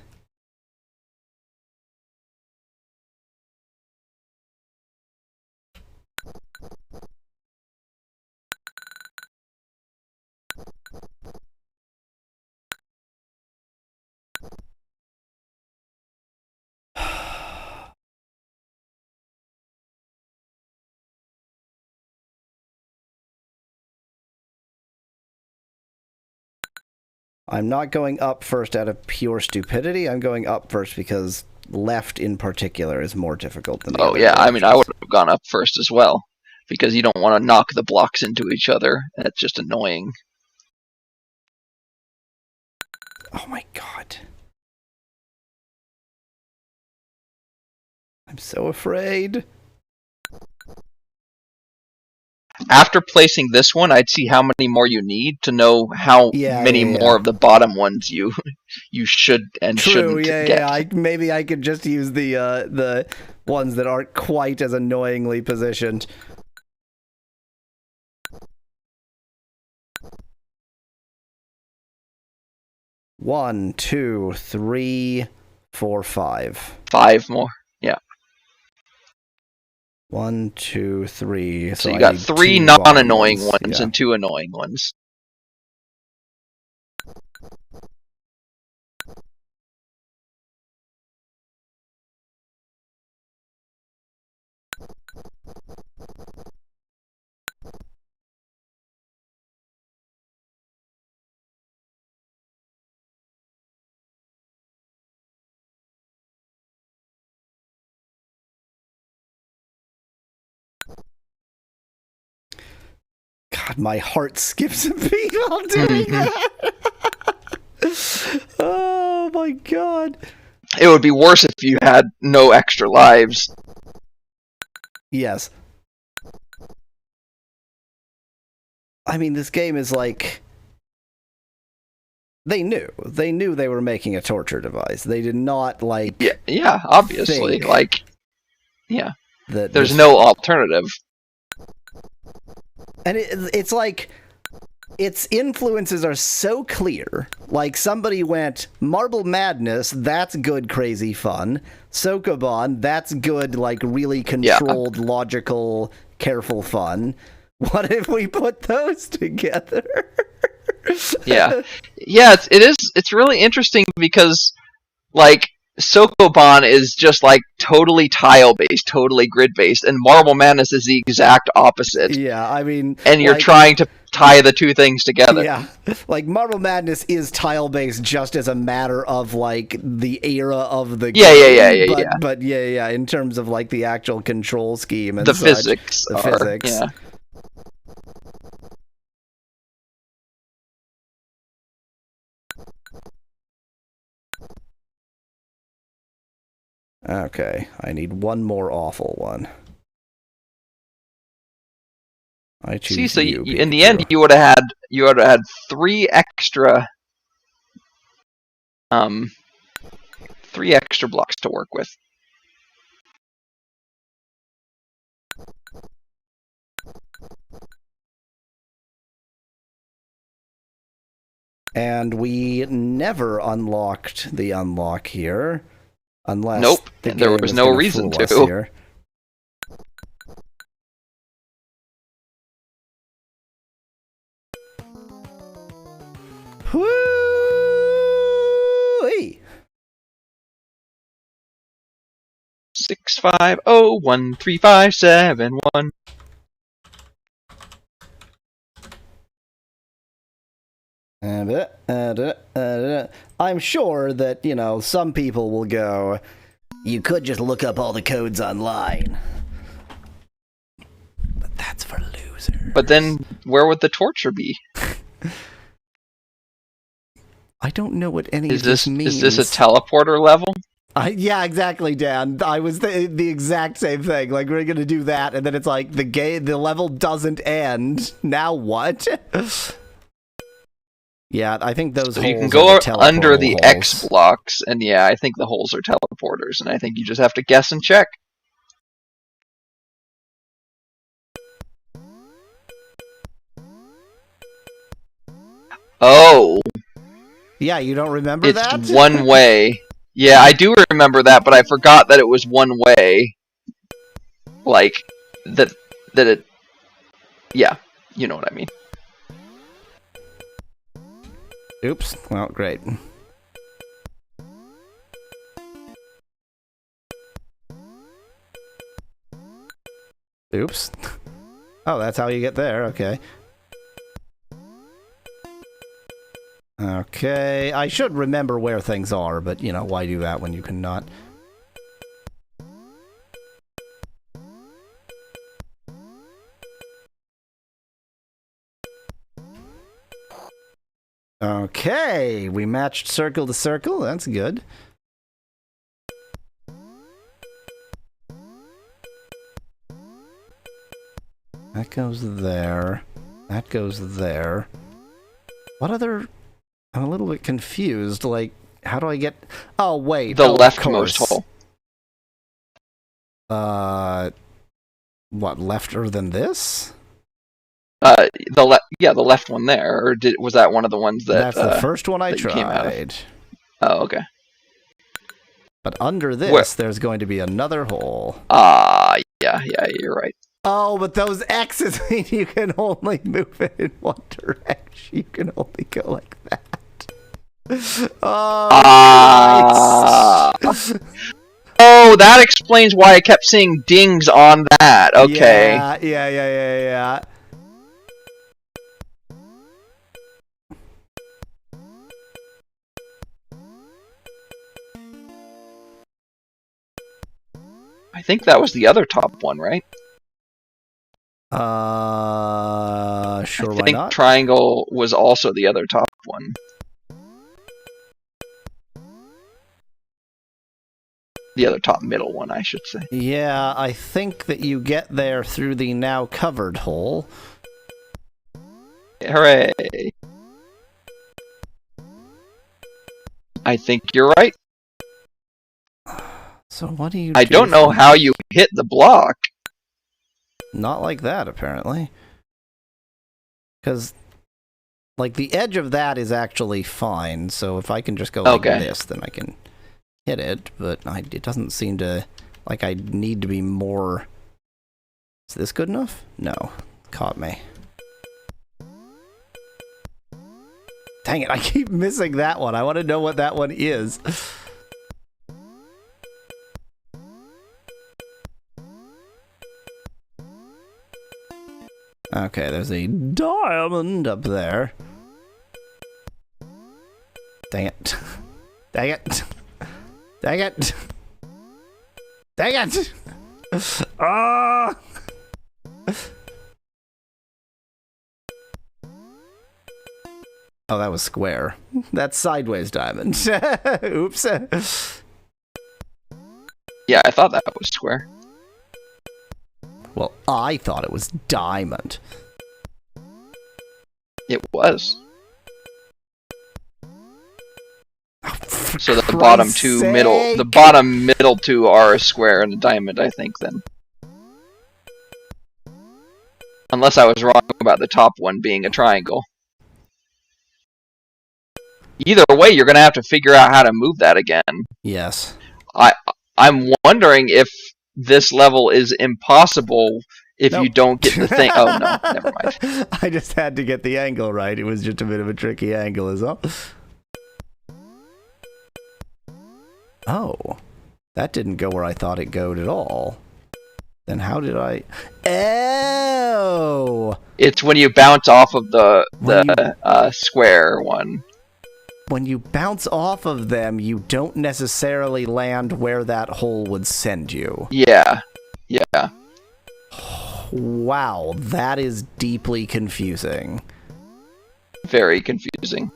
I'm not going up first out of pure stupidity. I'm going up first because left in particular is more difficult than the Oh other yeah, I mean, I directions. would have gone up first as well, because you don't want to knock the blocks into each other. That's just annoying. Oh my god. I'm so afraid. After placing this one, I'd see how many more you need to know how many more of the bottom ones you should and True, shouldn't yeah, get. yeah. Maybe I could just use the ones that aren't quite as annoyingly positioned. One, two, three, four, five. 5 more. Yeah. 1, 2, 3. So you I got need 3 two bottom non-annoying ones yeah. and 2 annoying ones. God, my heart skips a beat while doing that. Oh my god. It would be worse if you had no extra lives. Yes. I mean, this game is like... They knew they were making a torture device. They did not, like... Yeah, obviously. think Like, yeah. that There's this- no alternative. And it's like... Its influences are so clear. Like, somebody went, Marble Madness, that's good, crazy fun. Sokoban, that's good, like, really controlled, logical, careful fun. What if we put those together? Yeah. Yeah, it's really interesting because, like, Sokoban is just, like, totally tile-based, totally grid-based, and Marble Madness is the exact opposite. Yeah, I mean... And you're trying to tie the two things together. Yeah, like, Marble Madness is tile-based just as a matter of, like, the era of the game. But yeah, in terms of, like, the actual control scheme and the such. Physics. The physics. Yeah. Okay, I need one more awful one. I choose See, so you, in the Pikachu. end, you would have had 3 extra, 3 extra blocks to work with. And we never unlocked the unlock here. Unless Nope, the there game was is no gonna reason fool us to. here. Whoo! 6501357 I'm sure that, you know, some people will go, you could just look up all the codes online. But that's for losers. But then, where would the torture be? I don't know what any Is of this means. Is this a teleporter level? Yeah, exactly, Dan. I was the exact same thing. Like, we're gonna do that, and then it's like, the level doesn't end. Now what? Yeah, I think those So holes you can go are the under the teleportal X holes. blocks, and yeah, I think the holes are teleporters, and I think you just have to guess and check. Oh, Yeah, you don't remember it's that? one way. Yeah, I do remember that, but I forgot that it was one way. Like, that it... Yeah, you know what I mean. Oops. Well, great. Oops. Oh, that's how you get there. Okay. Okay, I should remember where things are, but, you know, why do that when you can not? Okay, we matched circle to circle. That's good. That goes there. That goes there. What other... I'm a little bit confused. Like, how do I get... Oh, wait. The Oh, leftmost hole. What, lefter than this? The left one there, or was that one of the ones that? That's the first one I that you came out of? tried. Oh, okay. But under this, there's going to be another hole. Yeah, you're right. Oh, but those X's mean you can only move it in one direction. You can only go like that. Oh, Christ. Oh, that explains why I kept seeing dings on that. Okay. Yeah. I think that was the other top one, right? Sure, I why think not? triangle was also the other top one. The other top middle one, I should say. Yeah, I think that you get there through the now covered hole. Hooray! I think you're right. So what do you I don't know how you hit the block. Not like that, apparently. Because, like, the edge of that is actually fine, so if I can just go like this, then I can hit it, but it doesn't seem to... Like, I need to be more... Is this good enough? No. Caught me. Dang it, I keep missing that one. I want to know what that one is. Okay, there's a diamond up there. Dang it. Dang it. Dang it. Dang it. Ah! Oh, that was square. That's sideways diamond. Oops. Yeah, I thought that was square. Well, I thought it was diamond. It was. So the Christ's bottom two sake. the bottom middle two are a square and a diamond, I think, then. Unless I was wrong about the top one being a triangle. Either way, you're gonna have to figure out how to move that again. Yes. I'm wondering if this level is impossible if you don't get the thing. Oh no, never mind. I just had to get the angle right. It was just a bit of a tricky angle, is all. Oh, that didn't go where I thought it would at all. Then how did I... Oh! It's when you bounce off of the square one. When you bounce off of them, you don't necessarily land where that hole would send you. Yeah. Wow, that is deeply confusing. Very confusing.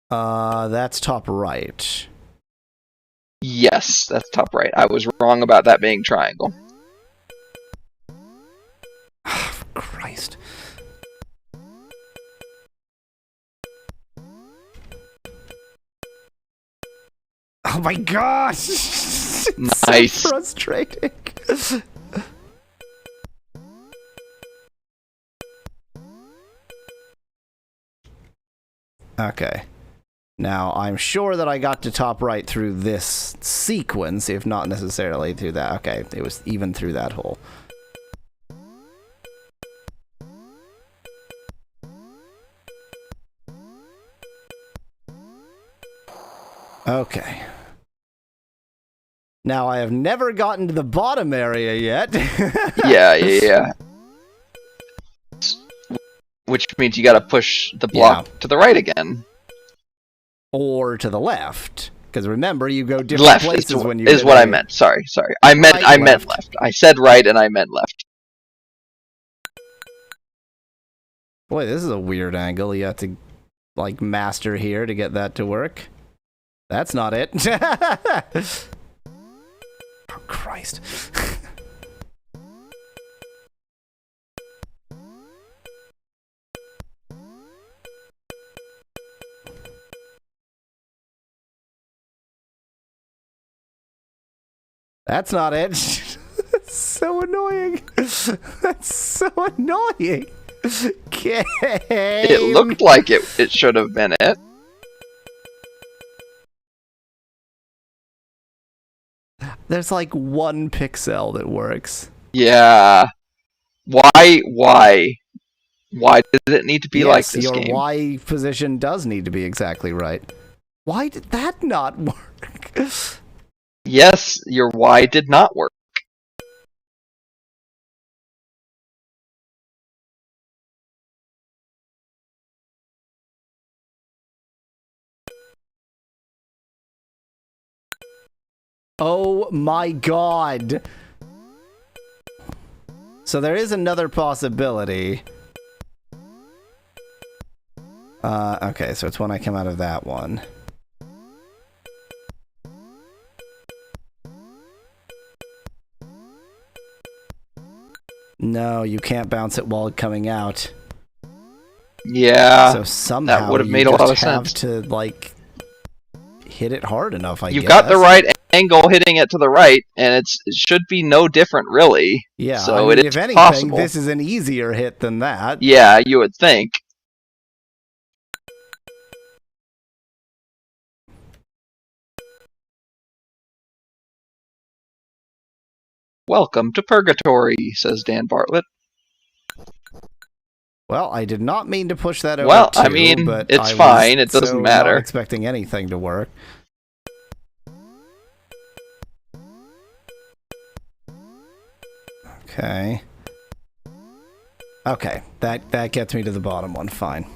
That's top right. Yes, that's top right. I was wrong about that being triangle. Christ. Oh my gosh! It's Nice. so frustrating. Okay. Now, I'm sure that I got to top right through this sequence, if not necessarily through that. Okay, it was even through that hole. Okay. Now, I have never gotten to the bottom area yet. Yeah. Which means you gotta push the block to the right again. Or to the left. Because remember, you go different Left places when you is what I meant. Sorry. I meant left. I said right and I meant left. Boy, this is a weird angle. You have to, like, master here to get that to work. That's not it. Oh, Christ. That's not it. That's so annoying. That's so annoying. Game. It looked like it should have been it. There's like one pixel that works. Yeah. Why did it need to be like this your game? Y position does need to be exactly right. Why did that not work? Yes, your Y did not work. Oh my god. So there is another possibility. Okay, so it's when I come out of that one. No, you can't bounce it while coming out. Yeah. So somehow that would have you made a lot just of sense. have to, like, hit it hard enough, I guess. You've got the right angle hitting it to the right, and it should be no different, really. Yeah, so I mean, it if is anything, possible. this is an easier hit than that. Yeah, you would think. Welcome to Purgatory, says Dan Bartlett. Well, I did not mean to push that over Well, too, I mean, but it's I fine. was It doesn't so matter. Not expecting anything to work. Okay. Okay, that gets me to the bottom one. Fine.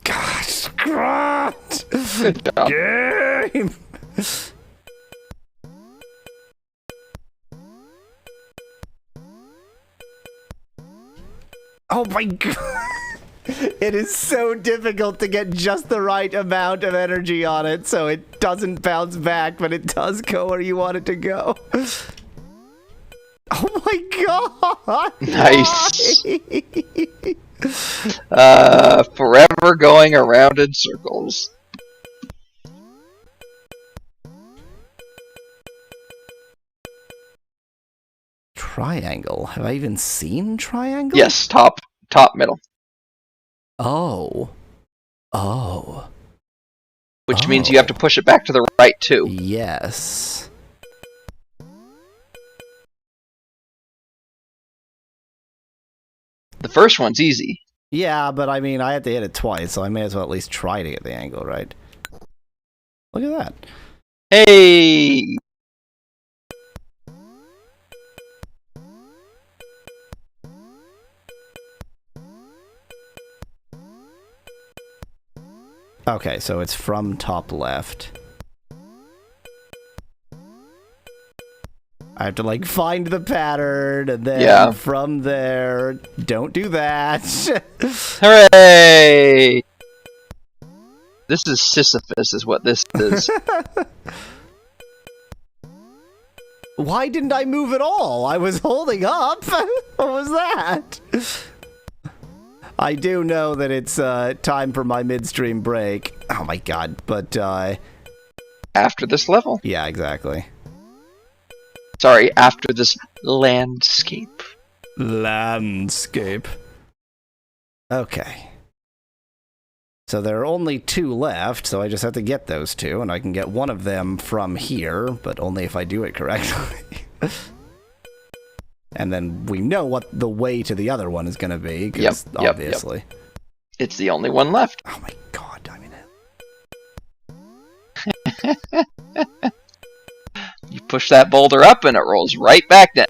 Gosh, God! Good job. Game! Oh my god! It is so difficult to get just the right amount of energy on it so it doesn't bounce back, but it does go where you want it to go. Oh my god! Nice. Why? Forever going around in circles. Triangle. Have I even seen triangle? Yes, top, middle. Oh. Oh. Which means you have to push it back to the right, too. Yes. The first one's easy. Yeah, but I mean, I had to hit it twice, so I may as well at least try to get the angle right. Look at that. Hey! Okay, so it's from top left. I have to, like, find the pattern, and then from there, don't do that. Hooray! This is Sisyphus, is what this is. Why didn't I move at all? I was holding up. What was that? I do know that it's time for my midstream break. Oh my god, but After this level. yeah, exactly. Sorry, after this landscape. Landscape. Okay. So there are only 2 left, so I just have to get those 2, and I can get one of them from here, but only if I do it correctly. And then we know what the way to the other one is going to be, 'cause Yep, obviously. It's the only one left. Oh my god, I mean You push that boulder up and it rolls right back down.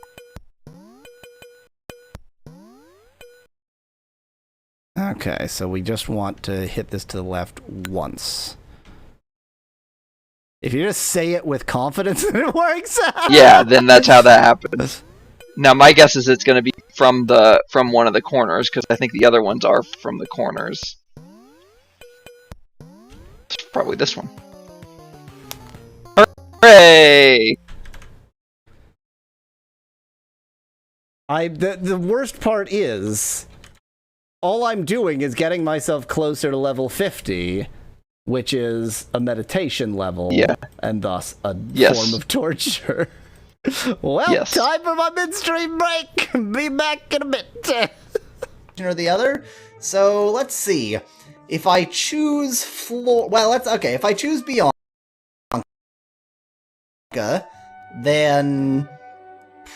Okay, so we just want to hit this to the left once. If you just say it with confidence, then it works. Yeah, then that's how that happens. Now my guess is it's going to be from one of the corners, because I think the other ones are from the corners. It's probably this one. Hooray! The worst part is, all I'm doing is getting myself closer to level 50, which is a meditation level, and thus a form of torture. Well, time for my midstream break. Be back in a bit. Or the other. So let's see. If I choose if I choose Bianca, then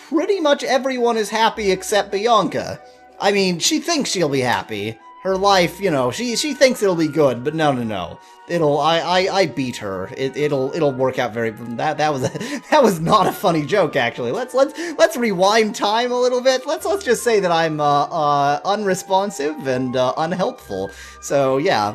pretty much everyone is happy except Bianca. I mean, she thinks she'll be happy. Her life, you know, she thinks it'll be good, but no. I beat her. It'll work out very. That was not a funny joke, actually. Let's rewind time a little bit. Let's just say that I'm unresponsive and unhelpful. So yeah,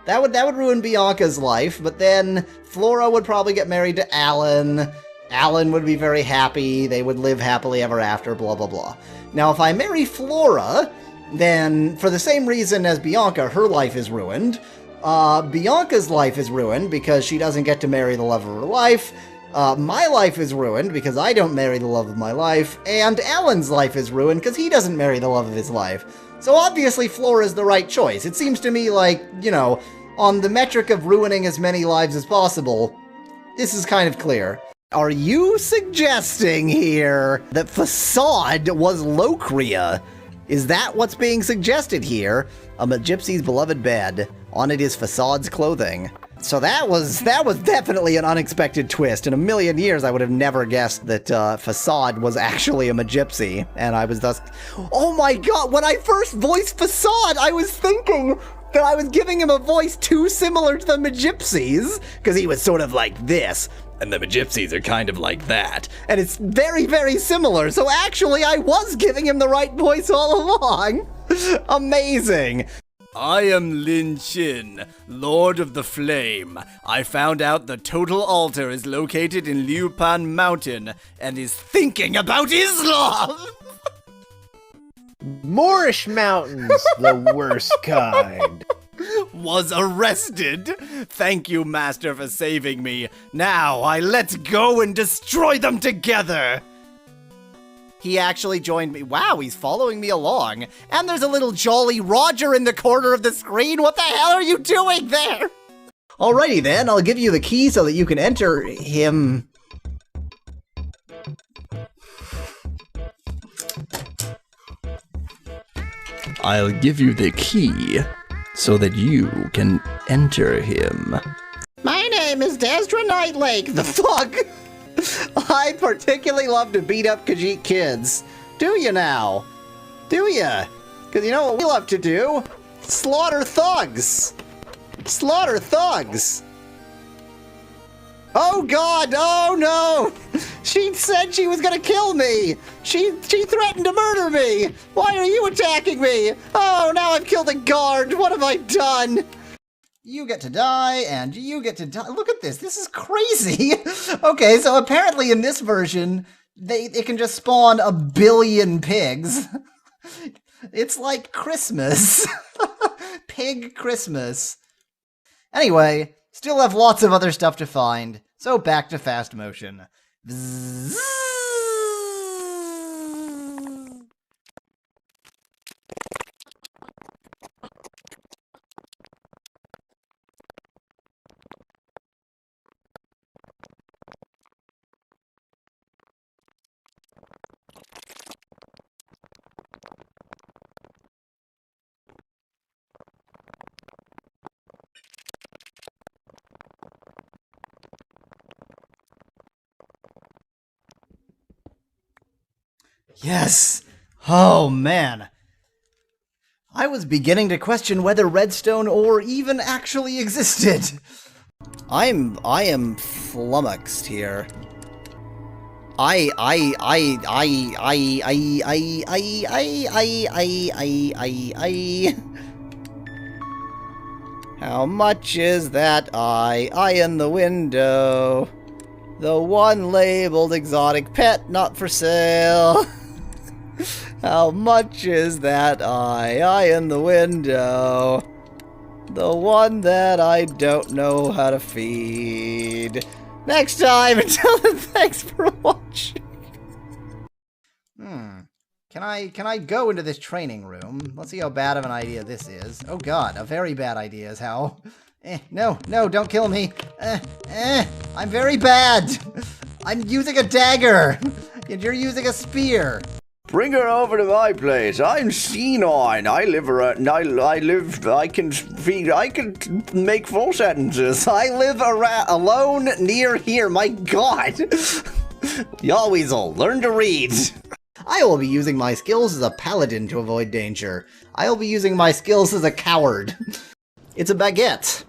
that would ruin Bianca's life. But then Flora would probably get married to Alan. Alan would be very happy. They would live happily ever after. Blah blah blah. Now, if I marry Flora, then for the same reason as Bianca, her life is ruined. Bianca's life is ruined because she doesn't get to marry the love of her life. My life is ruined because I don't marry the love of my life. And Alan's life is ruined because he doesn't marry the love of his life. So obviously Flora's the right choice. It seems to me like, you know, on the metric of ruining as many lives as possible, this is kind of clear. Are you suggesting here that Facade was Locria? Is that what's being suggested here? A gypsy's beloved bed. On it is Facade's clothing. So that was definitely an unexpected twist. In a million years, I would have never guessed that Facade was actually a gypsy, and I was thus. Oh my god! When I first voiced Facade, I was thinking that I was giving him a voice too similar to the gypsies, because he was sort of like this. And the gypsies are kind of like that. And it's very, very similar. So actually, I was giving him the right voice all along. Amazing. I am Lin Shin, Lord of the Flame. I found out the total altar is located in Liupan Mountain and is thinking about Islam. Moorish mountains, the worst kind. Was arrested. Thank you, Master, for saving me. Now let's go and destroy them together. He actually joined me. Wow, he's following me along. And there's a little Jolly Roger in the corner of the screen. What the hell are you doing there? Alrighty then, I'll give you the key so that you can enter him. I'll give you the key so that you can enter him. My name is Desdra Nightlake. The fuck? I particularly love to beat up Khajiit kids. Do you now? Do ya? Because you know what we love to do? Slaughter thugs. Slaughter thugs. Oh god, oh no! She said she was gonna kill me! She threatened to murder me! Why are you attacking me? Oh, now I've killed a guard! What have I done? You get to die, and you get to die. Look at this. This is crazy. Okay, so apparently in this version, it can just spawn 1 billion pigs. It's like Christmas. Pig Christmas. Anyway, still have lots of other stuff to find, so back to fast motion. Bzzz. Yes! Oh, man. I was beginning to question whether redstone ore even actually existed. I am flummoxed here. How much is that eye in the window? The one labeled exotic pet not for sale. How much is that eye in the window? The one that I don't know how to feed. Next time, until then, thanks for watching. Can I go into this training room? Let's see how bad of an idea this is. Oh god, a very bad idea is how. No, don't kill me. I'm very bad. I'm using a dagger, and you're using a spear. Bring her over to my place. I'm C9. I can make full sentences. I live alone near here. My god. Y'all weasel, learn to read. I will be using my skills as a paladin to avoid danger. I will be using my skills as a coward. It's a baguette.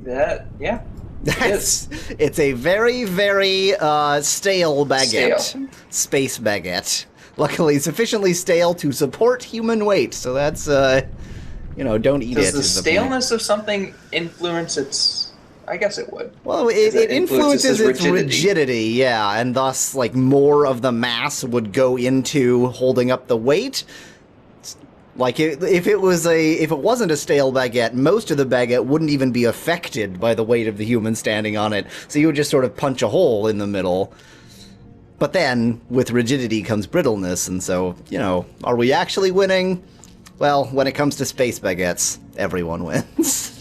Yeah. It's a very, very stale baguette. Stale. Space baguette. Luckily, sufficiently stale to support human weight. So that's, don't eat it. Does the staleness of something influence its... I guess it would. Well, it influences its rigidity, yeah, and thus, like, more of the mass would go into holding up the weight. Like, if it wasn't a stale baguette, most of the baguette wouldn't even be affected by the weight of the human standing on it, so you would just sort of punch a hole in the middle. But then, with rigidity comes brittleness, and so, are we actually winning? Well, when it comes to space baguettes, everyone wins.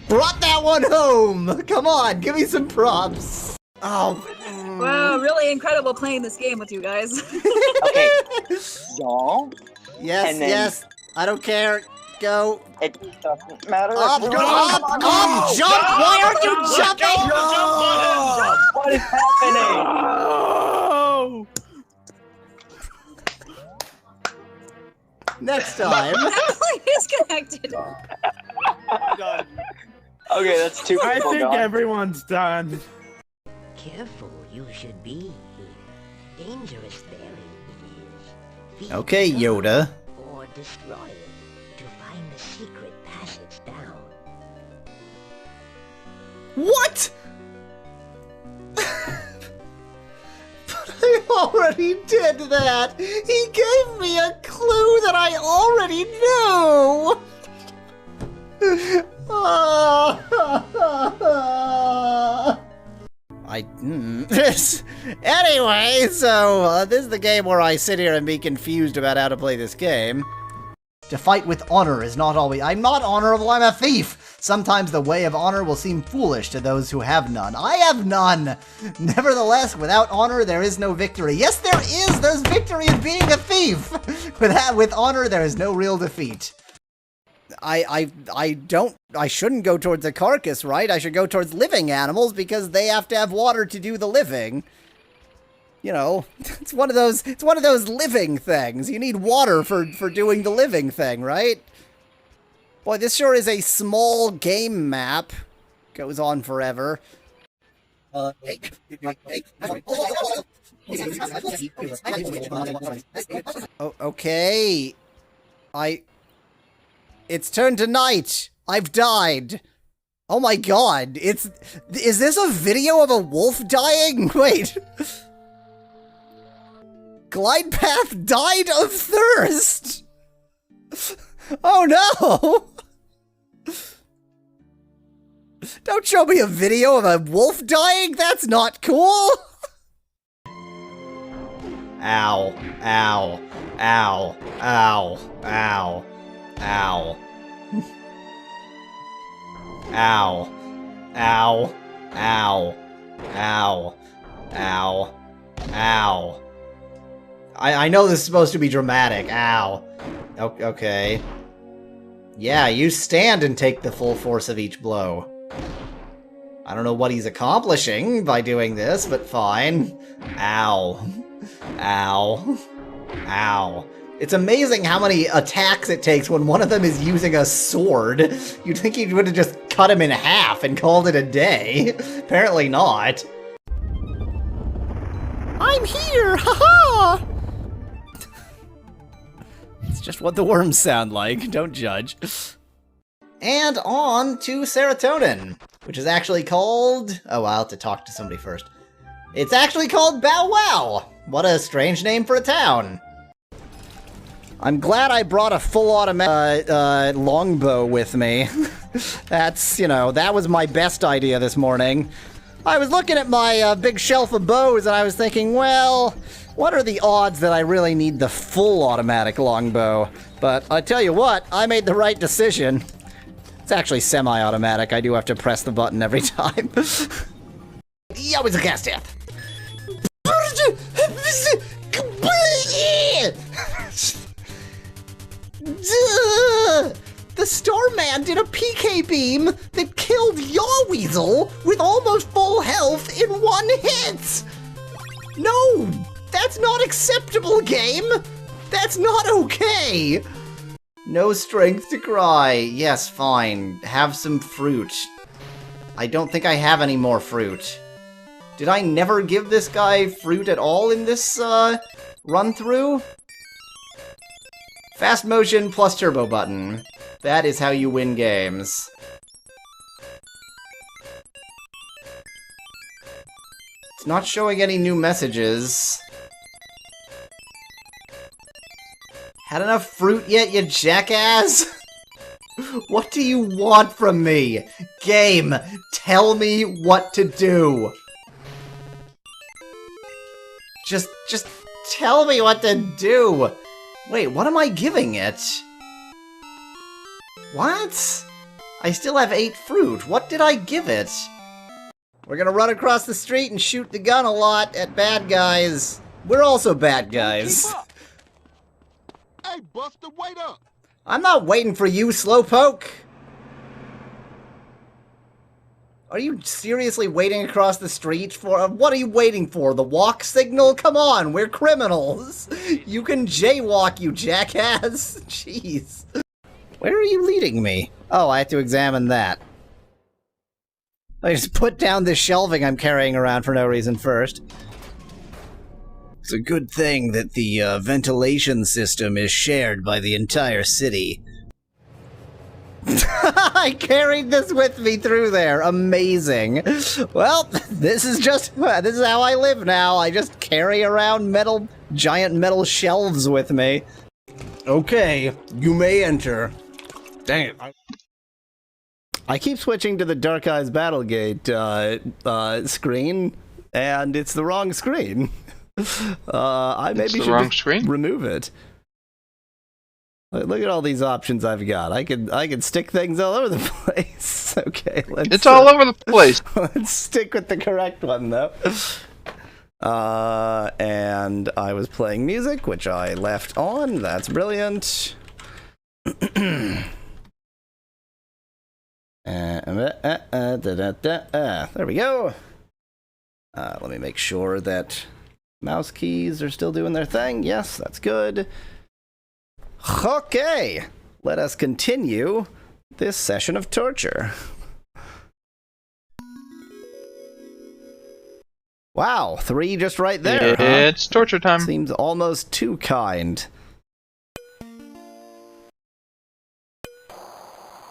Brought that one home! Come on, give me some props! Oh. Wow, really incredible playing this game with you guys. Okay, y'all. Yes, I don't care. Go. It doesn't matter. Up, jump! Why aren't you jumping? What is happening? Next time. Definitely disconnected. Okay, that's two people I think gone. everyone's done. Careful, you should be here. Dangerous there it is. Okay, Yoda. Or destroy it to find the secret passage down. What? But I already did that. He gave me a clue that I already knew. Anyway, so this is the game where I sit here and be confused about how to play this game. To fight with honor is not always... I'm not honorable, I'm a thief! Sometimes the way of honor will seem foolish to those who have none. I have none! Nevertheless, without honor, there is no victory. Yes, there is! There's victory in being a thief! With honor, there is no real defeat. I shouldn't go towards the carcass, right? I should go towards living animals because they have to have water to do the living. It's one of those living things. You need water for doing the living thing, right? Boy, this sure is a small game map. Goes on forever. Okay. It's turned to night. I've died. Oh my god. Is this a video of a wolf dying? Wait. Glide path died of thirst. Oh no. Don't show me a video of a wolf dying. That's not cool. Ow. Ow. Ow. Ow. Ow. Ow. Ow. Ow. Ow. Ow. Ow. Ow. I know this is supposed to be dramatic. Ow. Okay. Yeah, you stand and take the full force of each blow. I don't know what he's accomplishing by doing this, but fine. Ow. Ow. Ow. It's amazing how many attacks it takes when one of them is using a sword. You'd think he would have just cut him in half and called it a day. Apparently not. I'm here! Haha! It's just what the worms sound like. Don't judge. And on to serotonin, which is actually called... Oh, I'll have to talk to somebody first. It's actually called Bow Wow! What a strange name for a town. I'm glad I brought a full automatic longbow with me. That's, you know, that was my best idea this morning. I was looking at my big shelf of bows and I was thinking, well, what are the odds that I really need the full automatic longbow? But I tell you what, I made the right decision. It's actually semi-automatic. I do have to press the button every time. Yeah, it's a cast death. The Starman did a PK beam that killed Yawweasel with almost full health in one hit! No! That's not acceptable, game! That's not okay! No strength to cry. Yes, fine. Have some fruit. I don't think I have any more fruit. Did I never give this guy fruit at all in this, run-through? Fast motion plus turbo button. That is how you win games. It's not showing any new messages. Had enough fruit yet, you jackass? What do you want from me? Game, tell me what to do. Just tell me what to do. Wait, what am I giving it? What? I still have 8 fruit. What did I give it? We're gonna run across the street and shoot the gun a lot at bad guys. We're also bad guys. Hey, Buster, wait up! I'm not waiting for you, Slowpoke! Are you seriously waiting across the street for... What are you waiting for? The walk signal? Come on, we're criminals! You can jaywalk, you jackass! Jeez. Where are you leading me? Oh, I have to examine that. I just put down this shelving I'm carrying around for no reason first. It's a good thing that the ventilation system is shared by the entire city. I carried this with me through there. Amazing. Well, this is how I live now. I just carry around giant metal shelves with me. Okay, you may enter. Dang it. I keep switching to the Dark Eyes Battlegate screen, and it's the wrong screen. I maybe should just remove it. Look at all these options I've got. I could stick things all over the place. Okay, it's all over the place. Let's stick with the correct one though. And I was playing music, which I left on. That's brilliant. There we go. Let me make sure that mouse keys are still doing their thing. Yes, that's good. Okay, let us continue this session of torture. Wow, 3 just right there. It's torture time. Seems almost too kind.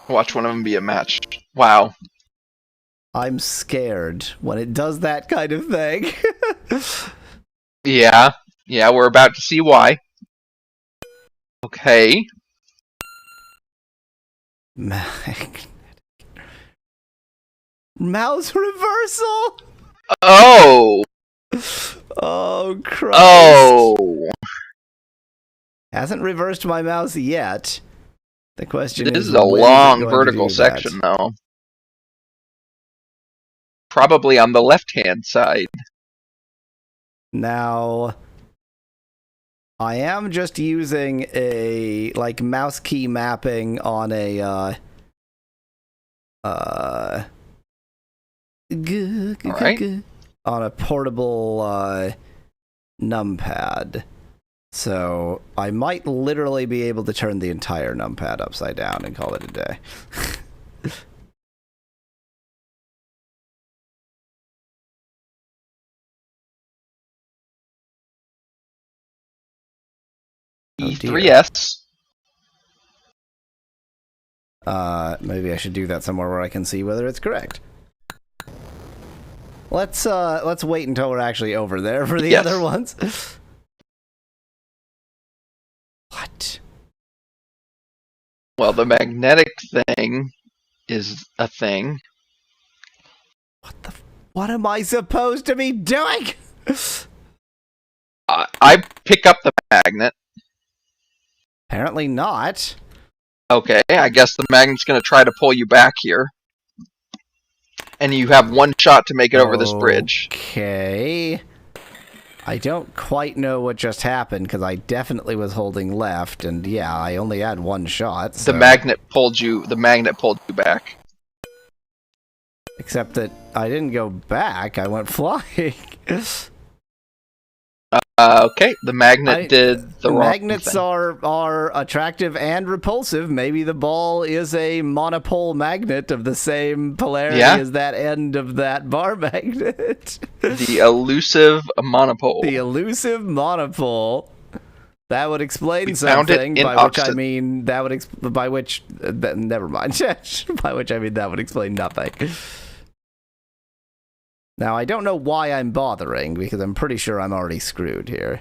Watch one of them be a match. Wow. I'm scared when it does that kind of thing. Yeah, we're about to see why. Okay. Mouse reversal? Oh! Oh, Christ. Oh! Hasn't reversed my mouse yet. The question is... This is a long vertical section, though. Probably on the left-hand side. Now... I am just using a, mouse key mapping on a, right. On a portable numpad. So I might literally be able to turn the entire numpad upside down and call it a day. Oh, E3S. Maybe I should do that somewhere where I can see whether it's correct. Let's wait until we're actually over there for the other ones. What? Well, the magnetic thing is a thing. What am I supposed to be doing? I pick up the magnet. Apparently not. Okay, I guess the magnet's going to try to pull you back here. And you have one shot to make it over this bridge. Okay. I don't quite know what just happened, because I definitely was holding left, and yeah, I only had one shot. So. The magnet pulled you back. Except that I didn't go back, I went flying. Okay, the magnet did the wrong Magnets thing. are attractive and repulsive. Maybe the ball is a monopole magnet of the same polarity as that end of that bar magnet. The elusive monopole. The elusive monopole. That would explain found it something, in by which I Oxyd. mean that would never mind. By which I mean that would explain nothing. Now, I don't know why I'm bothering, because I'm pretty sure I'm already screwed here.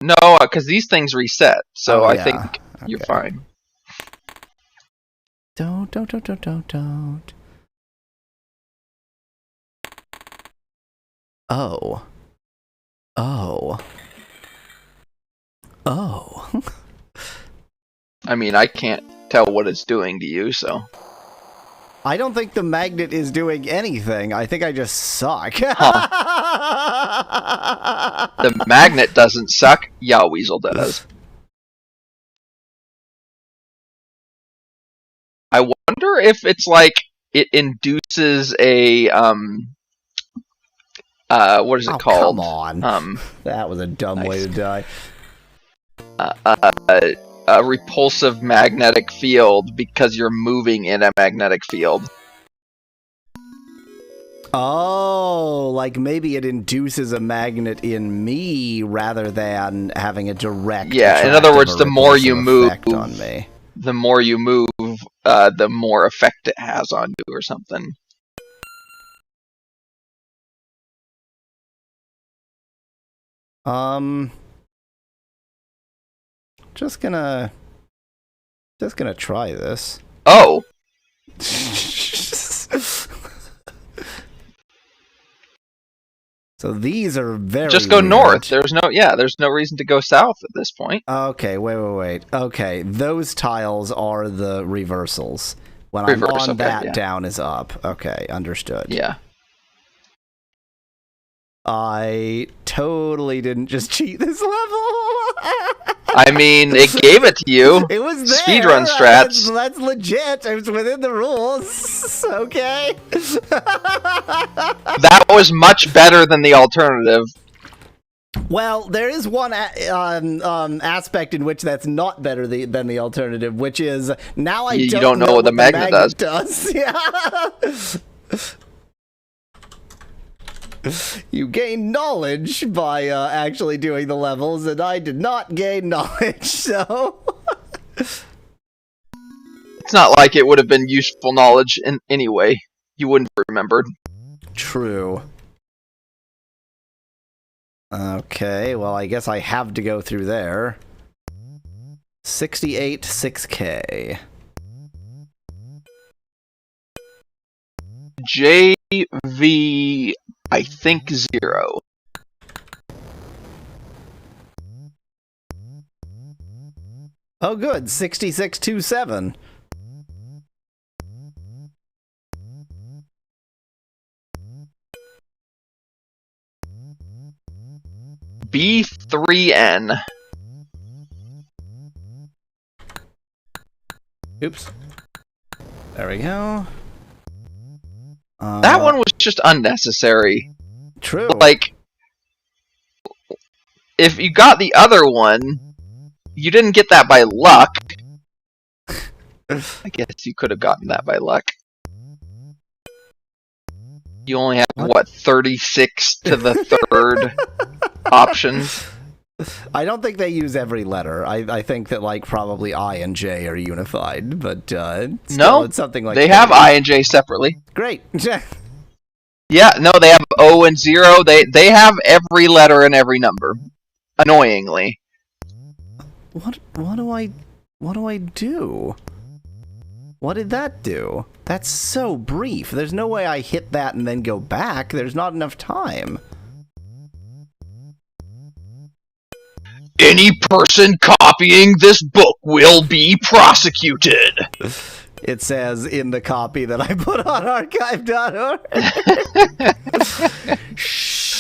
No, because these things reset, so I think you're fine. Don't. Oh. I mean, I can't tell what it's doing to you, so... I don't think the magnet is doing anything. I think I just suck. The magnet doesn't suck. Yaweasel does. I wonder if it's like it induces a what is it called? Come on. That was a dumb way to die. A repulsive magnetic field because you're moving in a magnetic field. Oh, like maybe it induces a magnet in me rather than having a direct. Yeah, in other words, the more you move, on me. the more you move, the more effect it has on you, or something. Just gonna try this. Oh. So these are very Just go weird. north. There's no reason to go south at this point. Okay, wait. Okay, those tiles are the reversals. When I'm on that, down is up. Okay, understood. Yeah. I totally didn't just cheat this level. I mean, it gave it to you. It was there. Speedrun strats. That's legit. It was within the rules. Okay. That was much better than the alternative. Well, there is one aspect in which that's not better than the alternative, which is now I don't know what the magnet does. Yeah. You gain knowledge by actually doing the levels, and I did not gain knowledge, so... It's not like it would have been useful knowledge in any way. You wouldn't have remembered. True. Okay, well, I guess I have to go through there. 68 6K. JV, I think 0. Oh, good. 6627. B3N. Oops. There we go. That one was just unnecessary. True. Like, if you got the other one, you didn't get that by luck. I guess you could have gotten that by luck. You only have, what 36 to the third options? I don't think they use every letter. I think that, like, probably I and J are unified, but still, it's something like they that. have I and J separately. Great. Yeah, no, they have O and 0. They have every letter and every number. Annoyingly. What do I do? What did that do? That's so brief. There's no way I hit that and then go back. There's not enough time. Any person copying this book will be prosecuted. It says in the copy that I put on archive.org.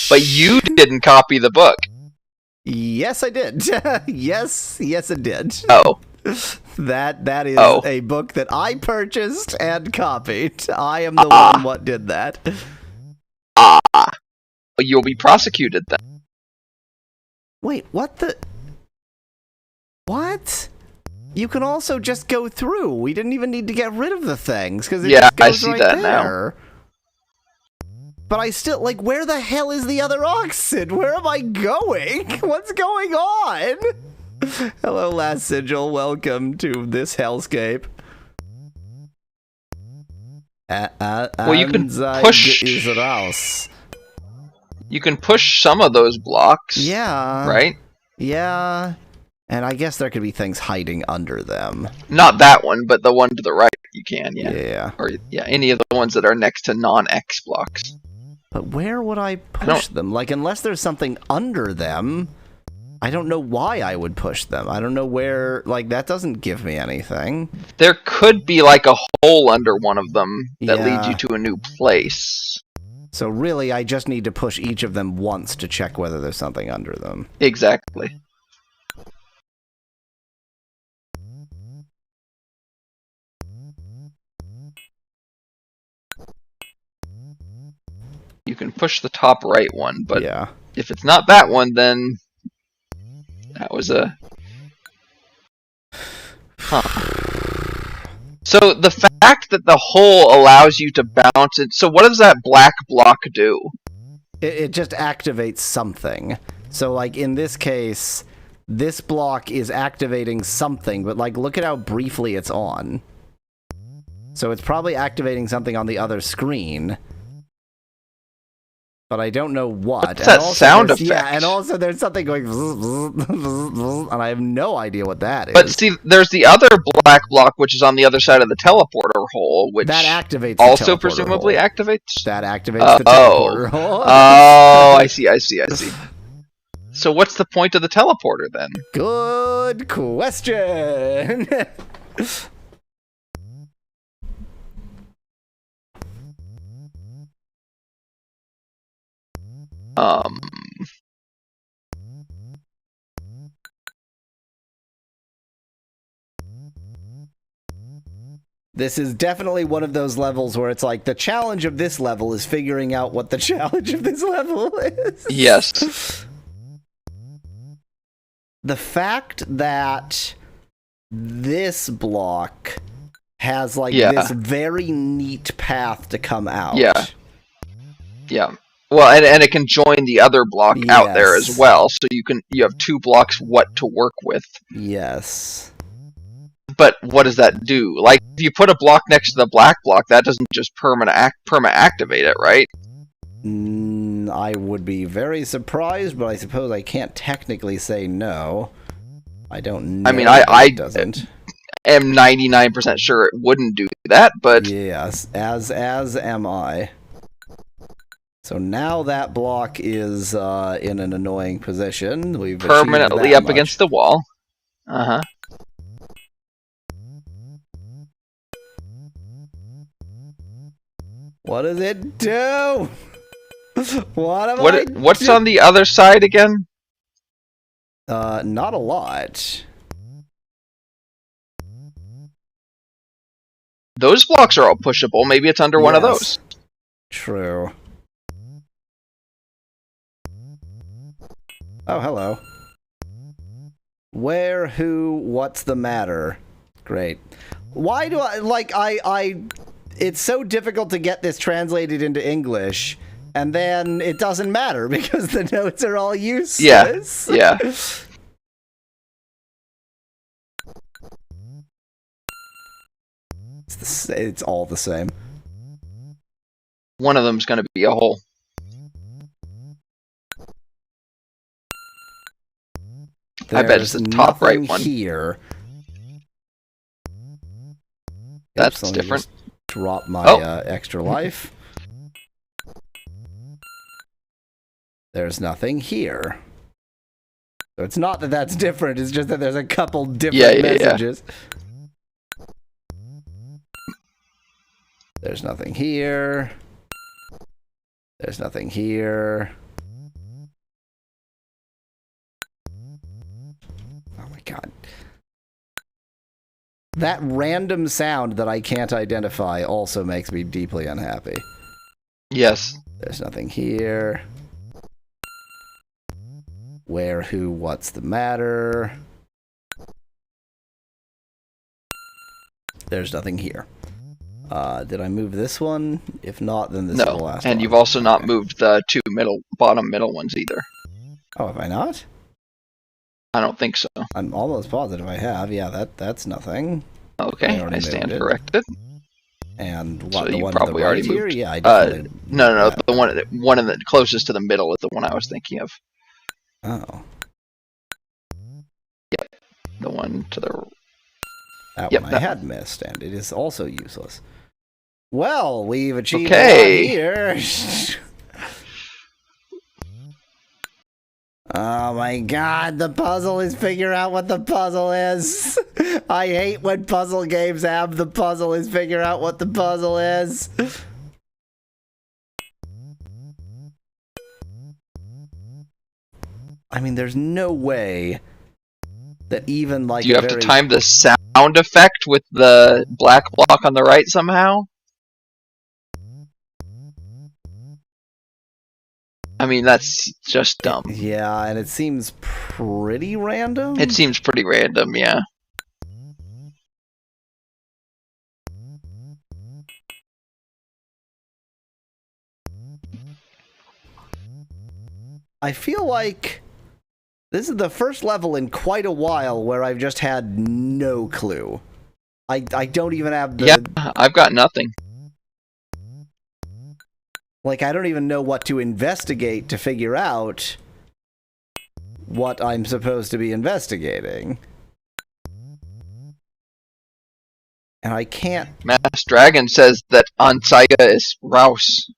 But you didn't copy the book. Yes, I did. yes, it did. Oh. That is a book that I purchased and copied. I am the one what did that. You'll be prosecuted then. Wait, what the... What? You can also just go through. We didn't even need to get rid of the things, because it just goes I see right that there. now. But I still, like, where the hell is the other Oxyd? Where am I going? What's going on? Hello, Last Sigil. Welcome to this hellscape. Well, you can push... Is raus. You can push some of those blocks. Yeah. Right? Yeah. And I guess there could be things hiding under them. Not that one, but the one to the right you can, yeah. Yeah. Or, yeah, any of the ones that are next to non-X blocks. But where would I push them? Like, unless there's something under them, I don't know why I would push them. I don't know where, like, that doesn't give me anything. There could be, like, a hole under one of them that leads you to a new place. So really, I just need to push each of them once to check whether there's something under them. Exactly. You can push the top right one, but if it's not that one, then that was a... So the fact that the hole allows you to bounce it... So what does that black block do? It just activates something. So, like, in this case, this block is activating something, but, like, look at how briefly it's on. So it's probably activating something on the other screen. But I don't know what. What's that sound effect? Yeah, and also there's something going... and I have no idea what that is. But see, there's the other black block, which is on the other side of the teleporter hole, which that activates also presumably activates? That activates the teleporter hole. Oh, I see. So what's the point of the teleporter, then? Good question! This is definitely one of those levels where it's like, the challenge of this level is figuring out what the challenge of this level is. Yes. The fact that this block has, like, this very neat path to come out. Yeah. Well, and it can join the other block out there as well, so you have two blocks what to work with. Yes. But what does that do? Like, if you put a block next to the black block, that doesn't just perma-activate it, right? I would be very surprised, but I suppose I can't technically say no. I don't know. I mean, I doesn't. Am 99% sure it wouldn't do that, but... Yes, as am I. So now that block is in an annoying position. We've permanently up against the wall. Uh-huh. What does it do? What's on the other side again? Not a lot. Those blocks are all pushable. Maybe it's under one of those. True. Oh, hello. Where, who, what's the matter? Great. Why do it's so difficult to get this translated into English, and then it doesn't matter because the notes are all useless. Yeah. It's all the same. One of them's going to be a hole. I bet it's the top right one. Here. That's Oops, different. Drop my extra life. There's nothing here. So it's not that that's different, it's just that there's a couple different messages. There's nothing here. There's nothing here. Oh my god. That random sound that I can't identify also makes me deeply unhappy. Yes. There's nothing here. Where, who, what's the matter? There's nothing here. Did I move this one? If not, then this is the last one. And you've also not moved the two bottom middle ones either. Oh, have I not? I don't think so. I'm almost positive I have. Yeah, that's nothing. Okay, I stand corrected. And what, So the you one probably to the right already here? moved. Yeah, I definitely... No, the one in the closest to the middle is the one I was thinking of. Oh. Yep, the one to the... That one I had missed, and it is also useless. Well, we've achieved a lot here. Oh my god, the puzzle is figure out what the puzzle is. I hate when puzzle games have the puzzle is figure out what the puzzle is. I mean, there's no way that even like... Do you have to time the sound effect with the black block on the right somehow? I mean, that's just dumb. Yeah, and it seems pretty random. It seems pretty random, yeah. I feel like this is the first level in quite a while where I've just had no clue. I don't even have the... Yeah, I've got nothing. Like, I don't even know what to investigate to figure out what I'm supposed to be investigating. And I can't... Mass Dragon says that Ansaiga is Rouse.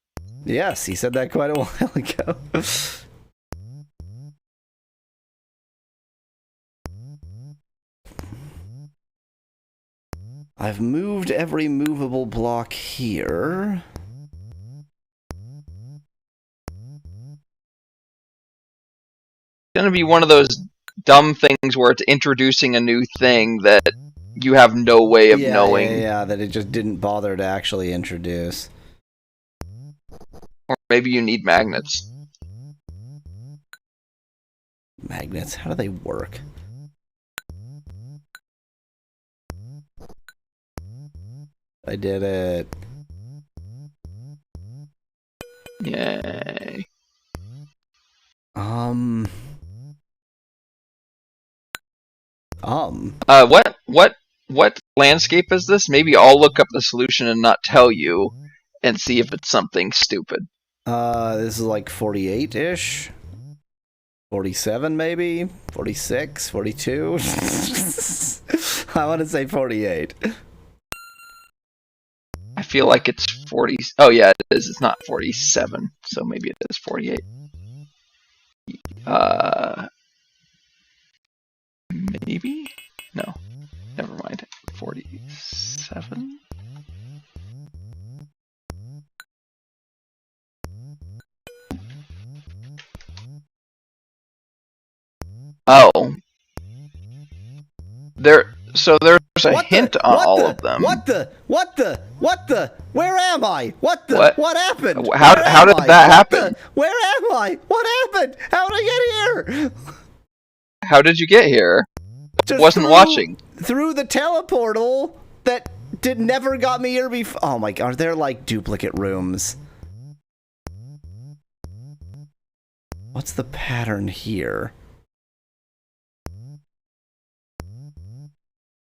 Yes, he said that quite a while ago. I've moved every movable block here. It's gonna be one of those dumb things where it's introducing a new thing that you have no way of knowing. Yeah, that it just didn't bother to actually introduce. Or maybe you need magnets. Magnets, how do they work? I did it. Yay. What landscape is this? Maybe I'll look up the solution and not tell you and see if it's something stupid. This is like 48-ish? 47 maybe? 46? 42? I want to say 48. I feel like it's 40. Oh yeah, it is. It's not 47, so maybe it is 48. Maybe? No. Never mind. 47? Oh. So there's a hint on all of them. What the? Where am I? What happened? How did that happen? Where am I? What happened? How did I get here? How did you get here? Just Wasn't watching. Through the teleportal that never got me here before. Oh my god, they're like duplicate rooms. What's the pattern here?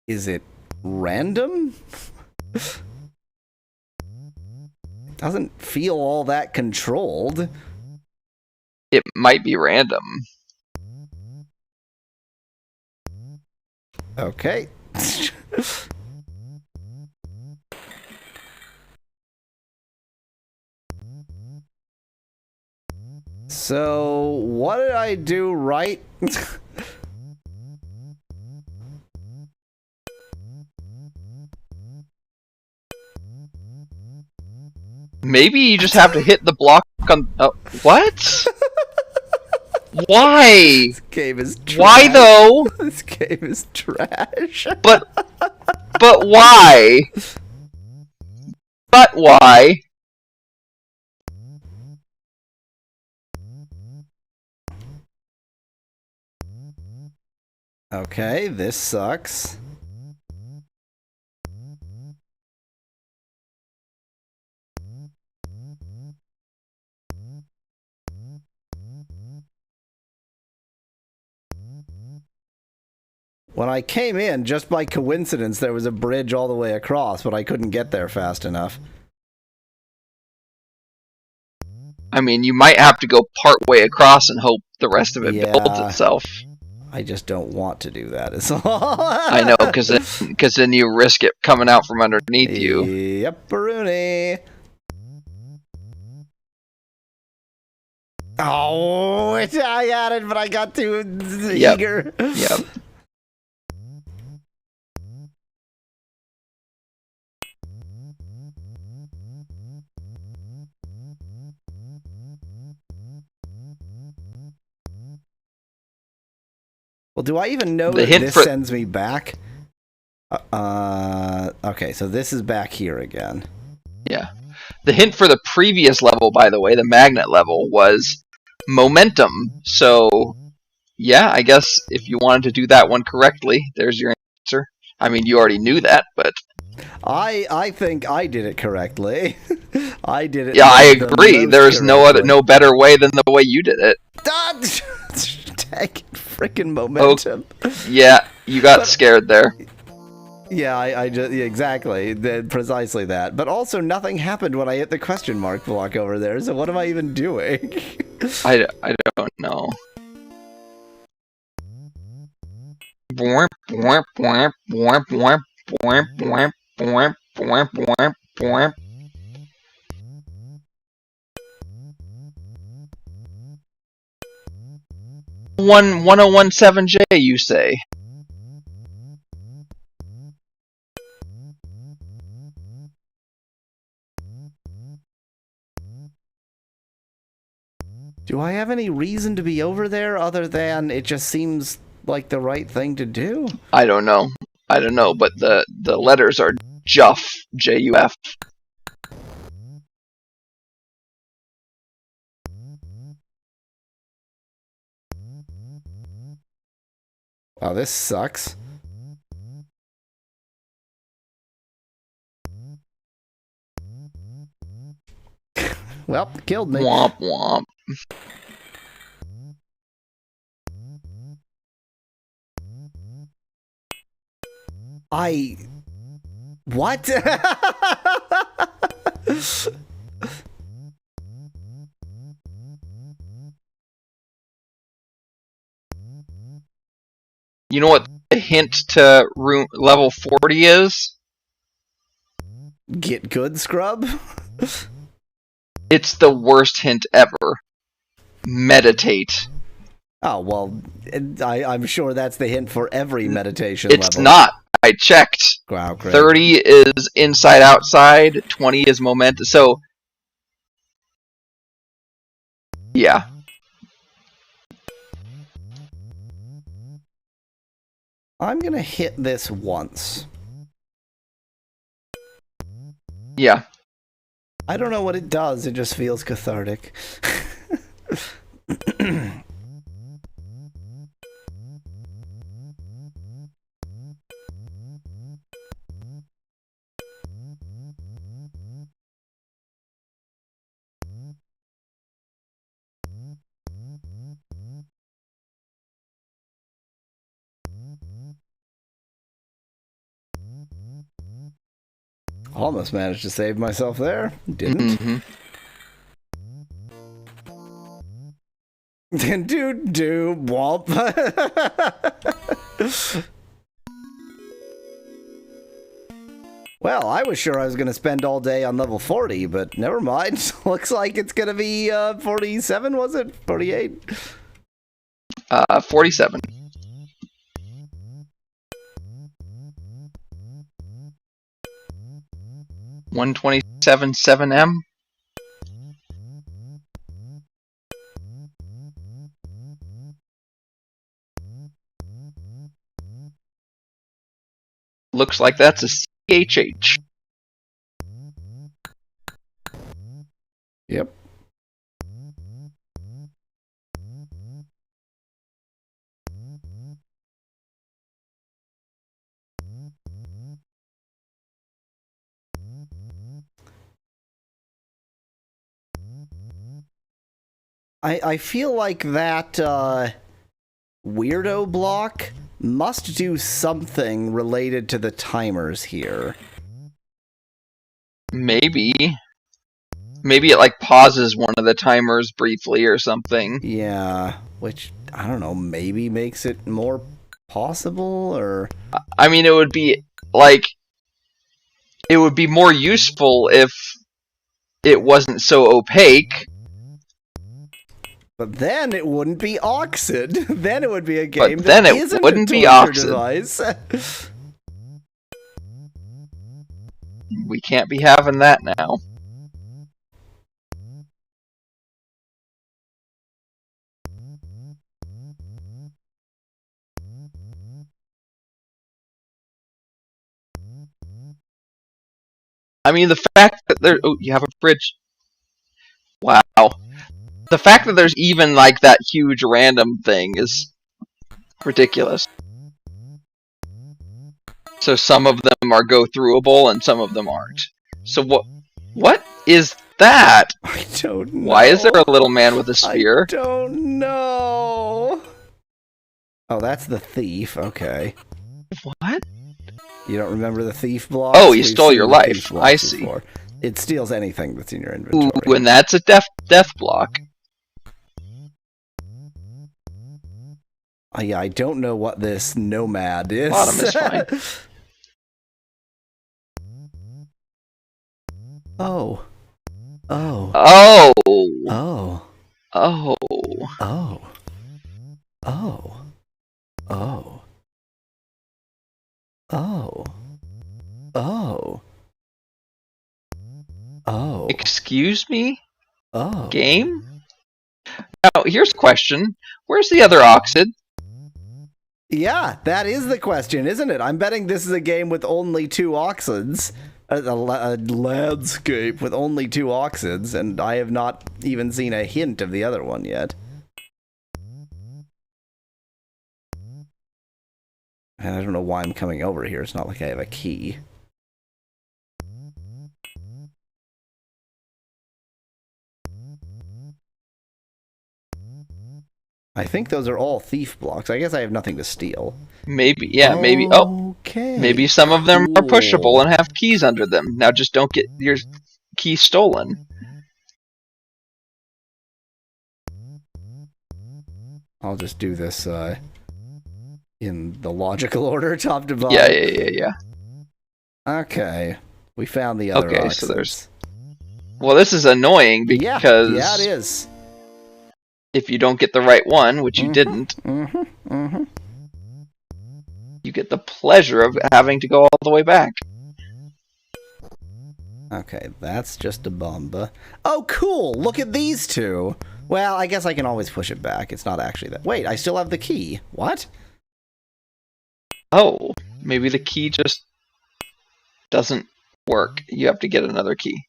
Is it random? It doesn't feel all that controlled. It might be random. Okay. So, what did I do right? Maybe you just have to hit the block on. Oh, what? Why? This game is trash. Why though? This game is trash. But why? But why? Okay, this sucks. When I came in, just by coincidence, there was a bridge all the way across, but I couldn't get there fast enough. I mean, you might have to go part way across and hope the rest of it builds itself. I just don't want to do that. Is all. I know, because then you risk it coming out from underneath you. Yep, Rooney. Oh, I had it, but I got too eager. Yep. Well, do I even know that this sends me back? Okay, so this is back here again. Yeah. The hint for the previous level, by the way, the magnet level, was momentum. So, yeah, I guess if you wanted to do that one correctly, there's your answer. I mean, you already knew that, but... I think I did it correctly. I did it. Yeah, I agree. There's no better way than the way you did it. Dang, freaking momentum. Oh, yeah, you got scared there. Yeah, I just exactly precisely that. But also, nothing happened when I hit the question mark block over there. So what am I even doing? I don't know. Boing, boing, boing, boing, boing, boing, boing, boing, boing, boing, boing. 1017J, you say? Do I have any reason to be over there other than it just seems like the right thing to do? I don't know. But the letters are Juff, J-U-F. Oh, this sucks. Well, killed me. Womp womp. What? You know what the hint to room level 40 is? Get good, scrub? It's the worst hint ever. Meditate. Oh, well, I'm sure that's the hint for every meditation It's level. not. I checked. Wow, great. 30 is inside outside, 20 is momentum. So, yeah. I'm gonna hit this once. Yeah. I don't know what it does, it just feels cathartic. Almost managed to save myself there. Didn't. Mm-hmm. Do womp. Well, I was sure I was going to spend all day on level 40, but never mind. Looks like it's going to be 47, was it? 48? 47. $127.7M. Looks like that's a CHH. Yep. I feel like that weirdo block must do something related to the timers here. Maybe. Maybe it like pauses one of the timers briefly or something. Yeah, which, I don't know, maybe makes it more possible, or... I mean, it would be, like... It would be more useful if it wasn't so opaque. But then it wouldn't be Oxyd. Then it would be a game But then that it isn't wouldn't a be torture Oxyd. device. We can't be having that now. I mean, the fact that there... Oh, you have a bridge. Wow. The fact that there's even, like, that huge random thing is ridiculous. So some of them are go-throughable and some of them aren't. So what is that? I don't know. Why is there a little man with a spear? I don't know. Oh, that's the thief. Okay. What? You don't remember the thief block? Oh, he stole your life. I see. Before. It steals anything that's in your inventory. Ooh, and that's a death block. Oh, yeah, I don't know what this nomad is. Bottom is fine. Oh. Oh. Oh. Oh. Oh. Oh. Oh. Oh. Oh. Oh. Oh. Excuse me? Oh. Game? Now, here's a question. Where's the other Oxyd? Yeah, that is the question, isn't it? I'm betting this is a game with only 2 Oxyds. A landscape with only 2 Oxyds, and I have not even seen a hint of the other one yet. And I don't know why I'm coming over here. It's not like I have a key. I think those are all thief blocks. I guess I have nothing to steal. Maybe, yeah, maybe. Oh, okay. Maybe some of them are pushable Cool. and have keys under them. Now just don't get your key stolen. I'll just do this in the logical order, top to bottom. Yeah. Okay, we found the other Okay, Oxyds. so there's... Well, this is annoying because... Yeah, it is. If you don't get the right one, which you didn't, you get the pleasure of having to go all the way back. Okay, that's just a bomba. Oh, cool! Look at these 2! Well, I guess I can always push it back. It's not actually that... Wait, I still have the key. What? Oh, maybe the key just doesn't work. You have to get another key.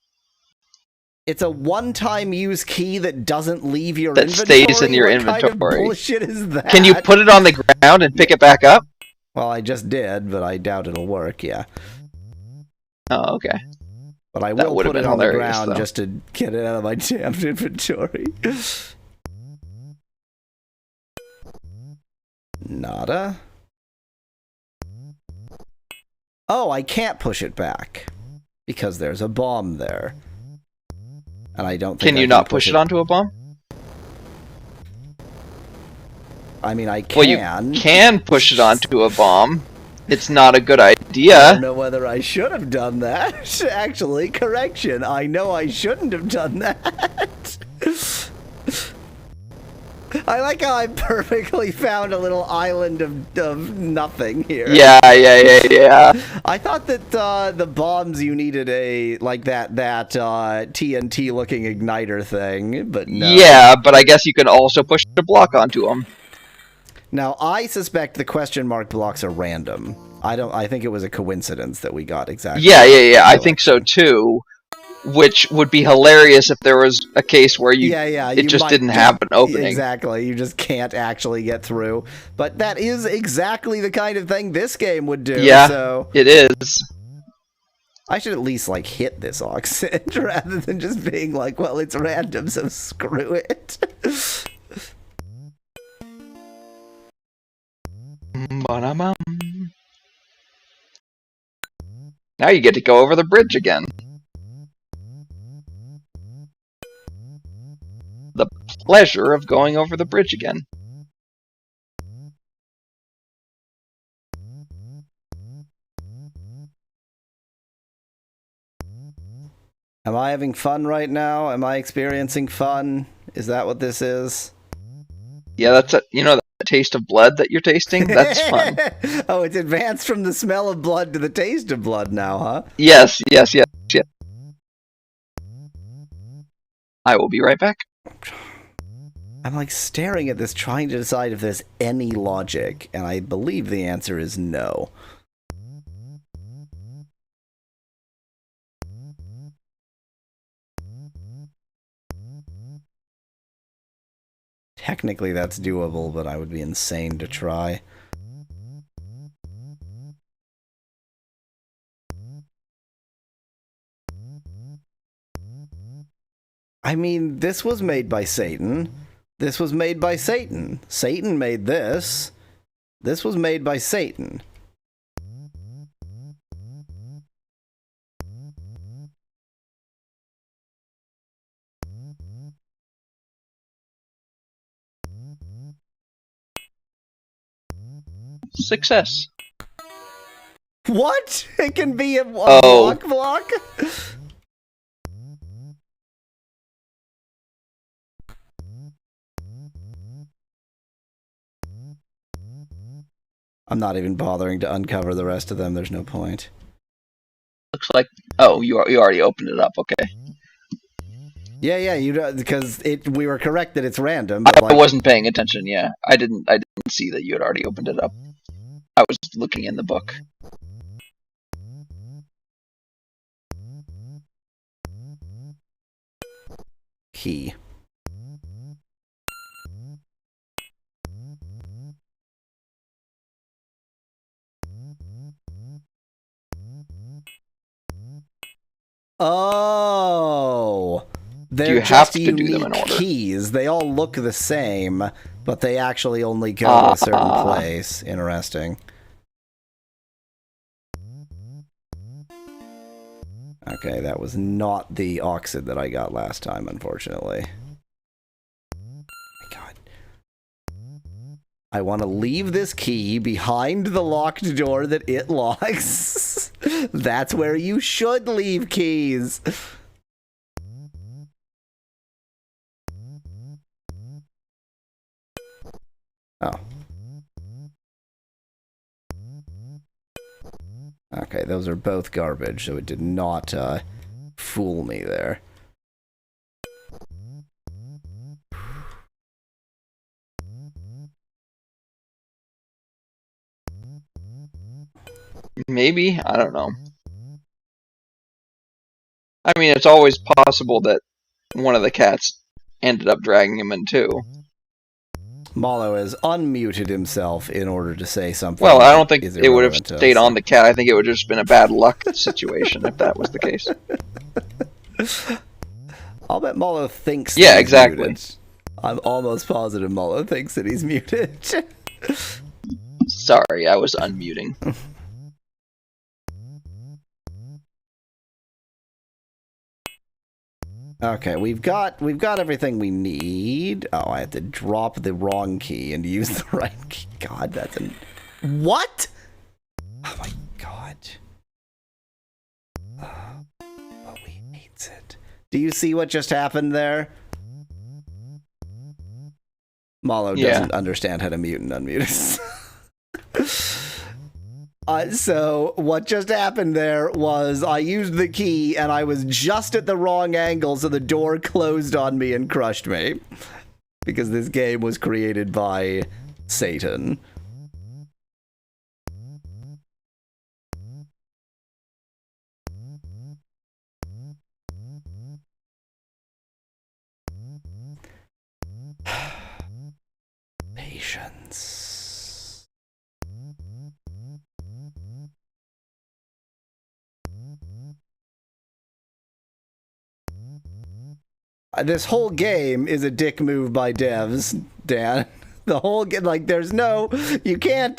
It's a one-time use key that doesn't leave your That inventory? stays in your what inventory. Kind of bullshit is that? Can you put it on the ground and pick it back up? Well, I just did, but I doubt it'll work, yeah. Oh, okay. But I That will would have put it been on the hilarious, ground though. just to get it out of my damned inventory. Nada? Oh, I can't push it back. Because there's a bomb there. And I don't think Can you not push it onto a bomb? I mean, I can. Well, you can push it onto a bomb. It's not a good idea. I don't know whether I should have done that. Actually, correction. I know I shouldn't have done that. I like how I perfectly found a little island of nothing here. Yeah. I thought that the bombs you needed that TNT looking igniter thing, but no. Yeah, but I guess you can also push a block onto them. Now, I suspect the question mark blocks are random. I think it was a coincidence that we got exactly. Yeah. I think so too. Which would be hilarious if there was a case where it just didn't have an opening. Exactly, you just can't actually get through. But that is exactly the kind of thing this game would do. Yeah, so it is. I should at least hit this Oxyd rather than just being like, well, it's random, so screw it. Now you get to go over the bridge again. The pleasure of going over the bridge again. Am I having fun right now? Am I experiencing fun? Is that what this is? Yeah, that's that taste of blood that you're tasting? That's fun. Oh, it's advanced from the smell of blood to the taste of blood now, huh? Yes. I will be right back. I'm staring at this trying to decide if there's any logic, and I believe the answer is no. Technically that's doable, but I would be insane to try. I mean, this was made by Satan. This was made by Satan. Satan made this. This was made by Satan. Success. What? It can be a block? I'm not even bothering to uncover the rest of them. There's no point. Looks like... Oh, you already opened it up. Okay. Yeah, because we were correct that it's random. I wasn't paying attention, yeah. I didn't see that you had already opened it up. I was looking in the book. Key. Oh, they're you have to do them in order. Keys. They all look the same, but they actually only go to a certain place. Interesting. Okay, that was not the Oxyd that I got last time, unfortunately. My God. I want to leave this key behind the locked door that it locks. That's where you should leave keys. Oh. Okay, those are both garbage, so it did not fool me there. Maybe? I don't know. I mean, it's always possible that one of the cats ended up dragging him in too. Malo has unmuted himself in order to say something. Well, I don't think is it would have irrelevant to stayed us. on the cat. I think it would have just been a bad luck situation if that was the case. I'll bet Malo thinks Yeah, that he's exactly. muted. I'm almost positive Malo thinks that he's muted. Sorry, I was unmuting. Okay, we've got everything we need. Oh, I had to drop the wrong key and use the right key. God, that's an... What? Oh my god. Oh, he hates it. Do you see what just happened there? Malo doesn't understand how to mute and unmute. So what just happened there was I used the key and I was just at the wrong angle, so the door closed on me and crushed me. Because this game was created by Satan. Patience. This whole game is a dick move by devs, Dan. The whole game, like, there's no, you can't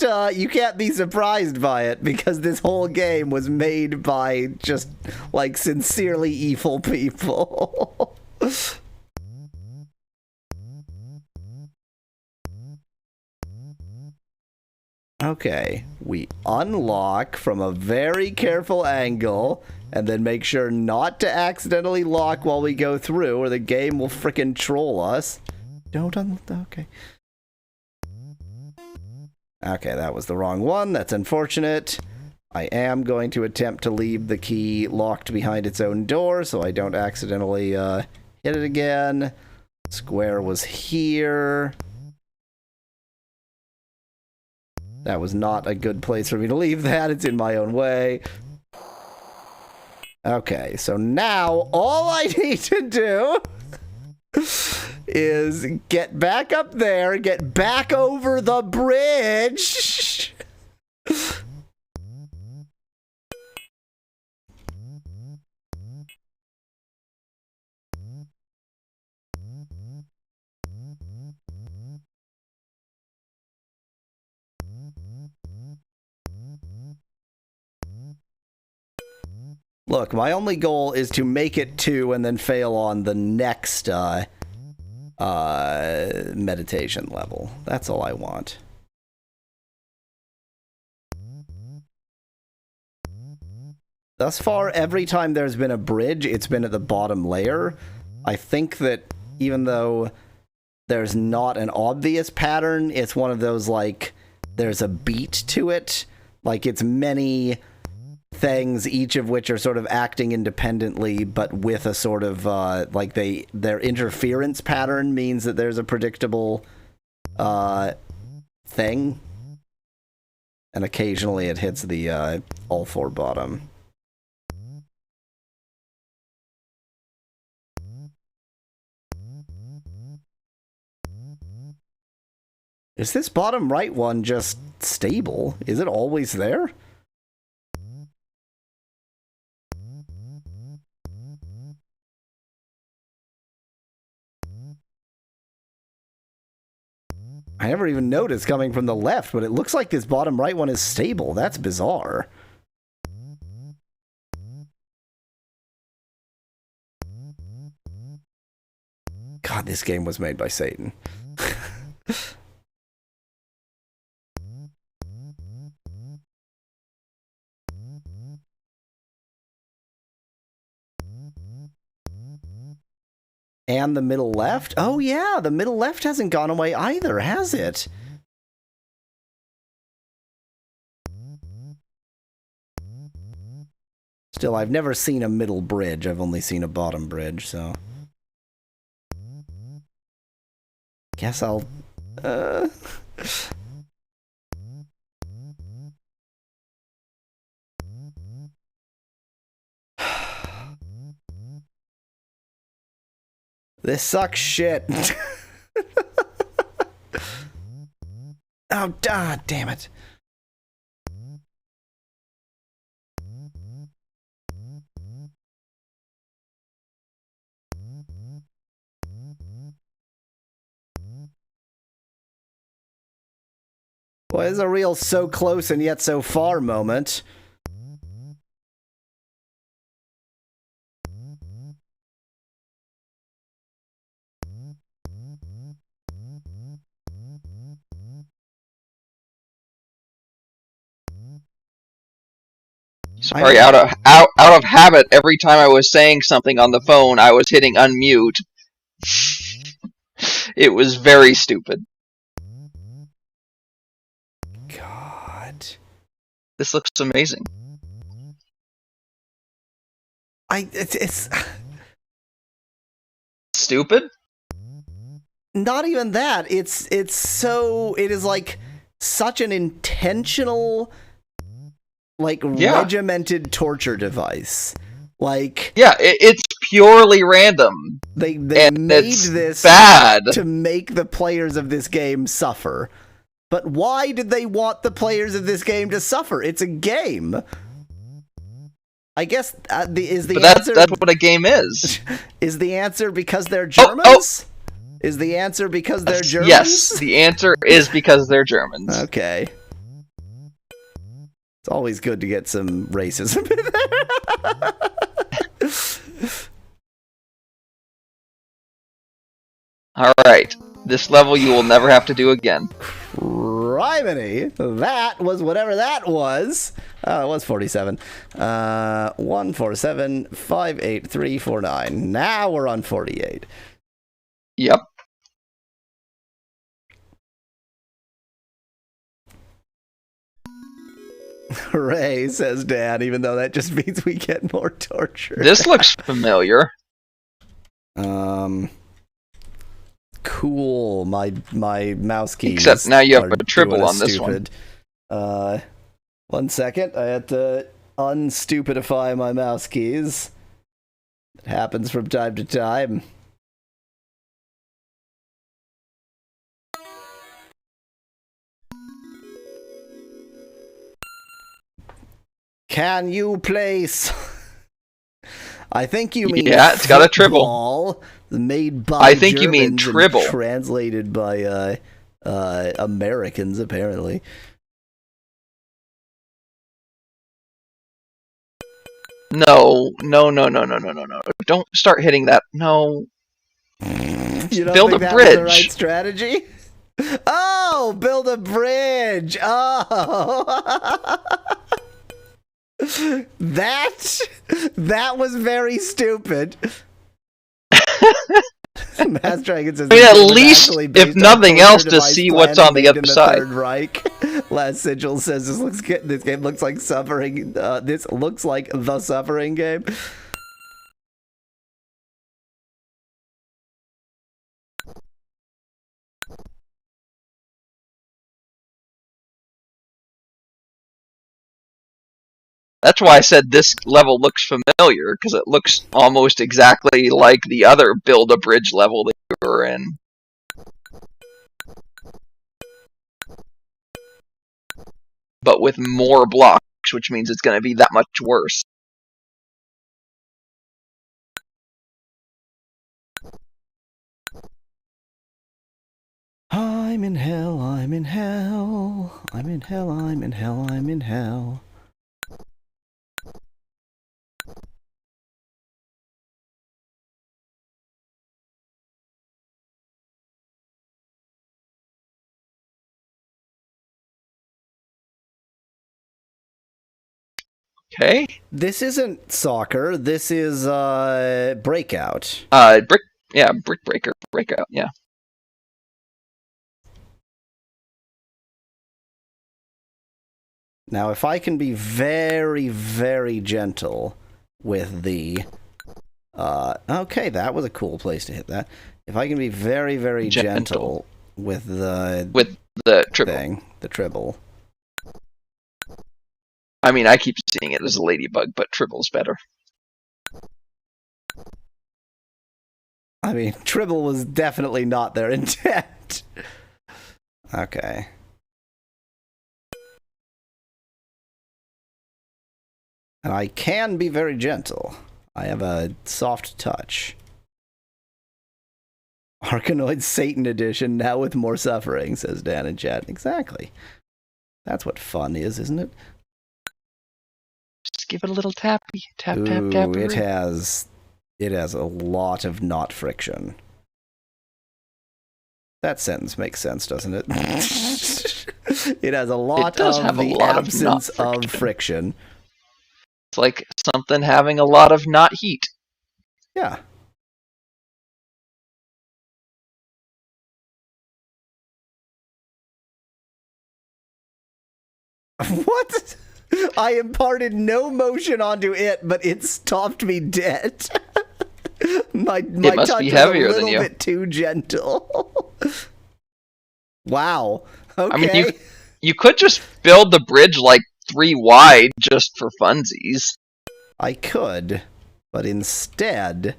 be surprised by it because this whole game was made by just like sincerely evil people. Okay, we unlock from a very careful angle and then make sure not to accidentally lock while we go through or the game will frickin' troll us. Okay. Okay, that was the wrong one. That's unfortunate. I am going to attempt to leave the key locked behind its own door so I don't accidentally hit it again. Square was here. That was not a good place for me to leave that. It's in my own way. Okay, so now all I need to do is get back up there, get back over the bridge. Look, my only goal is to make it to and then fail on the next meditation level. That's all I want. Thus far, every time there's been a bridge, it's been at the bottom layer. I think that even though there's not an obvious pattern, it's one of those, like, there's a beat to it. Like, it's many things, each of which are sort of acting independently, but with a sort of, like, their interference pattern means that there's a predictable, thing. And occasionally it hits the, all four bottom. Is this bottom right one just stable? Is it always there? I never even noticed coming from the left, but it looks like this bottom right one is stable. That's bizarre. God, this game was made by Satan. And the middle left? Oh yeah, the middle left hasn't gone away either, has it? Still, I've never seen a middle bridge. I've only seen a bottom bridge, so... Guess I'll... This sucks shit. Oh, damn it. Well, it's a real so close and yet so far moment. Sorry, out of habit, every time I was saying something on the phone, I was hitting unmute. It was very stupid. God. This looks amazing. It's stupid? Not even that. It is like such an intentional, like, regimented torture device. Like, yeah, it's purely random. They made this bad to make the players of this game suffer. But why did they want the players of this game to suffer? It's a game. I guess is the answer. That's what a game is. Is the answer because they're Germans? Is the answer because they're Germans? Yes, the answer is because they're Germans. Okay. It's always good to get some racism in there. Alright. This level you will never have to do again. Criminy! That was whatever that was. Oh, it was 47. 147 58349. Now we're on 48. Yep. Hooray, says Dan, even though that just means we get more torture. This looks familiar. Cool. My mouse keys. Except now you have a triple on this one. 1 second. I had to unstupidify my mouse keys. It happens from time to time. Can you place? I think you mean it's got a triple. Made by I think Germans you mean tribble. Translated by Americans, apparently. No. Don't start hitting that. No. You don't build think a that bridge. was the right strategy? Oh, build a bridge. Oh. That was very stupid. Mass Dragon says, I mean, at least, if nothing else, to see what's on the other side. Third Reich. Last Sigil says this looks good. This game looks like suffering. This looks like the suffering game. That's why I said this level looks familiar, because it looks almost exactly like the other Build-A-Bridge level that you were in. But with more blocks, which means it's going to be that much worse. I'm in hell, I'm in hell. I'm in hell, I'm in hell, I'm in hell. Okay. This isn't soccer. This is breakout. Brick breaker breakout. Yeah. Now, if I can be very, very gentle with the okay, that was a cool place to hit that. If I can be very, very gentle with the tribble thing, the tribble. I mean, I keep seeing it as a ladybug, but tribble's better. I mean, Tribble was definitely not their intent. Okay. And I can be very gentle. I have a soft touch. Arkanoid Satan Edition, now with more suffering, says Dan in chat. Exactly. That's what fun is, isn't it? Just give it a little tappy. Tap, Ooh, tap, tap. it has a lot of not friction. That sentence makes sense, doesn't it? It has a lot of the absence of friction. It's like something having a lot of not heat. Yeah. What? I imparted no motion onto it, but it stopped me dead. my must touch be was heavier a than little you. bit too gentle. Wow. Okay. I mean, you could just build the bridge like 3 wide just for funsies. I could, but instead,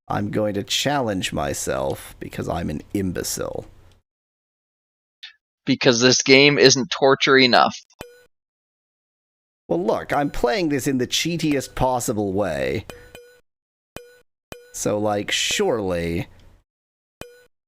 I'm going to challenge myself because I'm an imbecile. Because this game isn't torture enough. Well, look, I'm playing this in the cheatiest possible way. So, like, surely,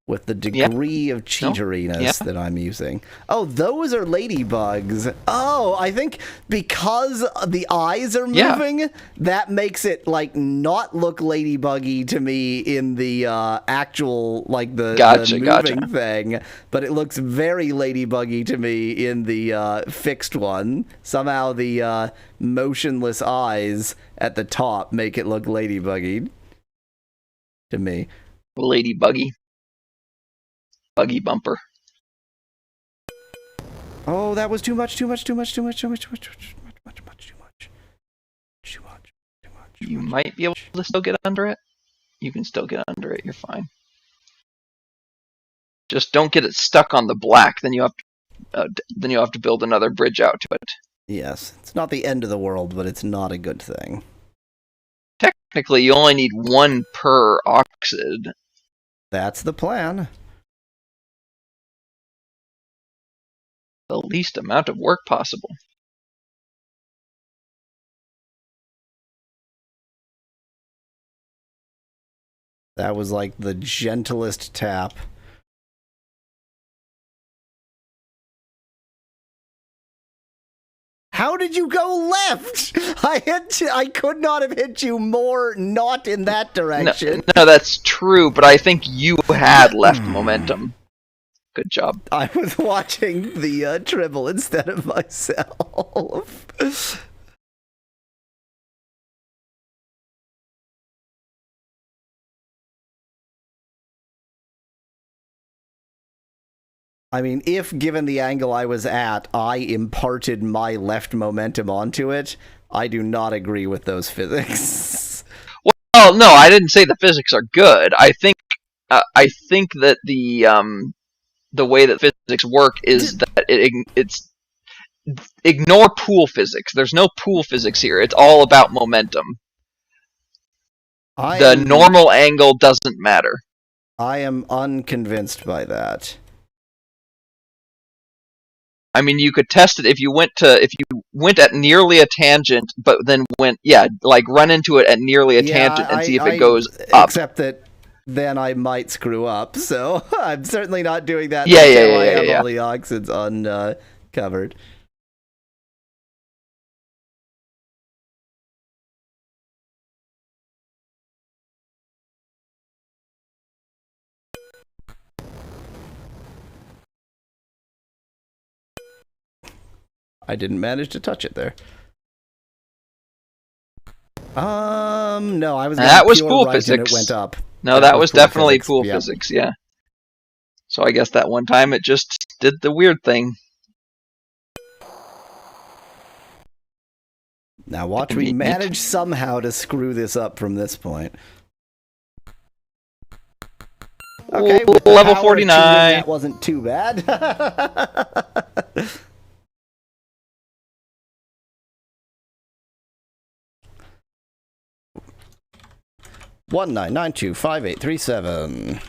with the degree of cheateriness that I'm using. Oh, those are ladybugs. Oh, I think because the eyes are moving, that makes it, like, not look ladybuggy to me in the actual, like, the moving thing. But it looks very ladybuggy to me in the fixed one. Somehow the motionless eyes at the top make it look ladybuggy to me. Ladybuggy. Buggy bumper. Oh, that was too much. You might be able to still get under it. You can still get under it. You're fine. Just don't get it stuck on the black. Then you have to build another bridge out to it. Yes, it's not the end of the world, but it's not a good thing. Technically, you only need 1 per Oxyd. That's the plan. The least amount of work possible. That was like the gentlest tap. How did you go left? I could not have hit you more not in that direction. No, that's true, but I think you had left momentum. Good job. I was watching the Tribble instead of myself. I mean, if given the angle I was at, I imparted my left momentum onto it, I do not agree with those physics. Well, no, I didn't say the physics are good. I think that the way that physics work is that it's ignore pool physics. There's no pool physics here. It's all about momentum. The normal angle doesn't matter. I am unconvinced by that. I mean, you could test it if you went at nearly a tangent, but then run into it at nearly a tangent and see if it goes up. Except that then I might screw up, so I'm certainly not doing that until I have all the Oxyds uncovered. I didn't manage to touch it there. No, I was. That was pure pool right physics. And it went up. No, that was definitely pool physics. Yeah. So I guess that one time it just did the weird thing. Now watch me manage somehow to screw this up from this point. Okay, with level 49. That wasn't too bad. 19925837.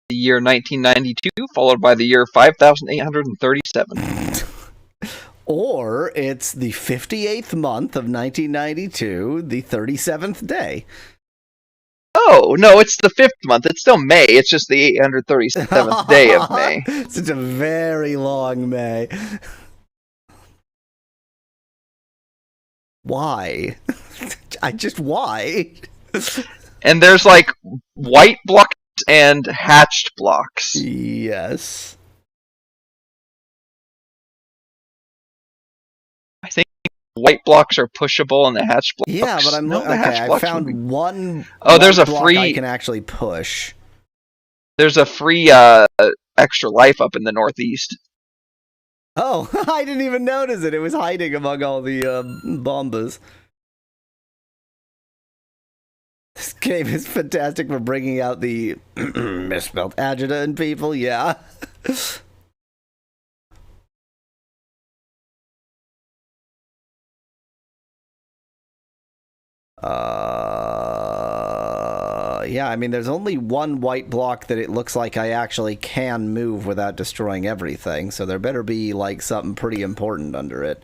The year 1992, followed by the year 5837. Or it's the 58th month of 1992, the 37th day. Oh, no, it's the 5th month. It's still May. It's just the 837th day of May. Such a very long May. Why? Why? And there's like white blocks and hatched blocks. Yes. I think white blocks are pushable and the hatched blocks. Yeah, but I'm no, the okay. hatched I blocks found would be... one. Oh, there's a block free. I can actually push. There's a free extra life up in the northeast. Oh, I didn't even notice it. It was hiding among all the bombas. This game is fantastic for bringing out the misspelled agita in people. Yeah. Yeah, I mean, there's only one white block that it looks like I actually can move without destroying everything, so there better be, like, something pretty important under it.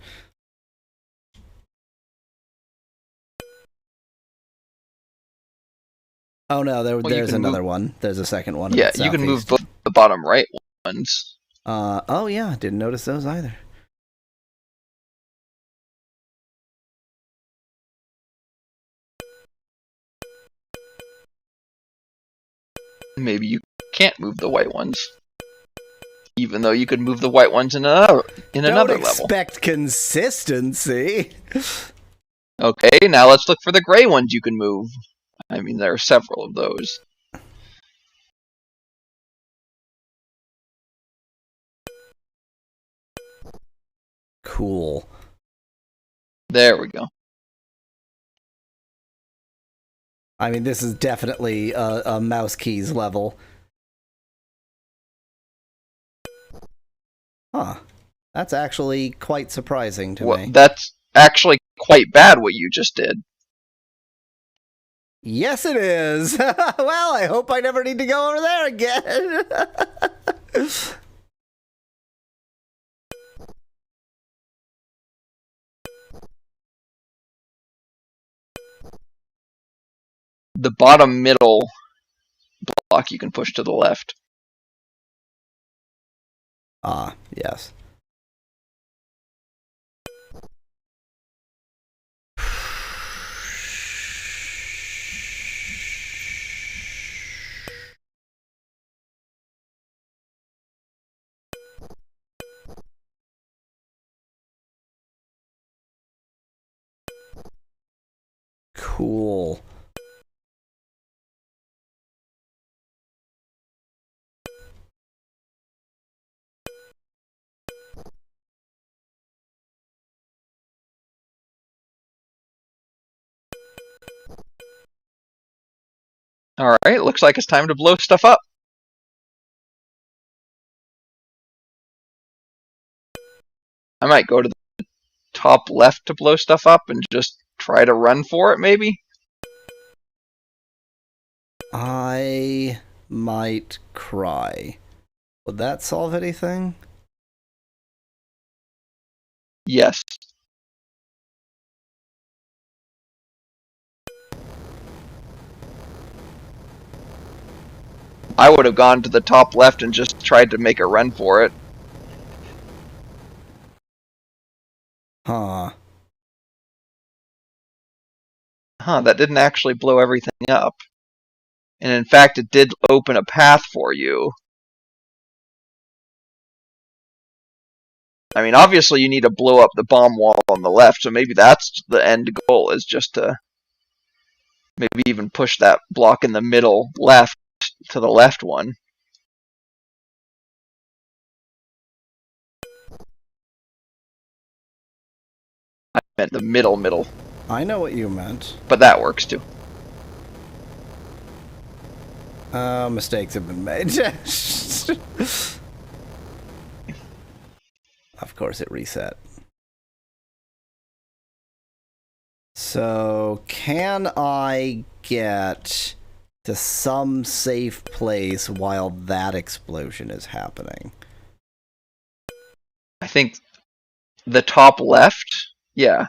Oh no, there's another one. There's a second one. Yeah, you can move both the bottom right ones. Oh yeah, didn't notice those either. Maybe you can't move the white ones. Even though you could move the white ones in another level. Don't expect consistency. Okay, now let's look for the gray ones you can move. I mean, there are several of those. Cool. There we go. I mean, this is definitely a mouse keys level. Huh. That's actually quite surprising to me. That's actually quite bad what you just did. Yes, it is. Well, I hope I never need to go over there again. The bottom middle block you can push to the left. Ah, yes. Cool. Alright, looks like it's time to blow stuff up. I might go to the top left to blow stuff up and just try to run for it, maybe? I might cry. Would that solve anything? Yes. I would have gone to the top left and just tried to make a run for it. Huh. Huh, that didn't actually blow everything up. And in fact, it did open a path for you. I mean, obviously you need to blow up the bomb wall on the left, so maybe that's the end goal, is just to maybe even push that block in the middle left to the left one. I meant the middle. I know what you meant. But that works too. Mistakes have been made. Of course it reset. So, can I get to some safe place while that explosion is happening? I think the top left. Yeah.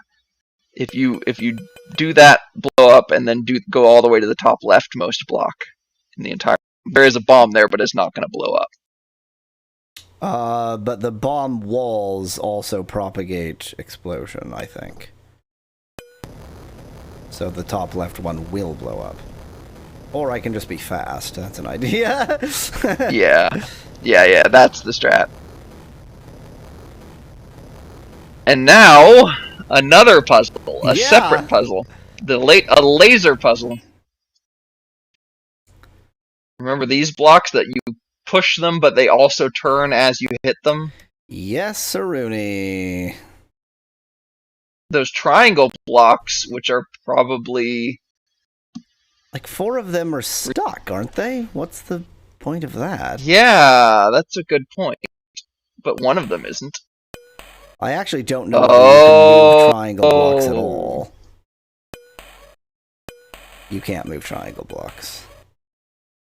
If you do that, blow up, and then go all the way to the top leftmost block in the entire. There is a bomb there, but it's not going to blow up. But the bomb walls also propagate explosion, I think. So the top left one will blow up. Or I can just be fast. That's an idea. Yeah. That's the strat. And now, another puzzle. A separate puzzle. A laser puzzle. Remember these blocks that you push them, but they also turn as you hit them? Yes, Saruni. Those triangle blocks, which are probably... Like 4 of them are stuck, aren't they? What's the point of that? Yeah, that's a good point. But one of them isn't. I actually don't know whether you can move triangle blocks at all. You can't move triangle blocks.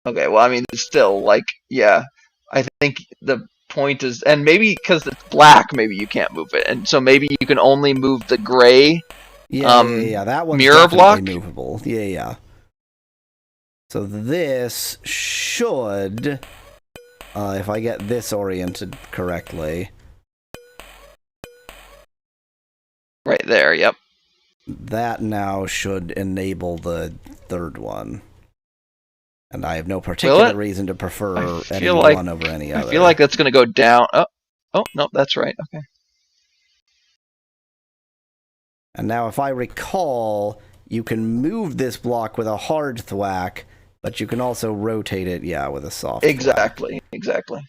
Okay, well, I mean, it's still, like, yeah. I think the point is... And maybe because it's black, maybe you can't move it. And so maybe you can only move the gray Yeah, that one's mirror block? movable. Yeah. So this should, if I get this oriented correctly... Right there, yep. That now should enable the third one. And I have no particular reason to prefer any one over any other. I feel like that's going to go down. Oh, no, that's right. Okay. And now if I recall, you can move this block with a hard thwack, but you can also rotate it, with a soft thwack. Exactly.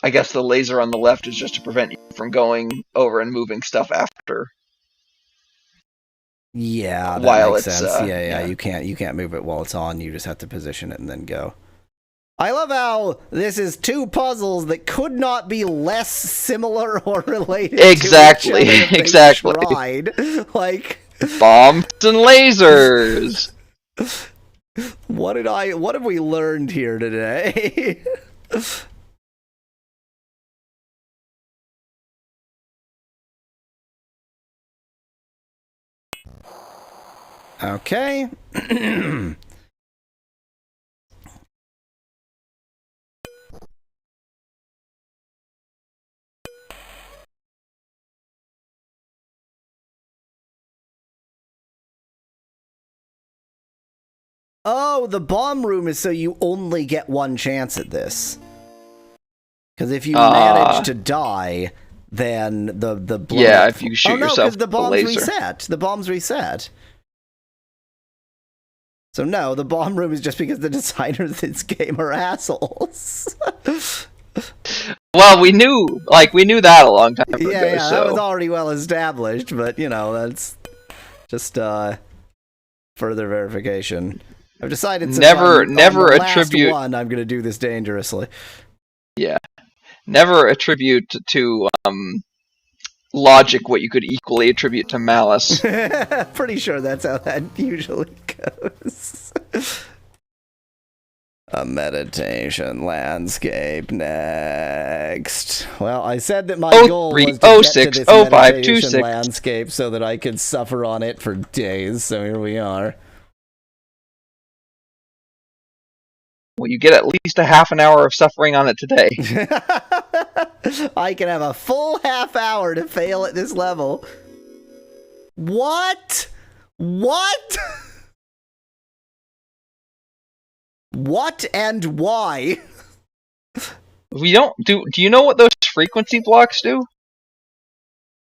I guess the laser on the left is just to prevent you from going over and moving stuff after. Yeah, that while makes it's, sense. Yeah. You can't move it while it's on. You just have to position it and then go. I love how this is 2 puzzles that could not be less similar or related. Exactly. To each other if Exactly. they tried. Like bombs and lasers. What have we learned here today? Okay. Oh, the bomb room is so you only get 1 chance at this. Because if you manage to die, then the blow if you shoot yourself with the laser. The bomb's reset. So no, the bomb room is just because the designers of this game are assholes. Well, we knew that a long time ago. Yeah, so. that was already well established, but that's just further verification. I've decided never on the attribute last one. I'm going to do this dangerously. Yeah, never attribute to logic what you could equally attribute to malice. Pretty sure that's how that usually goes. A meditation landscape next. Well, I said that my goal was to get to this meditation landscape so that I could suffer on it for days, so here we are. Well, you get at least a half an hour of suffering on it today. I can have a full half hour to fail at this level. What? What? What and why? We don't do you know what those frequency blocks do?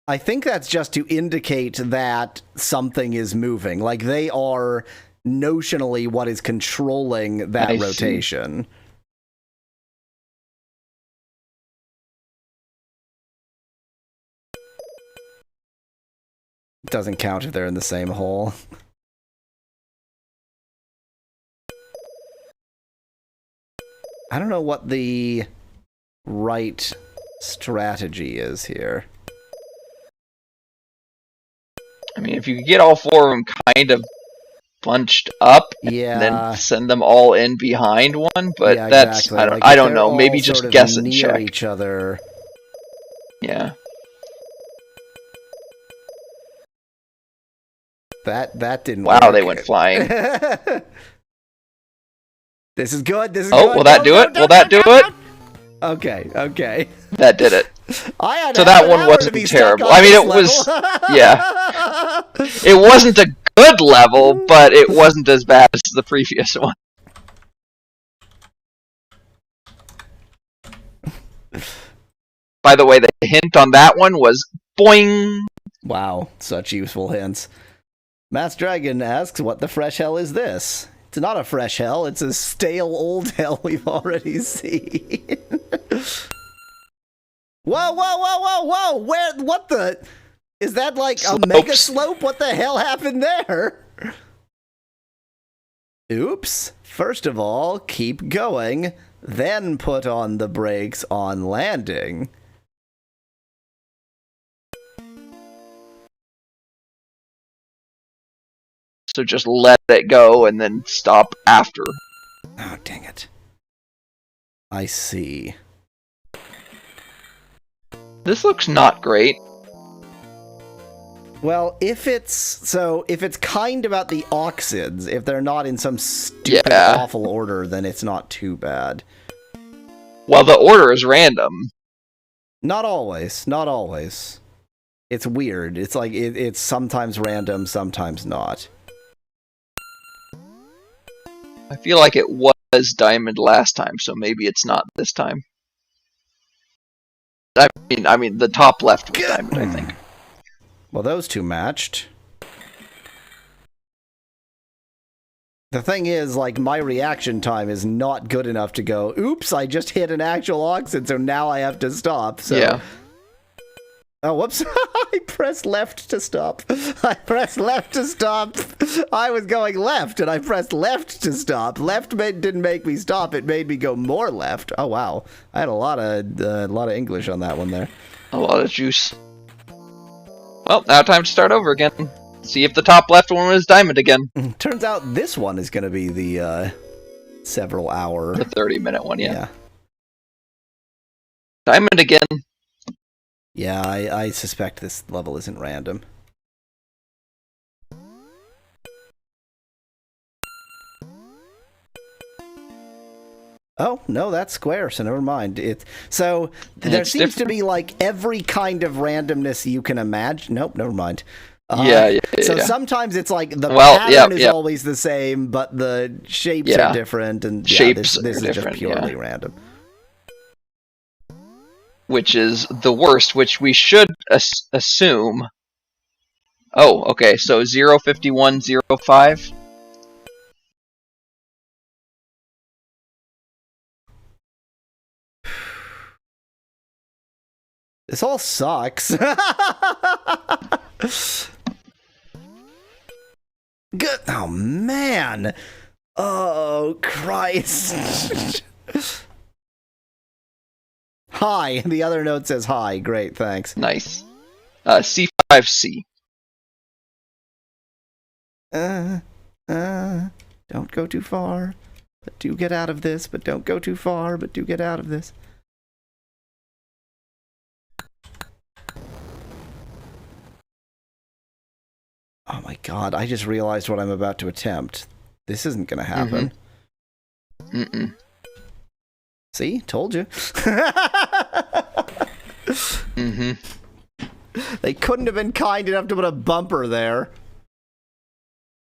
I think that's just to indicate that something is moving. Like they are notionally what is controlling that rotation. It doesn't count if they're in the same hole. I don't know what the right strategy is here. I mean, if you could get all four of them kind of bunched up and then send them all in behind one, but yeah, that's exactly. I don't, Like, I if don't they're know. all Maybe sort just of guess and near check. each other. Yeah. That didn't Wow, work. they went flying. This is good. This is Oh, good. will that do it? Will that do it? Okay, okay. That did it. I had So half that an one hour wasn't to be terrible. stuck on I mean, this it was, level. yeah. It wasn't a good level, but it wasn't as bad as the previous one. By the way, the hint on that one was boing. Wow, such useful hints. Mass Dragon asks, what the fresh hell is this? It's not a fresh hell, it's a stale old hell we've already seen. Whoa, whoa, whoa, whoa, whoa! Where, what the? Is that like a mega slope? What the hell happened there? Oops. First of all, keep going, then put on the brakes on landing. So just let it go and then stop after. Oh, dang it. I see. This looks not great. Well, if it's kind about the Oxids, if they're not in some stupid, Yeah. awful order, then it's not too bad. Well, the order is random. Not always. Not always. It's weird. It's like, it's sometimes random, sometimes not. I feel like it was diamond last time, so maybe it's not this time. I mean, the top left was diamond, I think. Well, those two matched. The thing is, like, my reaction time is not good enough to go, oops, I just hit an actual Oxyd, so now I have to stop. So. Yeah. Oh, whoops. I pressed left to stop. I pressed left to stop. I was going left, and I pressed left to stop. Left didn't make me stop. It made me go more left. Oh, wow. I had a lot of English on that one there. A lot of juice. Well, now time to start over again. See if the top left one was diamond again. Turns out this one is going to be the several hour. The 30-minute one, yeah. Yeah. Diamond again. Yeah, I suspect this level isn't random. Oh, no, that's square, so never mind. There seems to be, like, every kind of randomness you can imagine. Nope, never mind. Yeah. So sometimes it's like the pattern is always the same, but the shapes are different, and shapes this is just purely random. Which is the worst, which we should assume. Oh, okay, so 05105. This all sucks. Good. Oh, man. Oh, Christ. Hi. The other note says hi. Great, thanks. Nice. C5C. Don't go too far. But do get out of this. But don't go too far. But do get out of this. Oh my god, I just realized what I'm about to attempt. This isn't gonna happen. Mm-mm. See? Told you. They couldn't have been kind enough to put a bumper there.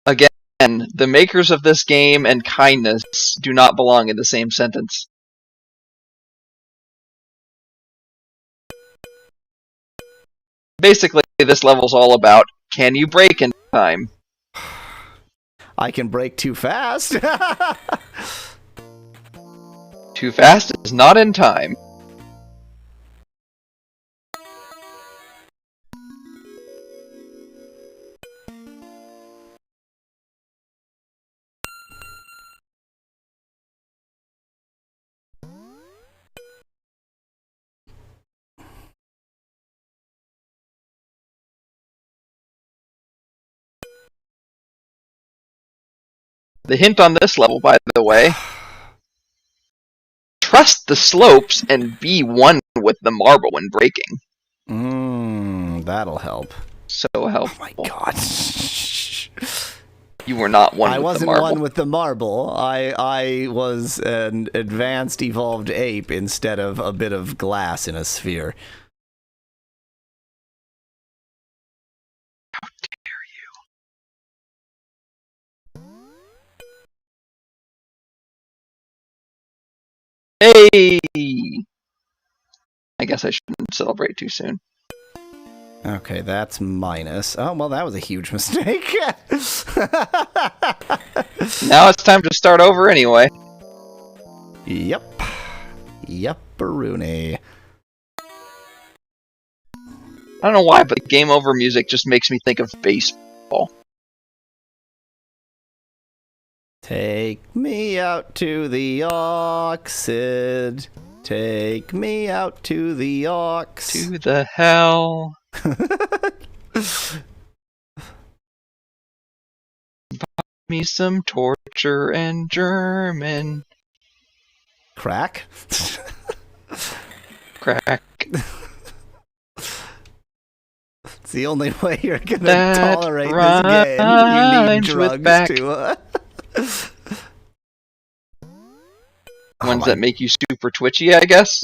Again, the makers of this game and kindness do not belong in the same sentence. Basically, this level's all about, can you brake in time? I can brake too fast. Too fast is not in time. The hint on this level, by the way. Trust the slopes and be one with the marble when breaking. That'll help. So helpful. Oh my god. You were not one I with wasn't the marble. one with the marble. I was an advanced evolved ape instead of a bit of glass in a sphere. How dare you? Hey! I guess I shouldn't celebrate too soon. Okay, that's minus. Oh, well, that was a huge mistake. Now it's time to start over anyway. Yep. Yep-a-rooney. I don't know why, but the game over music just makes me think of baseball. Take me out to the Oxyd. Take me out to the Ox. To the hell. Buy me some torture and German. Crack? Crack. It's the only way you're gonna That tolerate this game. You need rhymes with drugs back. to Ones that make you super twitchy, I guess.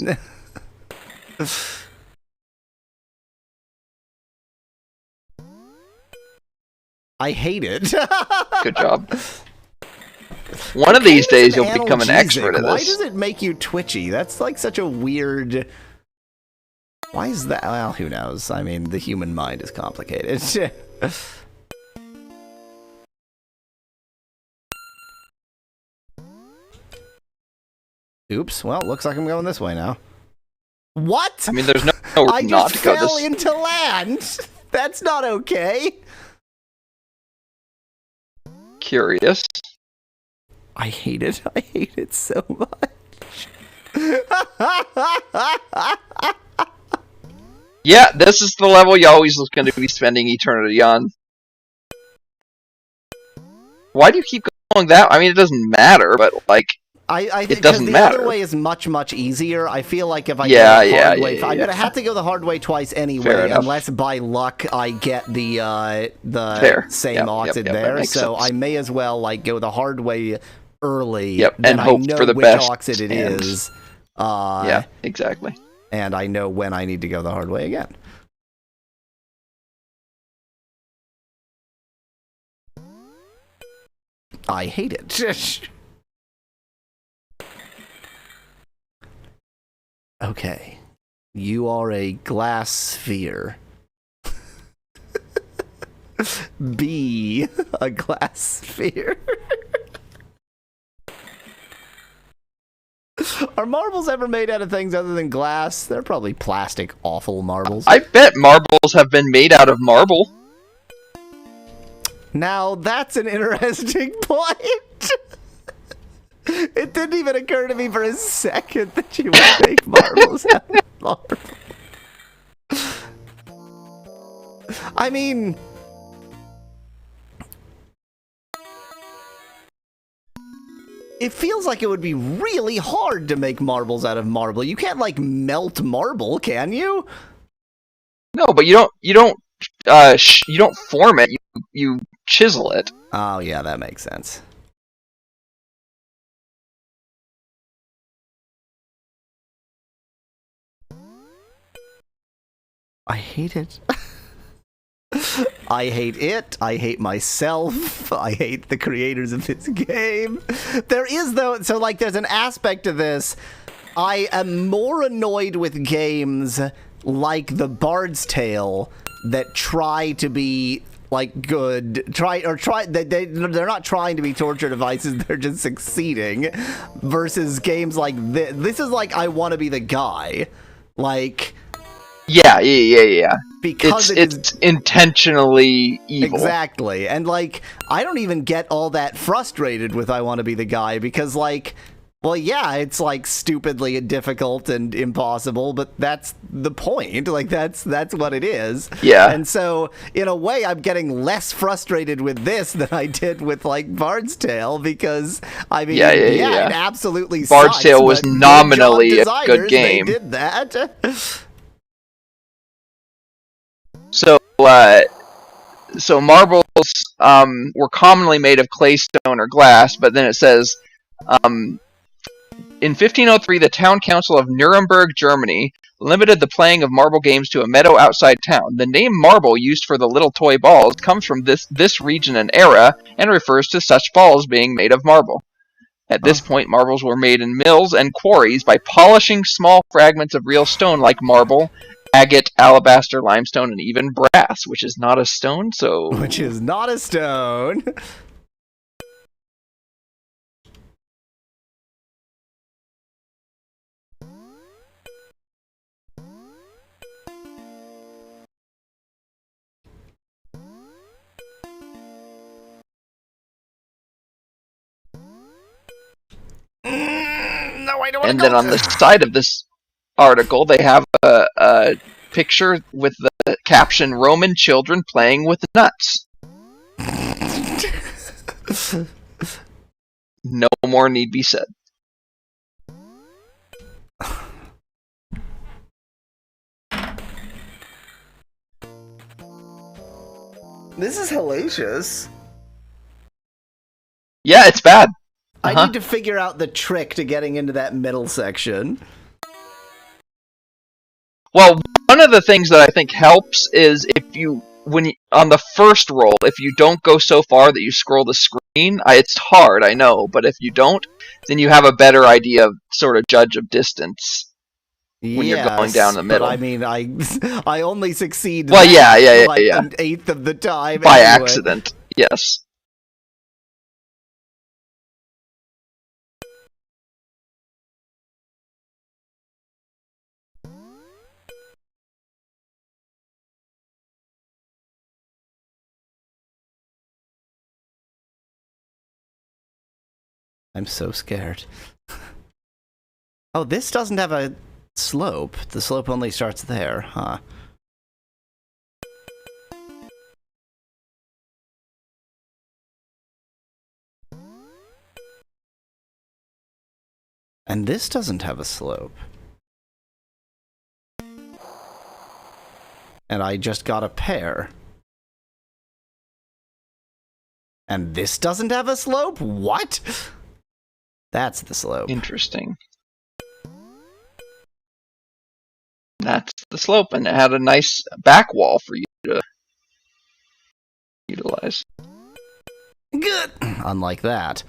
I hate it. Good job. One of these days you'll become an analgesic. expert at Why this. does it make you twitchy? That's like such a weird... Why is that? Well, who knows? I mean, the human mind is complicated. Oops. Well, looks like I'm going this way now. What? I mean, there's no I not just to go fell this. into land. That's not okay. Curious. I hate it. I hate it so much. Yeah, this is the level you always going to be spending eternity on. Why do you keep going that? I mean, it doesn't matter, but like, I think it doesn't the matter. other way is much easier. I feel like if I Yeah, go the hard yeah, way, yeah, I'm yeah. gonna have to go the hard way twice Fair anyway, enough. unless by luck I get the Fair. same Yep, Oxyd yep, that there. makes So sense. I may as well like go the hard way early. Yep, then and hope I know for the which best, Oxyd it and- is. Yeah, exactly. And I know when I need to go the hard way again. I hate it. Okay. You are a glass sphere. Be a glass sphere. Are marbles ever made out of things other than glass? They're probably plastic, awful marbles. I bet marbles have been made out of marble. Now, that's an interesting point. It didn't even occur to me for a second that you would make marbles out of marble. I mean... It feels like it would be really hard to make marbles out of marble. You can't, like, melt marble, can you? No, but you don't form it. You chisel it. Oh, yeah, that makes sense. I hate it. I hate it. I hate myself. I hate the creators of this game. There is, though, so, like, there's an aspect to this. I am more annoyed with games like The Bard's Tale that try to be, like, good. They're not trying to be torture devices, they're just succeeding. Versus games like this. This is like, I want to be the guy. Like... Yeah. Because it's intentionally evil. Exactly. And, like, I don't even get all that frustrated with I Want to Be the Guy because, like, Well, yeah, it's like stupidly difficult and impossible, but that's the point. Like that's what it is. Yeah. And so, in a way, I'm getting less frustrated with this than I did with like Bard's Tale because I mean, Yeah. it absolutely Bard's sucks, Tale was but nominally good a job, good designers, game. They did that. So marbles were commonly made of clay, stone, or glass, but then it says, in 1503, the town council of Nuremberg, Germany, limited the playing of marble games to a meadow outside town. The name marble, used for the little toy balls, comes from this region and era, and refers to such balls being made of marble. At this point, marbles were made in mills and quarries by polishing small fragments of real stone like marble, agate, alabaster, limestone, and even brass, which is not a stone, so... Which is not a stone. No, I don't want to And then on the side of this article, they have a picture with the caption, Roman children playing with nuts. No more need be said. This is hellacious. Yeah, it's bad. I need to figure out the trick to getting into that middle section. Well, one of the things that I think helps is on the first roll, if you don't go so far that you scroll the screen, it's hard, I know, but if you don't, then you have a better idea of sort of judge of distance when you're going down the middle. But I mean, I only succeed. Well, yeah, an eighth of the time by anyway. accident. Yes. I'm so scared. Oh, this doesn't have a slope. The slope only starts there, huh? And this doesn't have a slope. And I just got a pair. And this doesn't have a slope? What? That's the slope. Interesting. That's the slope, and it had a nice back wall for you to utilize. Good! Unlike that.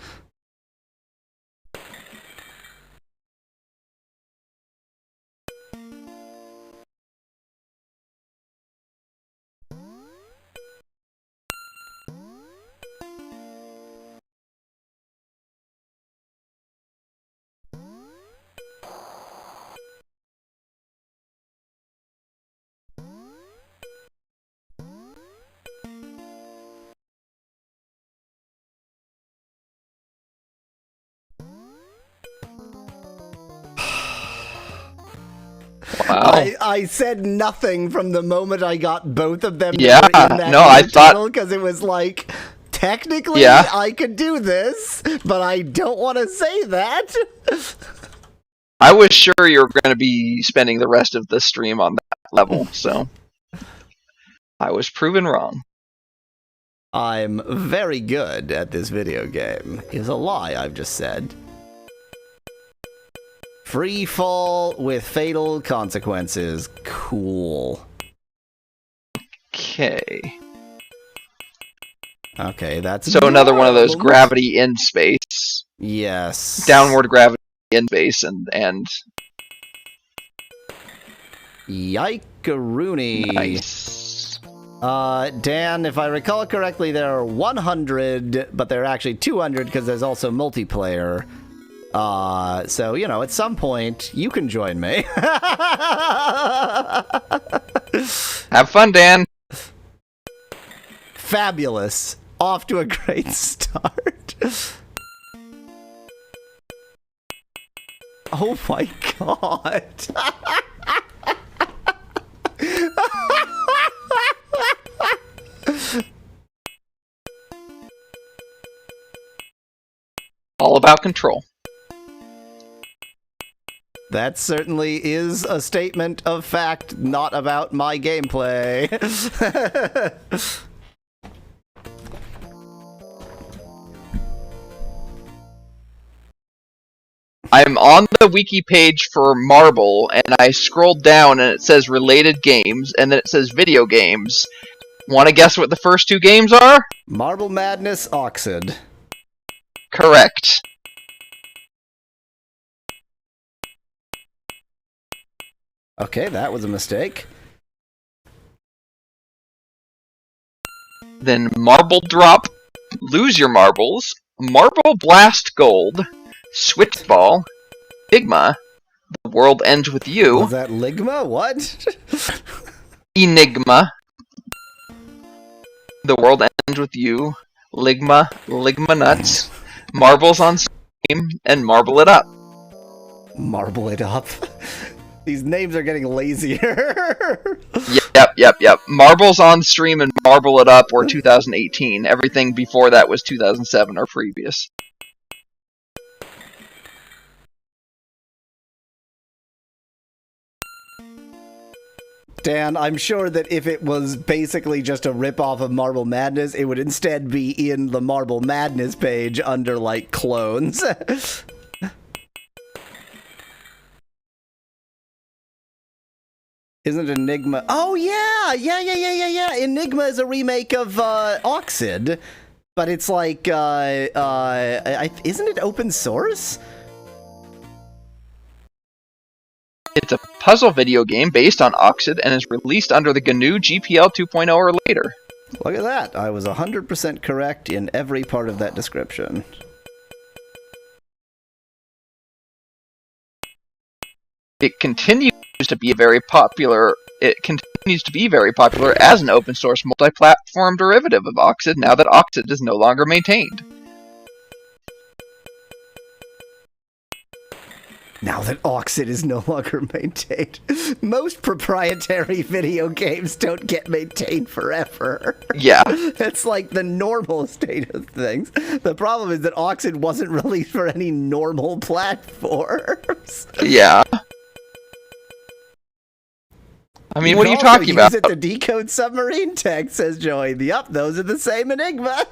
Wow. I said nothing from the moment I got both of them. Yeah, that were in that no, I thought because it was like technically I could do this, but I don't want to say that. I was sure you were going to be spending the rest of the stream on that level, so I was proven wrong. I'm very good at this video game. Is a lie I've just said. Free fall with fatal consequences. Cool. Okay. Okay, that's so another one of those gravity in space. Yes. Downward gravity in space and Yikeroony. Nice. Dan, if I recall correctly, there are 100, but there are actually 200 because there's also multiplayer. So, you know, at some point, you can join me. Have fun, Dan. Fabulous. Off to a great start. Oh my god. All about control. That certainly is a statement of fact, not about my gameplay. I'm on the wiki page for Marble, and I scrolled down and it says related games, and then it says video games. Want to guess what the first two games are? Marble Madness, Oxyd. Correct. Okay, that was a mistake. Then Marble Drop, Lose Your Marbles, Marble Blast Gold, Switchball, Enigma, The World Ends With You. Was that Ligma? What? Enigma, The World Ends With You, Ligma, Ligma Nuts, Marbles on Steam, and Marble It Up. Marble it up. These names are getting lazier. Yep. Marbles on Stream and Marble It Up were 2018. Everything before that was 2007 or previous. Dan, I'm sure that if it was basically just a ripoff of Marble Madness, it would instead be in the Marble Madness page under, like, clones. Isn't Enigma... Oh, yeah! Yeah. Enigma is a remake of Oxyd, but it's like, isn't it open source? It's a puzzle video game based on Oxyd and is released under the GNU GPL 2.0 or later. Look at that. I was 100% correct in every part of that description. It continues to be very popular as an open source multi-platform derivative of Oxyd now that Oxyd is no longer maintained. Now that Oxyd is no longer maintained. Most proprietary video games don't get maintained forever. Yeah. It's like the normal state of things. The problem is that Oxyd wasn't released for any normal platforms. Yeah. I mean, what are you talking about? Use it to decode submarine text, says Joey. Yup, those are the same Enigma.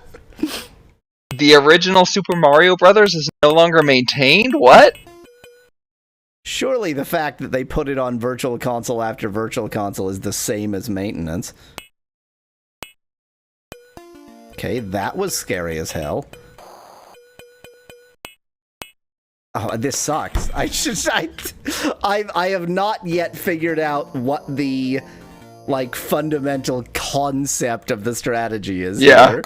The original Super Mario Brothers is no longer maintained? What? Surely the fact that they put it on Virtual Console after Virtual Console is the same as maintenance. Okay, that was scary as hell. Oh, this sucks. I have not yet figured out what the, like, fundamental concept of the strategy is. Yeah. Here.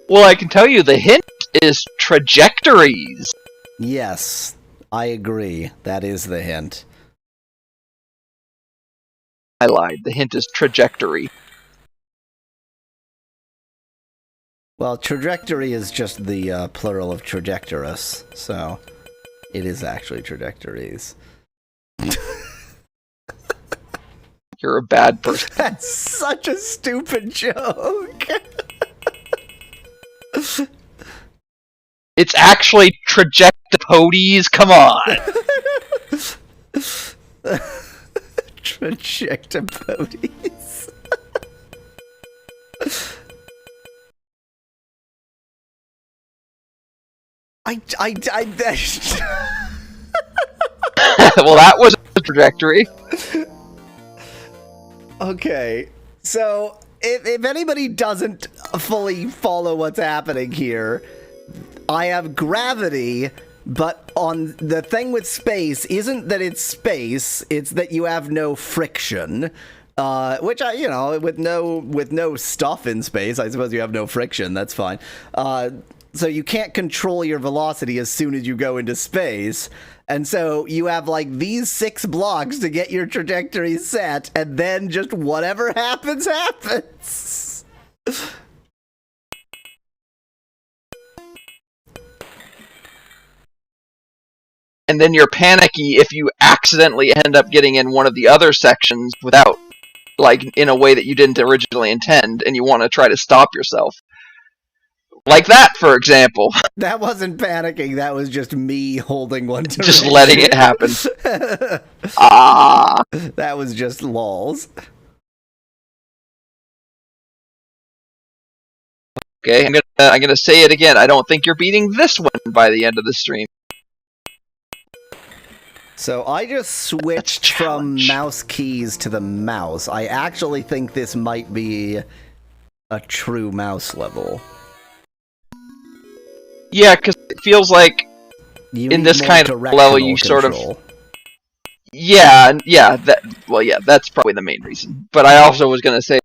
Well, I can tell you the hint is trajectories. Yes, I agree. That is the hint. I lied. The hint is trajectory. Well, trajectory is just the plural of trajectorous, so it is actually trajectories. You're a bad person. That's such a stupid joke. It's actually trajectopodes. Come on. Trajectopodes. Well, that was a trajectory. Okay, so if anybody doesn't fully follow what's happening here, I have gravity, but on the thing with space isn't that it's space, it's that you have no friction. Which with no stuff in space, I suppose you have no friction. That's fine. So you can't control your velocity as soon as you go into space. And so you have, like, these 6 blocks to get your trajectory set, and then just whatever happens, happens. and then you're panicky if you accidentally end up getting in one of the other sections without, like, in a way that you didn't originally intend, and you want to try to stop yourself. Like that, for example. That wasn't panicking, that was just me holding one to Just letting it happen. Ah. That was just lols. Okay, I'm gonna say it again. I don't think you're beating this one by the end of the stream. So I just switched from mouse keys to the mouse. I actually think this might be a true mouse level. Yeah, because it feels like You in need this more kind of level you sort of... control. Yeah, that's probably the main reason. But I also was gonna say,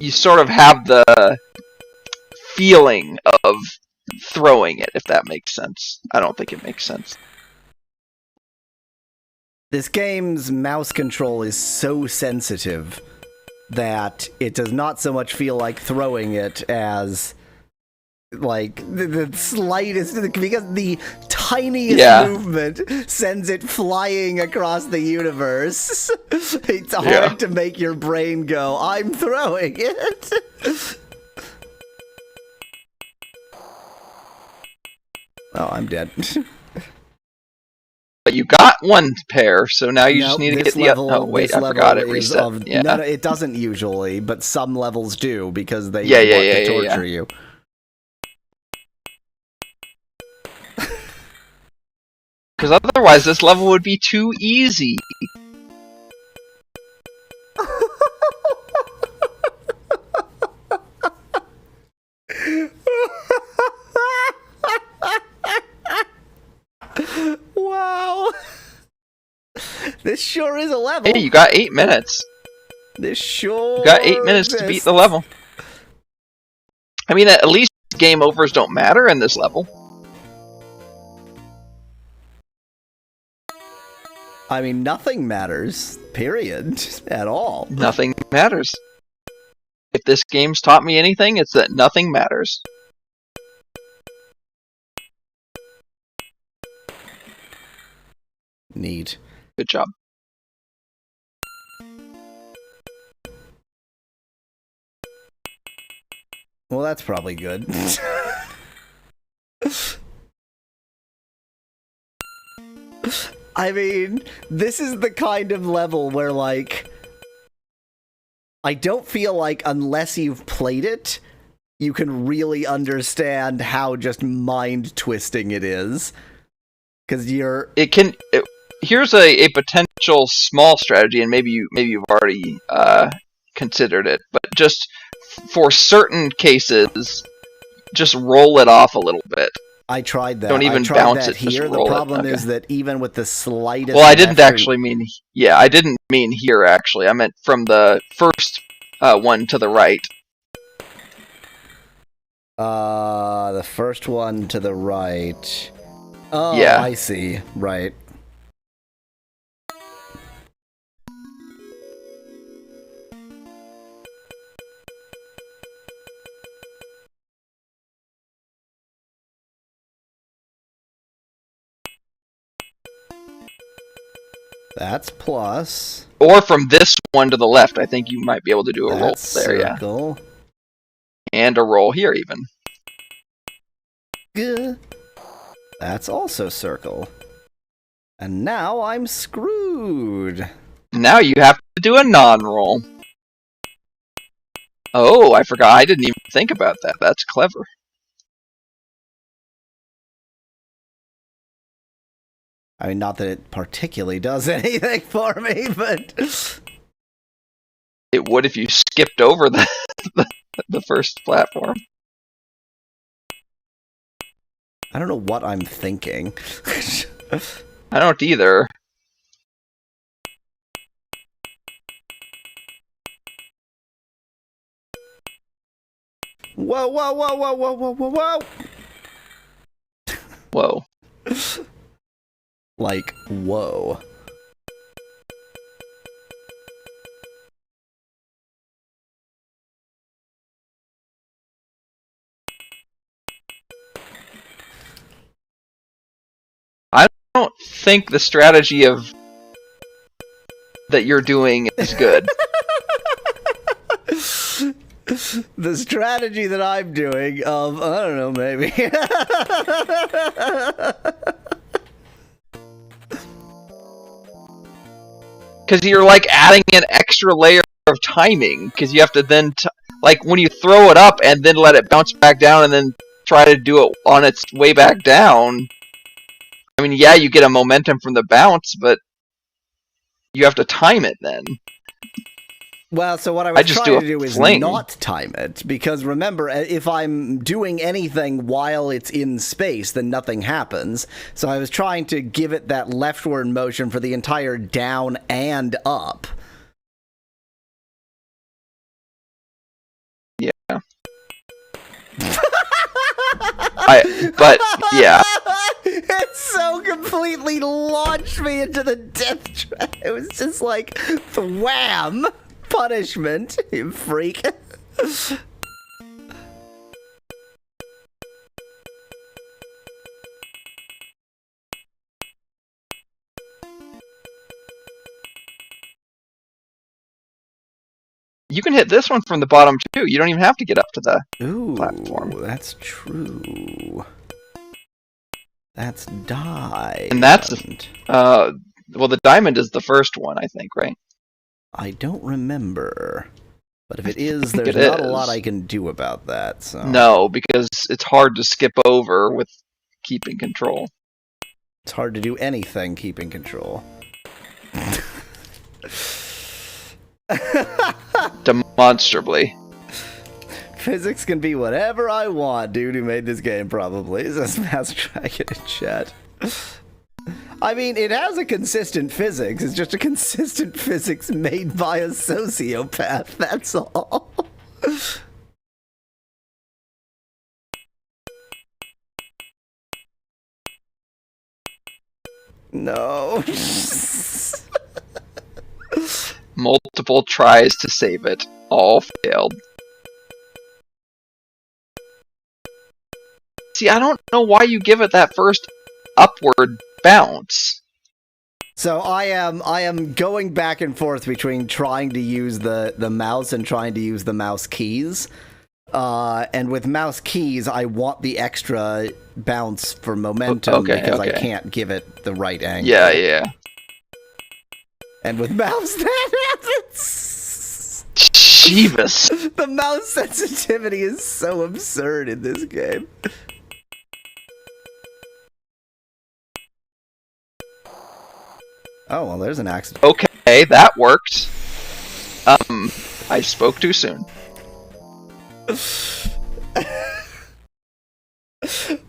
you sort of have the feeling of throwing it, if that makes sense. I don't think it makes sense. This game's mouse control is so sensitive that it does not so much feel like throwing it as, like, the slightest, because the tiniest movement sends it flying across the universe. It's hard to make your brain go, I'm throwing it. Oh, I'm dead. But you got one pair, so now you just need to get the other. Oh wait, I forgot it reset. No, it doesn't usually, but some levels do because they want to torture you. Because otherwise, this level would be too easy. Wow. This sure is a level. Hey, you got 8 minutes. This sure You got 8 minutes to beat the level. I mean, at least game overs don't matter in this level. I mean, nothing matters, period, at all. Nothing matters. If this game's taught me anything, it's that nothing matters. Neat. Good job. Well, that's probably good. I mean, this is the kind of level where, like, I don't feel like unless you've played it, you can really understand how just mind-twisting it is. Because you're... Here's a potential small strategy, and maybe you've already considered it, but just for certain cases, just roll it off a little bit. I tried that. Don't even bounce it. Just roll the problem it. is that even with the slightest... Well, I didn't actually mean... Yeah, I didn't mean here, actually. I meant from the first one to the right. The first one to the right. Oh, yeah. I see. Right. That's plus. Or from this one to the left, I think you might be able to do a roll there, circle. Yeah. And a roll here, even. Good. That's also circle. And now I'm screwed. Now you have to do a non-roll. Oh, I forgot. I didn't even think about that. That's clever. I mean, not that it particularly does anything for me, but... It would if you skipped over the first platform. I don't know what I'm thinking. I don't either. Whoa, whoa, whoa, whoa, whoa, whoa, whoa, whoa. Whoa. Like, whoa. don't think the strategy of that you're doing is good. The strategy that I'm doing of, I don't know, maybe. Because you're like adding an extra layer of timing, because you have to then, like when you throw it up and then let it bounce back down and then try to do it on its way back down. I mean, yeah, you get a momentum from the bounce, but you have to time it then. Well, so what I was just trying do to do is fling. not time it, because remember, if I'm doing anything while it's in space, then nothing happens. So I was trying to give it that leftward motion for the entire down and up. Yeah. But yeah. It so completely launched me into the death trap. It was just like, wham! Punishment, you freak. You can hit this one from the bottom too. You don't even have to get up to the Ooh, platform. That's true. That's diamond. And that's well, the diamond is the first one, I think, right? I don't remember. But if it is, think there's it not a is. lot I can do about that, so... No, because it's hard to skip over with keeping control. It's hard to do anything keeping control. Demonstrably. Physics can be whatever I want, dude who made this game probably, says Master Dragon in chat. I mean, it has a consistent physics, it's just a consistent physics made by a sociopath, that's all. No. Multiple tries to save it. All failed. See, I don't know why you give it that first upward bounce. So I am going back and forth between trying to use the mouse and trying to use the mouse keys. And with mouse keys, I want the extra bounce for momentum because I can't give it the right angle. Yeah, yeah. And with mouse, that happens! Jeebus. The mouse sensitivity is so absurd in this game. Oh, well, there's an accident. Okay, that worked. I spoke too soon.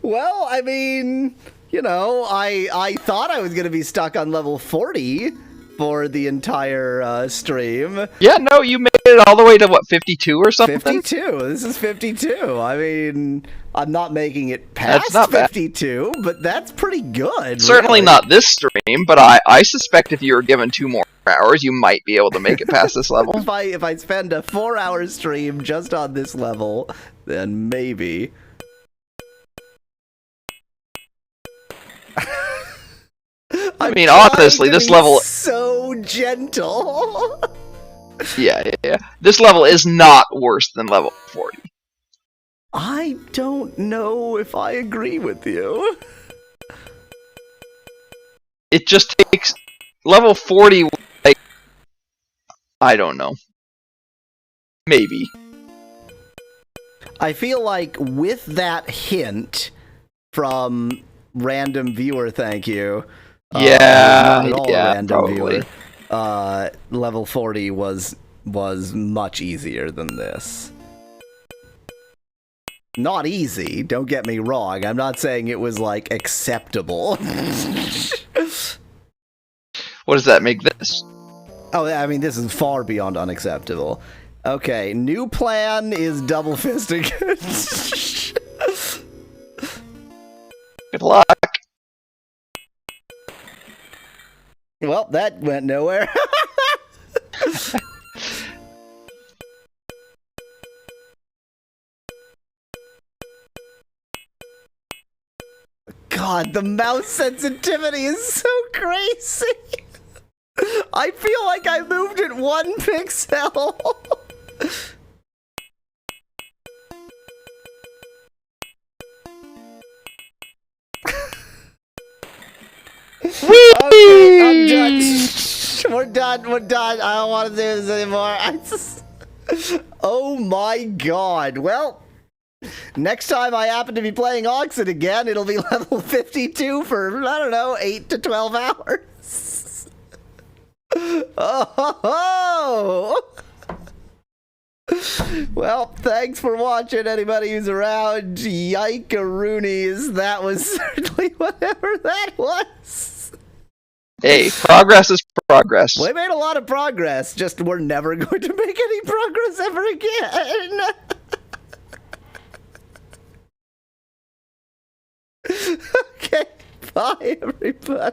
Well, I mean, you know, I thought I was going to be stuck on level 40 for the entire stream. Yeah, no, you made it all the way to, what, 52 or something? 52. This is 52. I mean, I'm not making it past That's not 52, but that's pretty good. Certainly really. not this stream, but I suspect if you were given 2 more hours, you might be able to make it past this level. If I spend a 4-hour stream just on this level, then maybe. I mean, honestly, this level... so gentle. Yeah. This level is not worse than level 40. I don't know if I agree with you. It just takes... Level 40, like... I don't know. Maybe. I feel like with that hint from random viewer, thank you. Yeah, not at all yeah, random probably. Viewer. Level 40 was much easier than this. Not easy, don't get me wrong. I'm not saying it was, like, acceptable. What does that make this? Oh, I mean, this is far beyond unacceptable. Okay, new plan is double fisting. Good luck. Well, that went nowhere. God, the mouse sensitivity is so crazy. I feel like I moved it 1 pixel. Okay, I'm done. We're done. We're done. I don't want to do this anymore. Oh my god. Well, next time I happen to be playing Oxyd again, it'll be level 52 for, I don't know, 8 to 12 hours. Oh! Well, thanks for watching, anybody who's around. Yike-a-roonies. That was certainly whatever that was. Hey, progress is progress. We made a lot of progress, just we're never going to make any progress ever again. Okay, bye everybody.